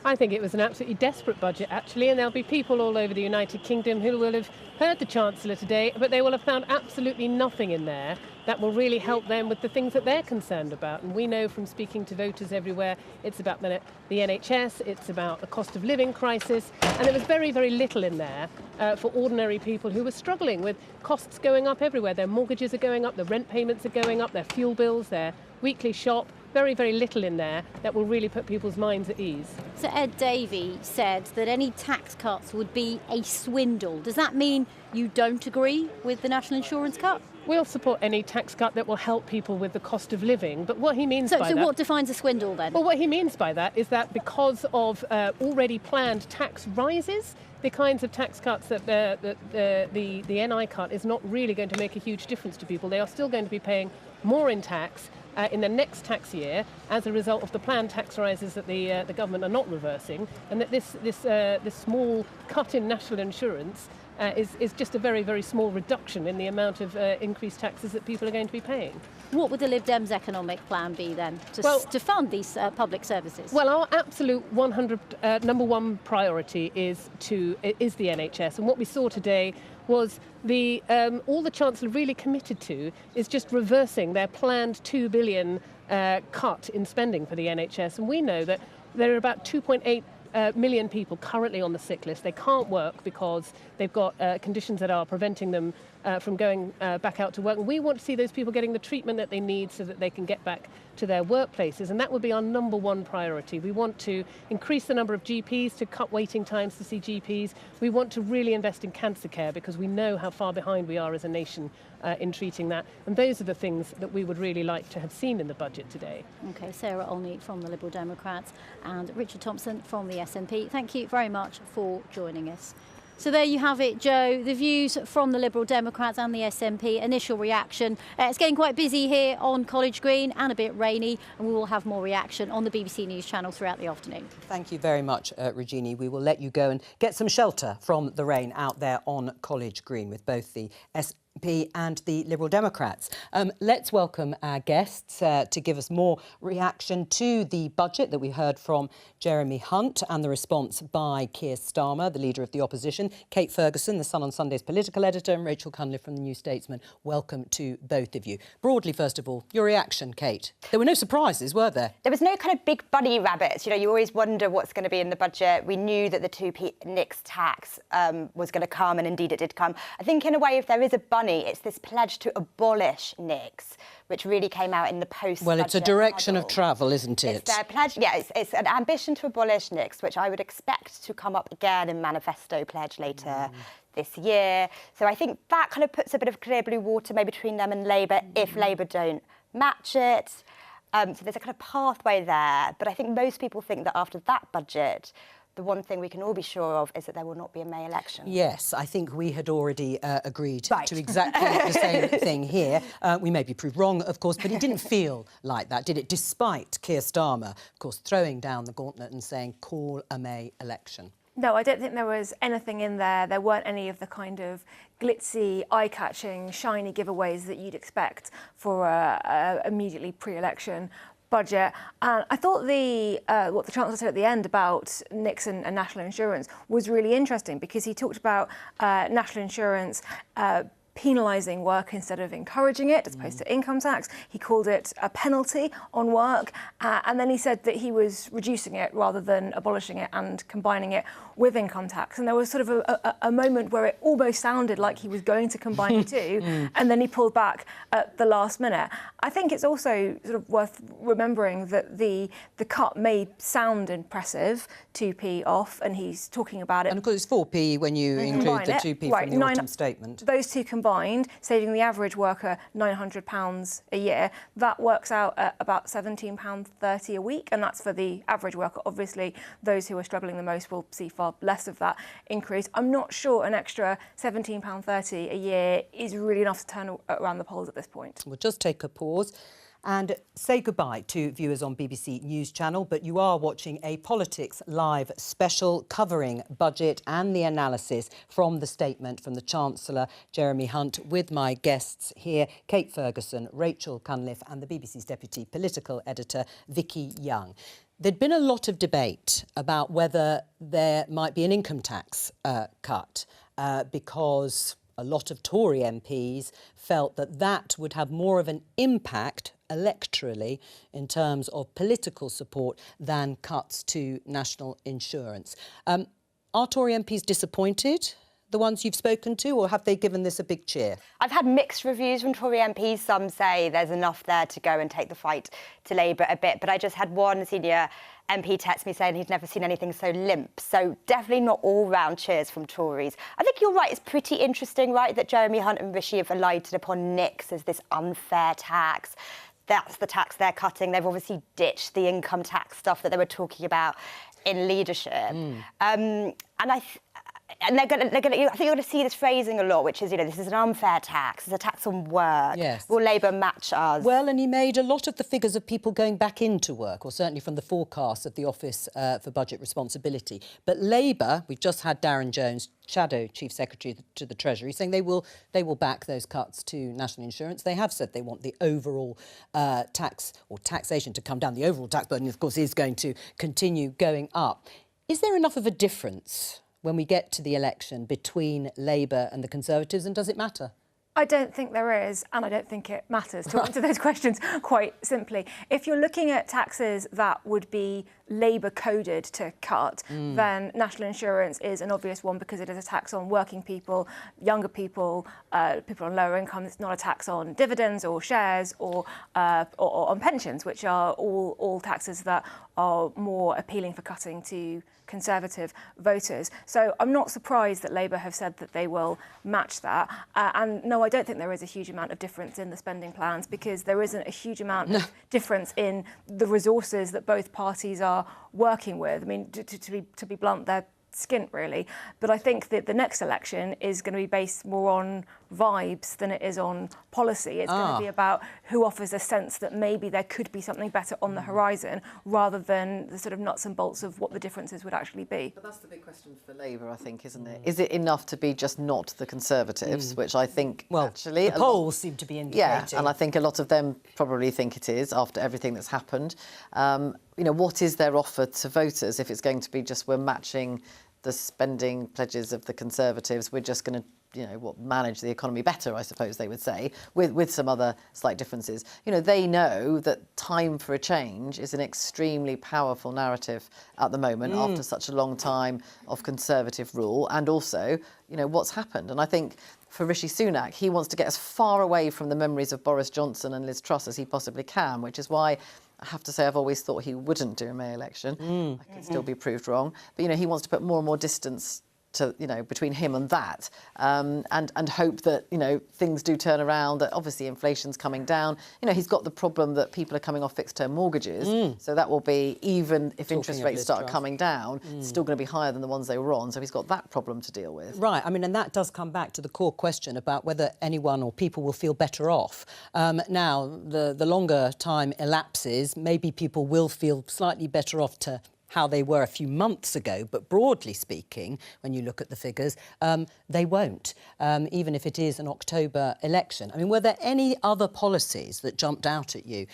R: I think it was an absolutely desperate budget, actually, and there'll be people all over the United Kingdom who will have heard the Chancellor today, but they will have found absolutely nothing in there that will really help them with the things that they're concerned about. And we know from speaking to voters everywhere, it's about the NHS, it's about the cost of living crisis, and there was very, very little in there for ordinary people who were struggling with costs going up everywhere. Their mortgages are going up, their rent payments are going up, their fuel bills, their weekly shop. Very, very little in there that will really put people's minds at ease.
P: So Ed Davey said that any tax cuts would be a swindle. Does that mean you don't agree with the national insurance cut?
R: We'll support any tax cut that will help people with the cost of living, but what he means by that...
P: So what defines a swindle then?
R: Well, what he means by that is that because of already planned tax rises, the kinds of tax cuts that the NI cut is not really going to make a huge difference to people. They are still going to be paying more in tax in the next tax year as a result of the planned tax rises that the government are not reversing, and that this small cut in national insurance is just a very, very small reduction in the amount of increased taxes that people are going to be paying.
P: What would the Lib Dems' economic plan be then to fund these public services?
R: Well, our absolute number one priority is the NHS, and what we saw today was all the Chancellor really committed to is just reversing their planned £2 billion cut in spending for the NHS, and we know that there are about 2.8 million people currently on the sick list. They can't work because they've got conditions that are preventing them from going back out to work. And we want to see those people getting the treatment that they need so that they can get back to their workplaces. And that would be our number one priority. We want to increase the number of GPs, to cut waiting times to see GPs. We want to really invest in cancer care because we know how far behind we are as a nation in treating that. And those are the things that we would really like to have seen in the budget today.
P: OK, Sarah Olney from the Liberal Democrats and Richard Thompson from the SNP. Thank you very much for joining us. So there you have it, Joe, the views from the Liberal Democrats and the SNP, initial reaction. It's getting quite busy here on College Green and a bit rainy, and we will have more reaction on the BBC News channel throughout the afternoon.
C: Thank you very much, Regina. We will let you go and get some shelter from the rain out there on College Green with both the SNP and the Liberal Democrats. Let's welcome our guests to give us more reaction to the budget that we heard from Jeremy Hunt and the response by Keir Starmer, the leader of the opposition, Kate Ferguson, the Sun on Sunday's political editor, and Rachel Cunliffe from the New Statesman. Welcome to both of you. Broadly, first of all, your reaction, Kate. There were no surprises, were there?
S: There was no kind of big bunny rabbits. You know, you always wonder what's going to be in the budget. We knew that the 2p NICS tax was going to come, and indeed it did come. I think in a way, if there is a bunny, it's this pledge to abolish NICS, which really came out in the post-budget.
C: Well, it's a direction of travel, isn't it?
S: It's their pledge, yeah, it's an ambition to abolish NICS, which I would expect to come up again in manifesto pledge later this year. So I think that kind of puts a bit of clear blue water maybe between them and Labour if Labour don't match it. So there's a kind of pathway there. But I think most people think that after that budget, the one thing we can all be sure of is that there will not be a May election.
C: Yes, I think we had already agreed to exactly the same thing here. We may be proved wrong, of course, but it didn't feel like that, did it? Despite Keir Starmer, of course, throwing down the gauntlet and saying, call a May election.
T: No, I don't think there was anything in there. There weren't any of the kind of glitzy, eye-catching, shiny giveaways that you'd expect for a immediately pre-election budget. And I thought what the Chancellor said at the end about NICS and national insurance was really interesting, because he talked about national insurance penalising work instead of encouraging it, as opposed to income tax. He called it a penalty on work, and then he said that he was reducing it rather than abolishing it and combining it with income tax. And there was sort of a moment where it almost sounded like he was going to combine the two, and then he pulled back at the last minute. I think it's also sort of worth remembering that the cut may sound impressive, 2p off, and he's talking about it.
C: And of course it's 4p when you include the 2p from the autumn statement.
T: Those two combined, saving the average worker £900 a year, that works out at about £17.30 a week, and that's for the average worker. Obviously, those who are struggling the most will see far less of that increase. I'm not sure an extra £17.30 a year is really enough to turn around the polls at this point.
C: We'll just take a pause And say goodbye to viewers on BBC News Channel, but you are watching a Politics Live special covering budget and the analysis from the statement from the Chancellor, Jeremy Hunt, with my guests here, Kate Ferguson, Rachel Cunliffe and the BBC's Deputy Political Editor, Vicky Young. There'd been a lot of debate about whether there might be an income tax cut because a lot of Tory MPs felt that that would have more of an impact electorally in terms of political support than cuts to national insurance. Are Tory MPs disappointed, the ones you've spoken to, or have they given this a big cheer?
S: I've had mixed reviews from Tory MPs. Some say there's enough there to go and take the fight to Labour a bit, but I just had one senior MP text me saying he'd never seen anything so limp. So definitely not all-round cheers from Tories. I think you're right, it's pretty interesting, right, that Jeremy Hunt and Rishi have alighted upon NICs as this unfair tax. That's the tax they're cutting. They've obviously ditched the income tax stuff that they were talking about in leadership. And they're going to. I think you're going to see this phrasing a lot, which is, this is an unfair tax. It's a tax on work.
C: Yes.
S: Will Labour match us?
C: Well, and he made a lot of the figures of people going back into work, or certainly from the forecast of the Office for Budget Responsibility. But Labour, we've just had Darren Jones, Shadow Chief Secretary to the Treasury, saying they will back those cuts to national insurance. They have said they want the overall tax or taxation to come down. The overall tax burden, of course, is going to continue going up. Is there enough of a difference when we get to the election between Labour and the Conservatives, and does it matter?
T: I don't think there is, and I don't think it matters, to answer those questions quite simply. If you're looking at taxes that would be Labour-coded to cut, then national insurance is an obvious one because it is a tax on working people, younger people, people on lower income. It's not a tax on dividends or shares or on pensions, which are all taxes that are more appealing for cutting to Conservative voters. So I'm not surprised that Labour have said that they will match that. And no, I don't think there is a huge amount of difference in the spending plans because there isn't a huge amount of difference in the resources that both parties are working with. I mean, to be blunt, they're skint really. But I think that the next election is going to be based more on vibes than it is on policy. It's going to be about who offers a sense that maybe there could be something better on the horizon rather than the sort of nuts and bolts of what the differences would actually be.
I: But that's the big question for Labour, I think, isn't it? Is it enough to be just not the Conservatives, which I think actually...
C: the polls seem to be indicating.
I: Yeah, and I think a lot of them probably think it is after everything that's happened. What is their offer to voters if it's going to be just we're matching the spending pledges of the Conservatives, we're just going to, manage the economy better, I suppose they would say, with some other slight differences. They know that time for a change is an extremely powerful narrative at the moment after such a long time of Conservative rule, and also, what's happened. And I think for Rishi Sunak, he wants to get as far away from the memories of Boris Johnson and Liz Truss as he possibly can, which is why I have to say I've always thought he wouldn't do a May election. I could still be proved wrong. But, he wants to put more and more distance to, between him and that, and hope that, things do turn around, that obviously inflation's coming down. He's got the problem that people are coming off fixed-term mortgages, so that will be, even if interest rates start coming down, still going to be higher than the ones they were on, so he's got that problem to deal with.
C: Right, I mean, and that does come back to the core question about whether anyone or people will feel better off. Now, the longer time elapses, maybe people will feel slightly better off to how they were a few months ago, but broadly speaking, when you look at the figures, they won't, even if it is an October election. I mean, were there any other policies that jumped out at you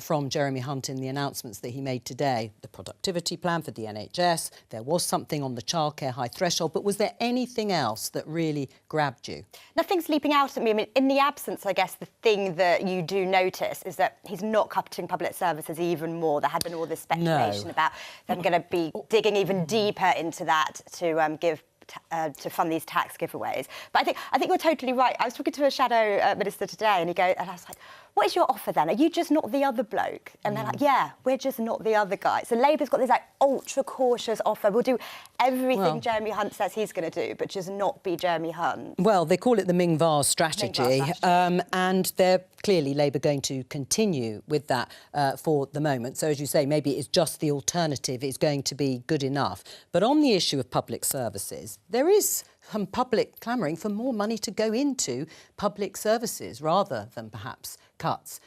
C: from Jeremy Hunt in the announcements that he made today? The productivity plan for the NHS, there was something on the childcare high threshold, but was there anything else that really grabbed you?
S: Nothing's leaping out at me. I mean, in the absence, I guess the thing that you do notice is that he's not cutting public services even more. There had been all this speculation about them going to be digging even deeper into that to fund these tax giveaways. But I think you're totally right. I was talking to a shadow minister today, and I was like, what is your offer then? Are you just not the other bloke? And they're like, yeah, we're just not the other guy. So Labour's got this ultra cautious offer. We'll do everything Jeremy Hunt says he's going to do, but just not be Jeremy Hunt.
C: Well, they call it the Ming Vase strategy, and they're clearly Labour going to continue with that for the moment. So as you say, maybe it's just the alternative is going to be good enough. But on the issue of public services, there is some public clamouring for more money to go into public services rather than perhaps cuts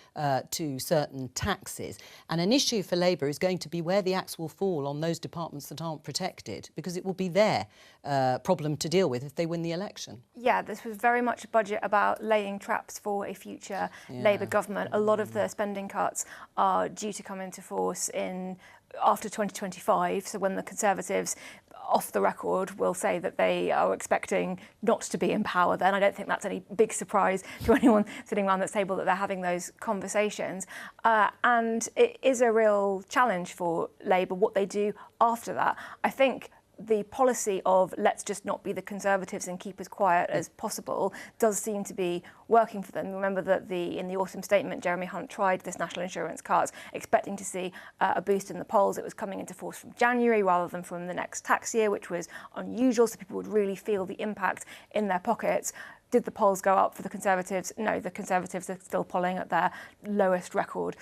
C: to certain taxes. And an issue for Labour is going to be where the axe will fall on those departments that aren't protected, because it will be their problem to deal with if they win the election.
T: Yeah, this was very much a budget about laying traps for a future Labour government. A lot of the spending cuts are due to come into force after 2025, so when the Conservatives off the record will say that they are expecting not to be in power then. I don't think that's any big surprise to anyone sitting around that table that they're having those conversations. And it is a real challenge for Labour what they do after that. I think the policy of let's just not be the Conservatives and keep as quiet as possible does seem to be working for them. Remember that in the autumn statement, Jeremy Hunt tried this national insurance cut, expecting to see a boost in the polls. It was coming into force from January rather than from the next tax year, which was unusual, so people would really feel the impact in their pockets. Did the polls go up for the Conservatives? No, the Conservatives are still polling at their lowest record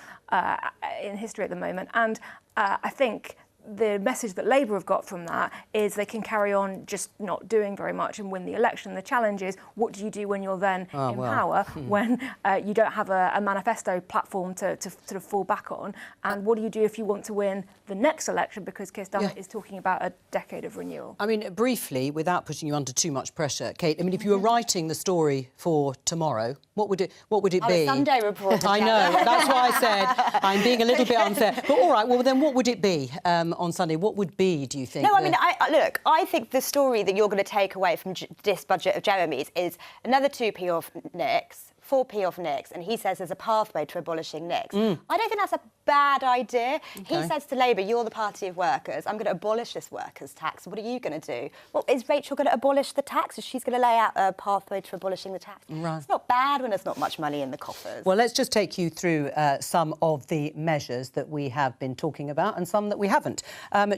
T: in history at the moment. And I think the message that Labour have got from that is they can carry on just not doing very much and win the election. The challenge is, what do you do when you're then in power, when you don't have a manifesto platform to sort of fall back on? And what do you do if you want to win the next election, because Keir Starmer is talking about a decade of renewal?
C: I mean, briefly, without putting you under too much pressure, Kate, I mean, if you were writing the story for tomorrow, what would it be?
S: A Sunday report.
C: I know, that's why I said I'm being a little bit unfair. But all right, well, then what would it be on Sunday? What would be, do you think?
S: No, I mean, look, I think the story that you're going to take away from this budget of Jeremy's is another 2p of Nick's, 4p of Nick's, and he says there's a pathway to abolishing Nick's. I don't think that's a bad idea. Okay. He says to Labour, you're the party of workers, I'm going to abolish this workers' tax. What are you going to do? Well, is Rachel going to abolish the tax? She's going to lay out a pathway to abolishing the tax.
C: Right.
S: It's not bad when there's not much money in the coffers.
C: Well, let's just take you through some of the measures that we have been talking about and some that we haven't.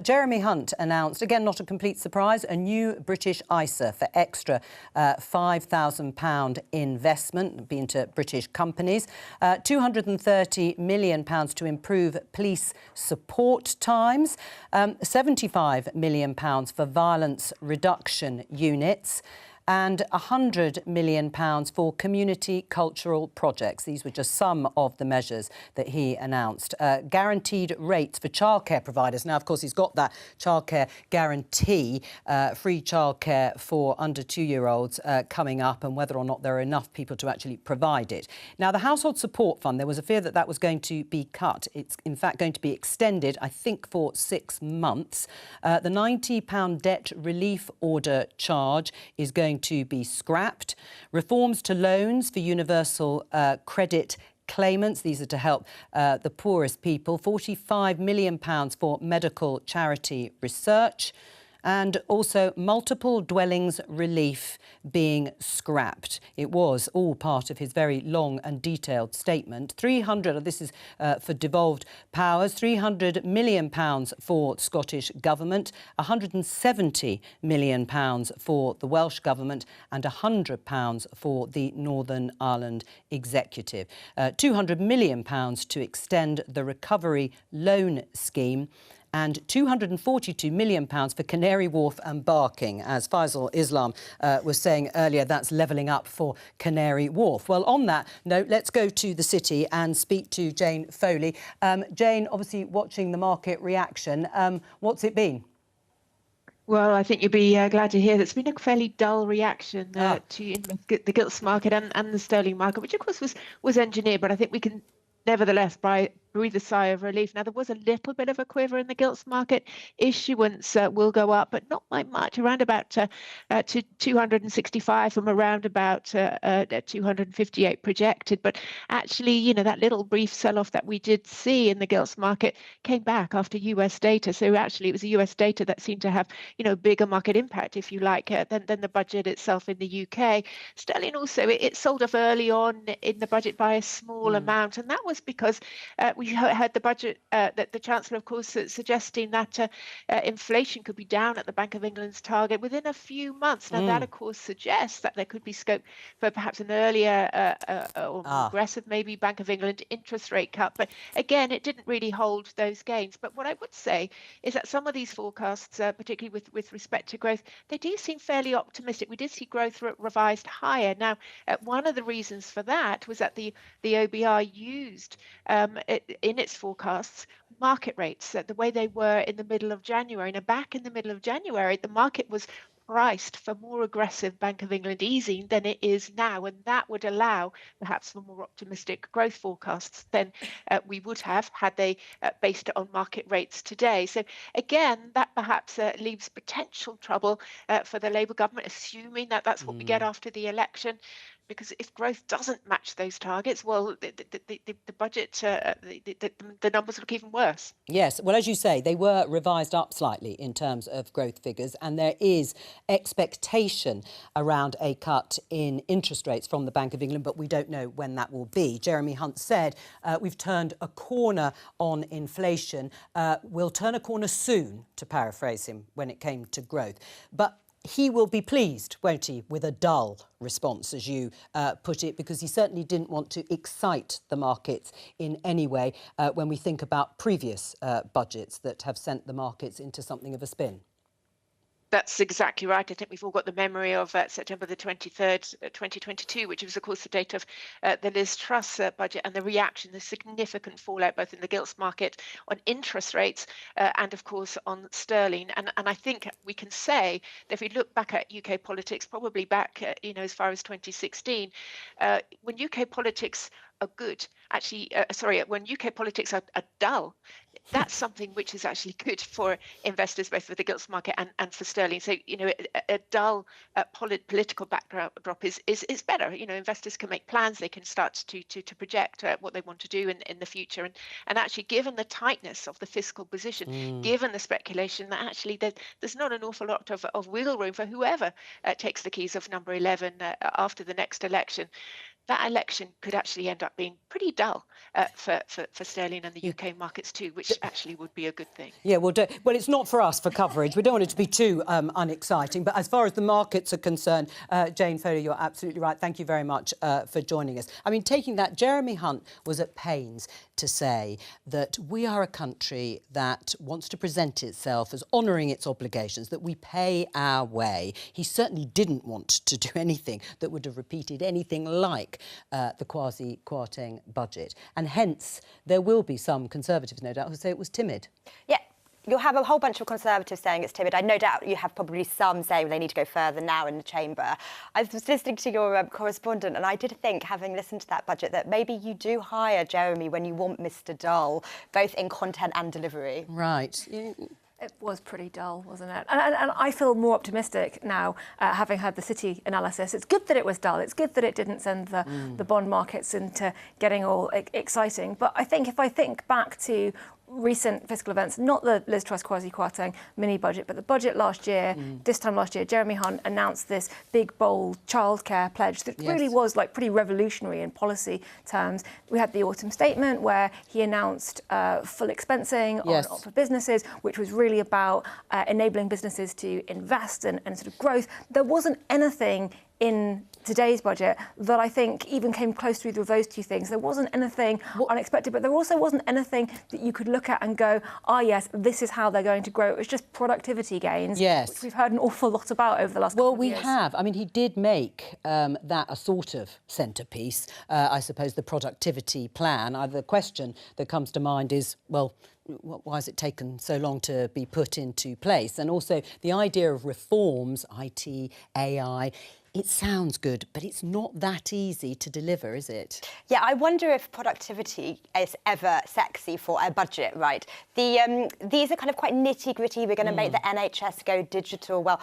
C: Jeremy Hunt announced, again, not a complete surprise, a new British ISA for extra £5,000 investment into British companies, £230 million to improve police support times, £75 million for violence reduction units, and £100 million for community cultural projects. These were just some of the measures that he announced. Guaranteed rates for childcare providers. Now, of course, he's got that childcare guarantee, free childcare for under 2-year-olds coming up, and whether or not there are enough people to actually provide it. Now, the Household Support Fund, there was a fear that that was going to be cut. It's, in fact, going to be extended, I think, for 6 months. The £90 debt relief order charge is going to be scrapped. Reforms to loans for universal credit claimants. These are to help the poorest people. £45 million for medical charity research. And also multiple dwellings relief being scrapped. It was all part of his very long and detailed statement. 300, this is for devolved powers, £300 million for Scottish Government, £170 million for the Welsh Government, and £100 for the Northern Ireland Executive. £200 million to extend the Recovery Loan Scheme, and £242 million for Canary Wharf and Barking. As Faisal Islam was saying earlier, that's levelling up for Canary Wharf. Well, on that note, let's go to the city and speak to Jane Foley. Jane, obviously watching the market reaction, what's it been?
U: Well, I think you'll be glad to hear that it's been a fairly dull reaction to the gilts market and the sterling market, which of course was engineered, but I think we can nevertheless breathe a sigh of relief. Now, there was a little bit of a quiver in the gilts market. Issuance will go up, but not by much, around about to 265 from around about 258 projected. But actually, you know, that little brief sell-off that we did see in the gilts market came back after US data. So actually, it was the US data that seemed to have, you know, bigger market impact, if you like, than the budget itself in the UK. Sterling also, it sold off early on in the budget by a small amount, and that was because we we heard the budget, that the Chancellor, of course, suggesting that inflation could be down at the Bank of England's target within a few months. Now, that, of course, suggests that there could be scope for perhaps an earlier or more aggressive, maybe, Bank of England interest rate cut. But again, it didn't really hold those gains. But what I would say is that some of these forecasts, particularly with respect to growth, they do seem fairly optimistic. We did see growth revised higher. Now, one of the reasons for that was that the OBR used in its forecasts market rates, the way they were in the middle of January. Now, back in the middle of January, the market was priced for more aggressive Bank of England easing than it is now, and that would allow perhaps for more optimistic growth forecasts than we would have had they based it on market rates today. So again, that perhaps leaves potential trouble for the Labour government, assuming that that's what we get after the election. Because if growth doesn't match those targets, well, the budget, the numbers look even worse.
C: Yes, well, as you say, they were revised up slightly in terms of growth figures, and there is expectation around a cut in interest rates from the Bank of England, but we don't know when that will be. Jeremy Hunt said, we've turned a corner on inflation. We'll turn a corner soon, to paraphrase him, when it came to growth. But he will be pleased, won't he, with a dull response, as you put it, because he certainly didn't want to excite the markets in any way when we think about previous budgets that have sent the markets into something of a spin.
U: That's exactly right. I think we've all got the memory of September the 23rd, 2022, which was, of course, the date of the Liz Truss budget, and the reaction, the significant fallout both in the gilts market on interest rates and, of course, on sterling. And I think we can say that if we look back at UK politics, probably back, as far as 2016, when UK politics are good, when UK politics are dull, that's something which is actually good for investors, both for the gilts market and for sterling. So, a dull political backdrop is better. Investors can make plans, they can start to project what they want to do in the future. And actually, given the tightness of the fiscal position, given the speculation that actually there's not an awful lot of wiggle room for whoever takes the keys of number 11 after the next election, that election could actually end up being pretty dull for sterling and the UK markets too, which actually would be a good thing.
C: Yeah, well, it's not for us for coverage. We don't want it to be too unexciting. But as far as the markets are concerned, Jane Foley, you're absolutely right. Thank you very much for joining us. I mean, taking that, Jeremy Hunt was at pains to say that we are a country that wants to present itself as honouring its obligations, that we pay our way. He certainly didn't want to do anything that would have repeated anything like the quasi-Kwarteng budget. And hence, there will be some Conservatives, no doubt, who say it was timid.
S: Yeah. You'll have a whole bunch of Conservatives saying it's timid. I no doubt you have probably some saying they need to go further now in the chamber. I was listening to your correspondent, and I did think, having listened to that budget, that maybe you do hire Jeremy when you want Mr. Dull, both in content and delivery.
C: Right.
T: It was pretty dull, wasn't it? And I feel more optimistic now, having heard the City analysis. It's good that it was dull. It's good that it didn't send the bond markets into getting all exciting. But I think if I think back to recent fiscal events, not the Liz Truss quasi-Kwarteng mini-budget, but the budget last year, this time last year, Jeremy Hunt announced this big, bold childcare pledge that really was pretty revolutionary in policy terms. We had the autumn statement where he announced full expensing for businesses, which was really about enabling businesses to invest and sort of growth. There wasn't anything in today's budget that I think even came close to either of those two things. There wasn't anything unexpected, but there also wasn't anything that you could look at and go, yes, this is how they're going to grow. It was just productivity gains, which we've heard an awful lot about over the last couple of years. Well, we have.
C: I mean, he did make that a sort of centrepiece, I suppose, the productivity plan. The question that comes to mind is, well, why has it taken so long to be put into place? And also the idea of reforms, IT, AI, it sounds good, but it's not that easy to deliver, is it?
S: Yeah, I wonder if productivity is ever sexy for a budget, right? These are kind of quite nitty-gritty. We're going to make the NHS go digital. Well,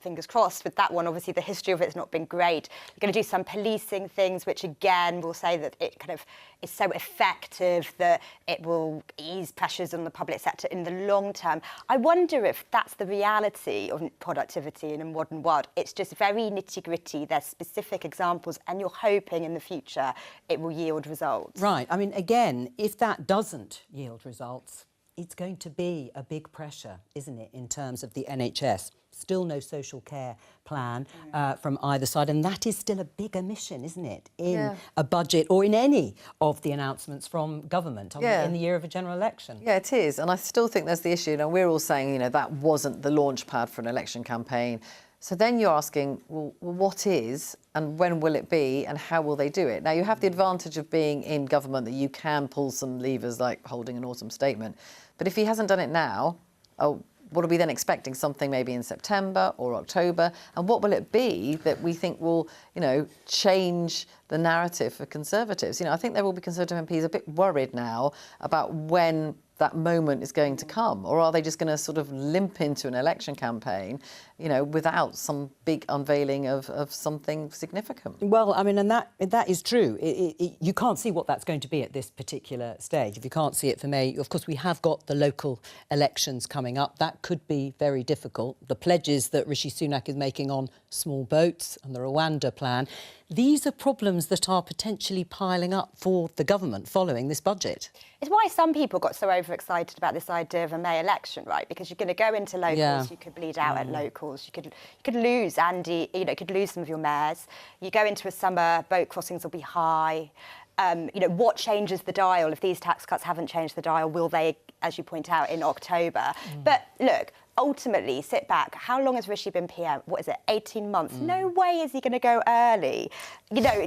S: fingers crossed with that one. Obviously, the history of it's not been great. You're going to do some policing things, which again will say that it kind of is so effective that it will ease pressures on the public sector in the long term. I wonder if that's the reality of productivity in a modern world. It's just very nitty-gritty. There's specific examples, and you're hoping in the future it will yield results.
C: Right. I mean, again, if that doesn't yield results, it's going to be a big pressure, isn't it, in terms of the NHS? Still no social care plan from either side, and that is still a big omission, isn't it, in a budget or in any of the announcements from government in the year of a general election.
I: Yeah, it is, and I still think there's the issue. Now, we're all saying, that wasn't the launch pad for an election campaign. So then you're asking, well, what is, and when will it be, and how will they do it? Now, you have the advantage of being in government that you can pull some levers like holding an autumn statement. But if he hasn't done it now, what are we then expecting? Something maybe in September or October? And what will it be that we think will, change the narrative for Conservatives? I think there will be Conservative MPs a bit worried now about when that moment is going to come, or are they just going to sort of limp into an election campaign, without some big unveiling of something significant?
C: Well, I mean, and that is true. You can't see what that's going to be at this particular stage. If you can't see it for May, of course, we have got the local elections coming up. That could be very difficult. The pledges that Rishi Sunak is making on small boats and the Rwanda plan, these are problems that are potentially piling up for the government following this budget.
S: It's why some people got so overexcited about this idea of a May election, right? Because you're going to go into locals, you could bleed out at locals, you could lose, Andy, you could lose some of your mayors. You go into a summer, boat crossings will be high. What changes the dial? If these tax cuts haven't changed the dial, will they, as you point out, in October? But look, ultimately, sit back. How long has Rishi been PM? What is it, 18 months? No way is he going to go early.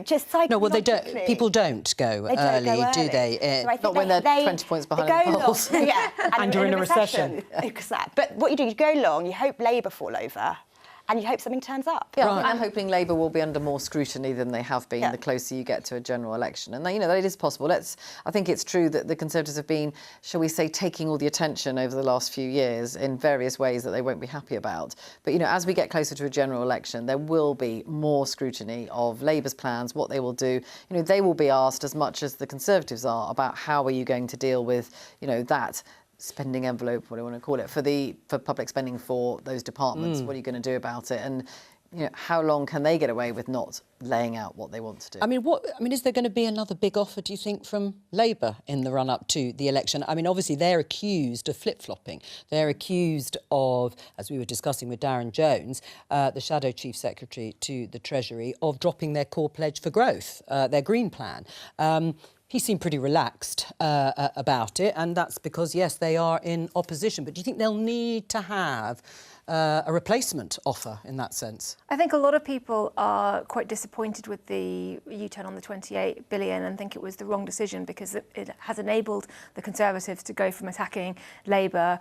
S: Just psychologically.
C: No, well, they don't. People don't go early, do they?
S: So
I: not when they're 20 points behind the polls.
S: And
C: you're in a recession.
S: Exactly. But what you do, you go long, you hope Labour fall over, and you hope something turns up.
I: Yeah, I'm hoping Labour will be under more scrutiny than they have been the closer you get to a general election. And, that it is possible. I think it's true that the Conservatives have been, shall we say, taking all the attention over the last few years in various ways that they won't be happy about. But, as we get closer to a general election, there will be more scrutiny of Labour's plans, what they will do. They will be asked as much as the Conservatives are about how are you going to deal with, that spending envelope, what do you want to call it, for public spending for those departments. What are you going to do about it? And how long can they get away with not laying out what they want to do?
C: I mean, is there going to be another big offer, do you think, from Labour in the run-up to the election? I mean, obviously, they're accused of flip-flopping. They're accused of, as we were discussing with Darren Jones, the Shadow Chief Secretary to the Treasury, of dropping their core pledge for growth, their Green Plan. He seemed pretty relaxed about it, and that's because, yes, they are in opposition. But do you think they'll need to have a replacement offer in that sense?
T: I think a lot of people are quite disappointed with the U-turn on the 28 billion and think it was the wrong decision because it has enabled the Conservatives to go from attacking Labour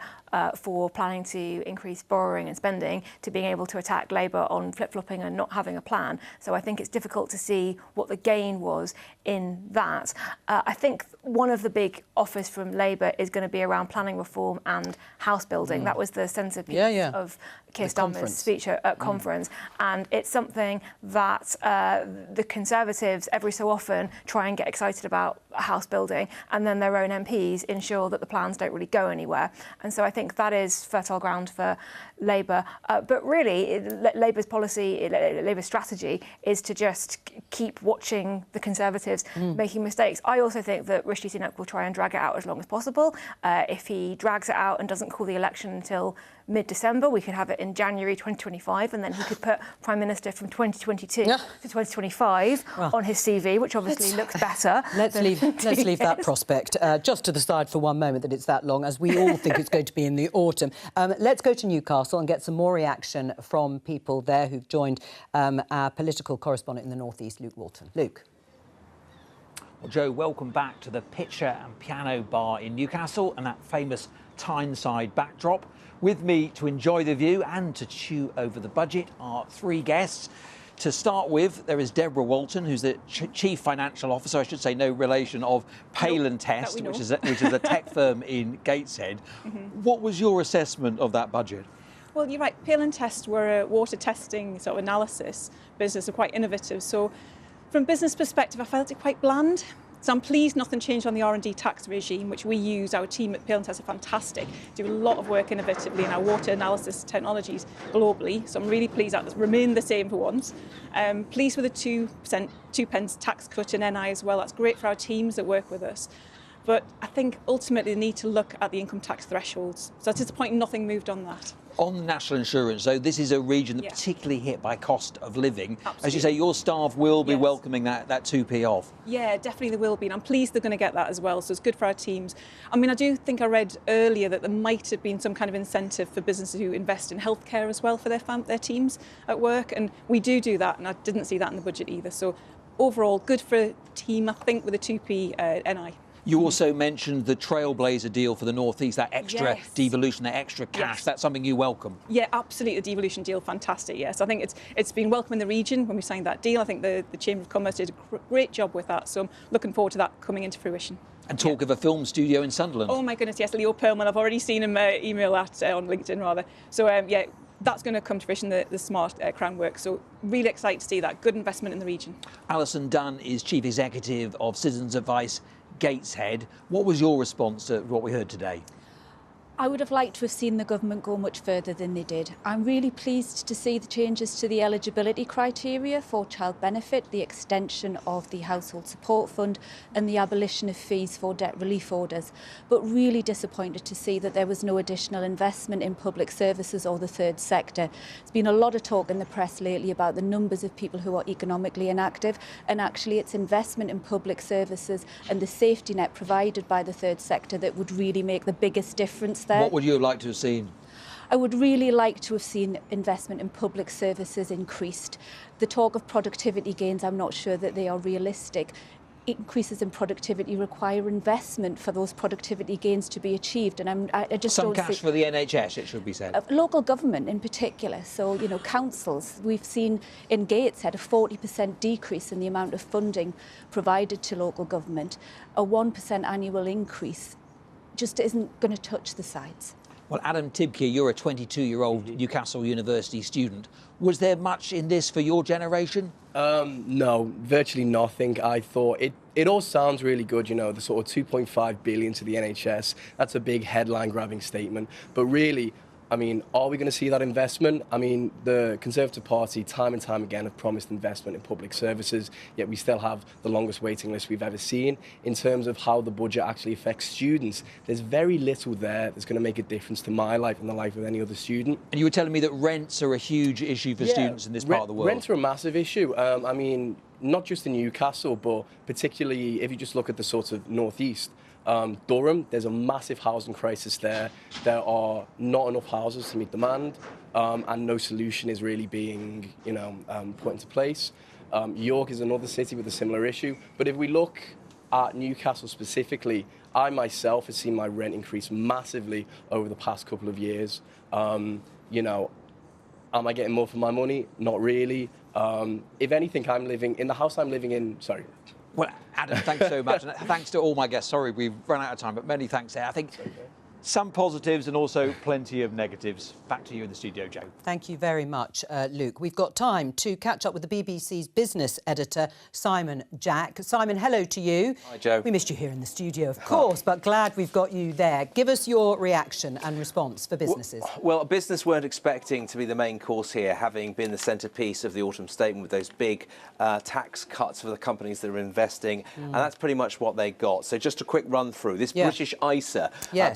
T: for planning to increase borrowing and spending to being able to attack Labour on flip-flopping and not having a plan. So I think it's difficult to see what the gain was in that. I think one of the big offers from Labour is going to be around planning reform and house building. That was the centrepiece of Keir Starmer's speech at conference, and it's something that the Conservatives every so often try and get excited about house building, and then their own MPs ensure that the plans don't really go anywhere. And so I think that is fertile ground for Labour. But really, Labour's policy, Labour's strategy is to just keep watching the Conservatives making mistakes. I also think that Rishi Sunak will try and drag it out as long as possible. If he drags it out and doesn't call the election until mid-December, we could have it in January 2025, and then he could put Prime Minister from 2022 to 2025 on his CV, which obviously looks better.
C: Let's leave that prospect just to the side for one moment, that it's that long, as we all think it's going to be in the autumn. Let's go to Newcastle and get some more reaction from people there who've joined our political correspondent in the North East, Luke Walton. Luke.
K: Well, Joe, welcome back to the Pitcher and Piano Bar in Newcastle and that famous Tyneside backdrop. With me to enjoy the view and to chew over the budget are three guests. To start with, there is Deborah Walton, who's the Chief Financial Officer, I should say, no relation, of Palin Test, which is a tech firm in Gateshead. What was your assessment of that budget?
M: Well, you're right. Peel and Test were a water testing sort of analysis business, are quite innovative. So from a business perspective, I felt it quite bland. So I'm pleased nothing changed on the R&D tax regime, which we use. Our team at Peel and Test are fantastic, do a lot of work innovatively in our water analysis technologies globally. So I'm really pleased that it's remained the same for once. Pleased with the 2 pence tax cut in NI as well. That's great for our teams that work with us. But I think ultimately they need to look at the income tax thresholds. So at this point, nothing moved on that.
K: On national insurance, though, this is a region that's particularly hit by cost of living. Absolutely. As you say, your staff will be welcoming that 2p off.
M: Yeah, definitely there will be, and I'm pleased they're going to get that as well, so it's good for our teams. I mean, I do think I read earlier that there might have been some kind of incentive for businesses who invest in healthcare as well for their teams at work, and we do that, and I didn't see that in the budget either. So overall, good for a team, I think, with a 2p NI.
K: You also mentioned the Trailblazer deal for the North East, that extra devolution, that extra cash. That's something you welcome.
M: Yeah, absolutely. The devolution deal, fantastic. Yes, I think it's been welcome in the region when we signed that deal. I think the Chamber of Commerce did a great job with that. So I'm looking forward to that coming into fruition.
K: And talk of a film studio in Sunderland.
M: Oh my goodness, yes, Leo Pearlman. I've already seen him email that on LinkedIn rather. So yeah, that's going to come to fruition, the smart crown work. So really excited to see that. Good investment in the region.
K: Alison Dunn is Chief Executive of Citizens Advice Gateshead. What was your response to what we heard today?
B: I would have liked to have seen the government go much further than they did. I'm really pleased to see the changes to the eligibility criteria for child benefit, the extension of the household support fund and the abolition of fees for debt relief orders, but really disappointed to see that there was no additional investment in public services or the third sector. There's been a lot of talk in the press lately about the numbers of people who are economically inactive, and actually it's investment in public services and the safety net provided by the third sector that would really make the biggest difference there.
K: What would you have liked to have seen?
B: I would really like to have seen investment in public services increased. The talk of productivity gains, I'm not sure that they are realistic. Increases in productivity require investment for those productivity gains to be achieved, and I just
K: some
B: don't
K: cash for the NHS, it should be said.
B: Local government in particular, so councils. We've seen in Gateshead a 40% decrease in the amount of funding provided to local government. A 1% annual increase just isn't going to touch the sides.
K: Well, Adam Tibke, you're a 22-year-old Newcastle University student. Was there much in this for your generation?
V: No, virtually nothing. I thought it all sounds really good, the sort of 2.5 billion to the NHS. That's a big headline-grabbing statement. But really, I mean, are we going to see that investment? I mean, the Conservative Party time and time again have promised investment in public services, yet we still have the longest waiting list we've ever seen. In terms of how the budget actually affects students, there's very little there that's going to make a difference to my life and the life of any other student.
K: And you were telling me that rents are a huge issue for students in this part of the world.
V: Rents are a massive issue. I mean, not just in Newcastle, but particularly if you just look at the sort of northeast. Durham, there's a massive housing crisis there. There are not enough houses to meet demand, and no solution is really being, put into place. York is another city with a similar issue. But if we look at Newcastle specifically, I myself have seen my rent increase massively over the past couple of years. Am I getting more for my money? Not really. If anything, I'm living in the house I'm living in. Sorry.
K: Well, Adam, thanks so much. And thanks to all my guests. Sorry, we've run out of time, but many thanks there. I think some positives and also plenty of negatives. Back to you in the studio, Joe.
C: Thank you very much, Luke. We've got time to catch up with the BBC's business editor, Simon Jack. Simon, hello to you.
W: Hi, Joe.
C: We missed you here in the studio, of course, but glad we've got you there. Give us your reaction and response for businesses.
W: Well, business weren't expecting to be the main course here, having been the centrepiece of the autumn statement with those big tax cuts for the companies that are investing, and that's pretty much what they got. So just a quick run through. This British ISA,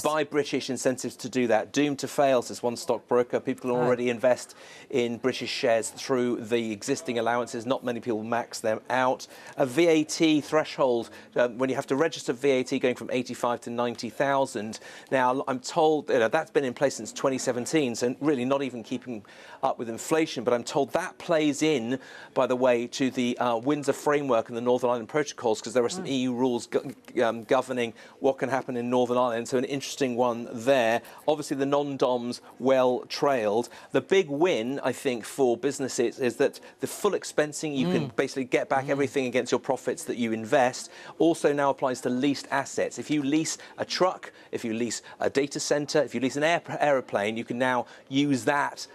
W: buy British incentives to do that, doomed to fail, says one stockbroker. People already invest in British shares through the existing allowances. Not many people max them out. A VAT threshold, when you have to register VAT, going from 85 to 90,000. Now, I'm told that's been in place since 2017, so really not even keeping up with inflation. But I'm told that plays in, by the way, to the Windsor Framework and the Northern Ireland Protocols, because there are some EU rules governing what can happen in Northern Ireland. So an interesting one one there. Obviously, the non-DOMs well trailed. The big win, I think, for businesses is that the full expensing, you can basically get back everything against your profits that you invest, also now applies to leased assets. If you lease a truck, if you lease a data center, if you lease an aeroplane, you can now use that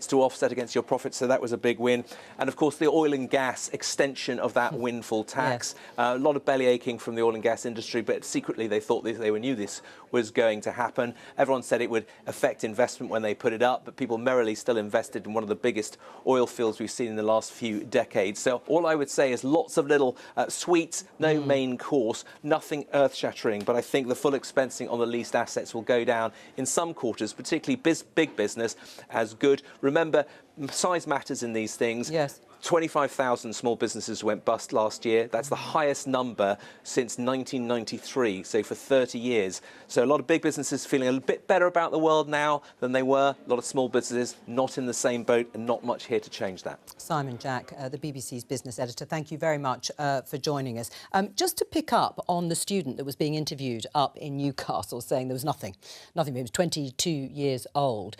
W: to offset against your profits. So that was a big win. And of course, the oil and gas extension of that windfall tax. A lot of belly aching from the oil and gas industry, but secretly they thought they knew this was going to happen. Everyone said it would affect investment when they put it up, but people merrily still invested in one of the biggest oil fields we've seen in the last few decades. So all I would say is lots of little sweets, no main course, nothing earth-shattering, but I think the full expensing on the leased assets will go down in some quarters, particularly big business, as good. Remember, size matters in these things.
C: Yes.
W: 25,000 small businesses went bust last year. That's the highest number since 1993, so for 30 years. So a lot of big businesses feeling a bit better about the world now than they were. A lot of small businesses not in the same boat, and not much here to change that.
C: Simon Jack, the BBC's business editor, thank you very much for joining us. Just to pick up on the student that was being interviewed up in Newcastle, saying there was nothing. He was 22 years old.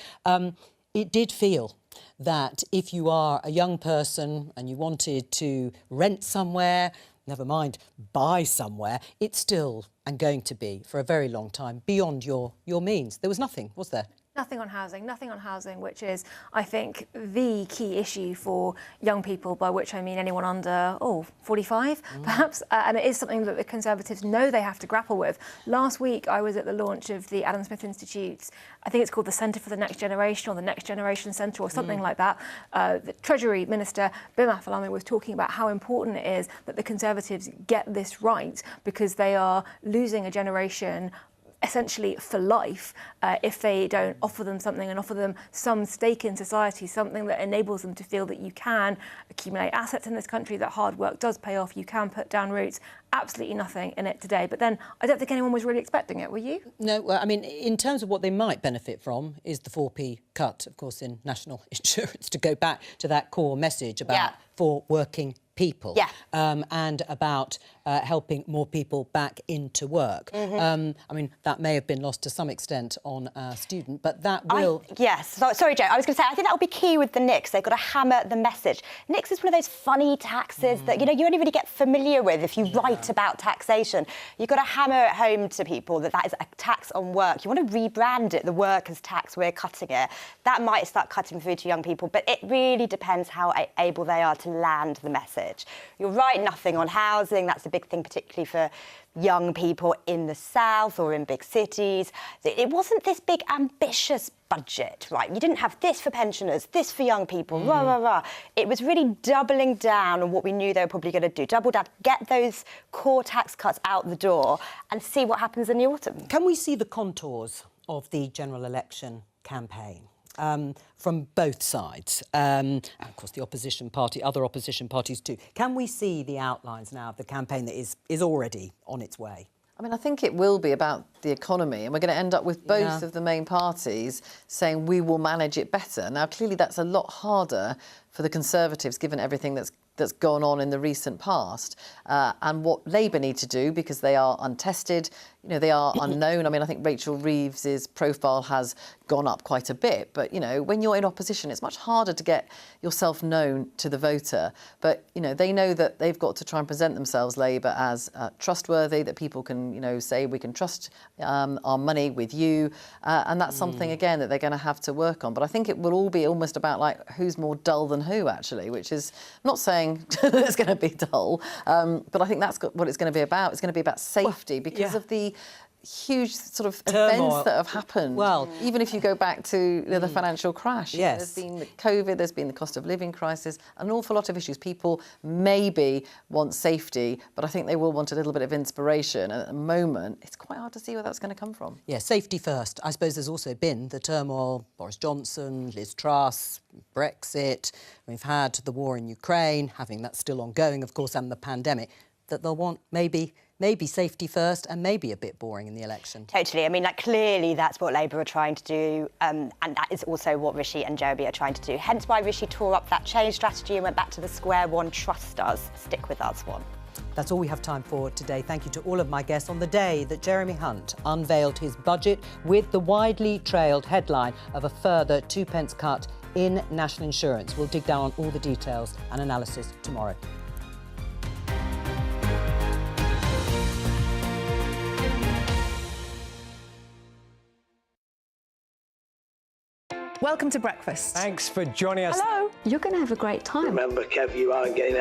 C: It did feel that if you are a young person and you wanted to rent somewhere, never mind buy somewhere, it's still and going to be for a very long time beyond your means. There was nothing, was there?
T: Nothing on housing, which is, I think, the key issue for young people, by which I mean anyone under, 45, perhaps. And it is something that the Conservatives know they have to grapple with. Last week, I was at the launch of the Adam Smith Institute's, I think it's called the Centre for the Next Generation, or the Next Generation Centre, or something like that. The Treasury Minister, Bim Afellamy, was talking about how important it is that the Conservatives get this right, because they are losing a generation essentially for life if they don't offer them something and offer them some stake in society, something that enables them to feel that you can accumulate assets in this country, that hard work does pay off, you can put down roots. Absolutely nothing in it today. But then I don't think anyone was really expecting it, were you?
C: No, well, I mean, in terms of what they might benefit from is the 4p cut, of course, in national insurance, to go back to that core message about for working people and about helping more people back into work. I mean, that may have been lost to some extent on our student, but that will...
S: Sorry, Joe, I was going to say, I think that will be key with the NICs. They've got to hammer the message. NICs is one of those funny taxes that, you only really get familiar with if you write about taxation. You've got to hammer it home to people that is a tax on work. You want to rebrand it, the workers' tax, we're cutting it. That might start cutting through to young people, but it really depends how able they are to land the message. You're right, nothing on housing. That's a big thing, particularly for young people in the south or in big cities. It wasn't this big ambitious budget, right? You didn't have this for pensioners, this for young people, rah, rah, rah. It was really doubling down on what we knew they were probably going to do. Double down, get those core tax cuts out the door and see what happens in the autumn.
C: Can we see the contours of the general election campaign? From both sides, and of course the other opposition parties too. Can we see the outlines now of the campaign that is already on its way?
I: I mean, I think it will be about the economy, and we're going to end up with both of the main parties saying we will manage it better. Now, clearly that's a lot harder for the Conservatives, given everything that's gone on in the recent past, and what Labour need to do, because they are untested, they are unknown. I mean, I think Rachel Reeves's profile has gone up quite a bit, but, when you're in opposition, it's much harder to get yourself known to the voter. But, they know that they've got to try and present themselves, Labour, as trustworthy, that people can, say we can trust our money with you. And that's something, again, that they're going to have to work on. But I think it will all be almost about, who's more dull than who, actually, which is, I'm not saying that it's going to be dull, but I think that's what it's going to be about. It's going to be about safety because of the huge sort of events that have happened. Well, even if you go back to the financial crash, there's been the COVID, there's been the cost of living crisis, an awful lot of issues. People maybe want safety, but I think they will want a little bit of inspiration. And at the moment, it's quite hard to see where that's going to come from.
C: Yeah, safety first. I suppose there's also been the turmoil, Boris Johnson, Liz Truss, Brexit. We've had the war in Ukraine, having that still ongoing, of course, and the pandemic, that they'll want maybe safety first and maybe a bit boring in the election.
S: Totally. I mean, clearly that's what Labour are trying to do, and that is also what Rishi and Joby are trying to do. Hence why Rishi tore up that change strategy and went back to the square one, trust us, stick with us one.
C: That's all we have time for today. Thank you to all of my guests on the day that Jeremy Hunt unveiled his budget with the widely trailed headline of a further 2p cut in national insurance. We'll dig down on all the details and analysis tomorrow.
D: Welcome to breakfast.
F: Thanks for joining us.
D: Hello. You're going to have a great time.
F: Remember, Kev, you aren't getting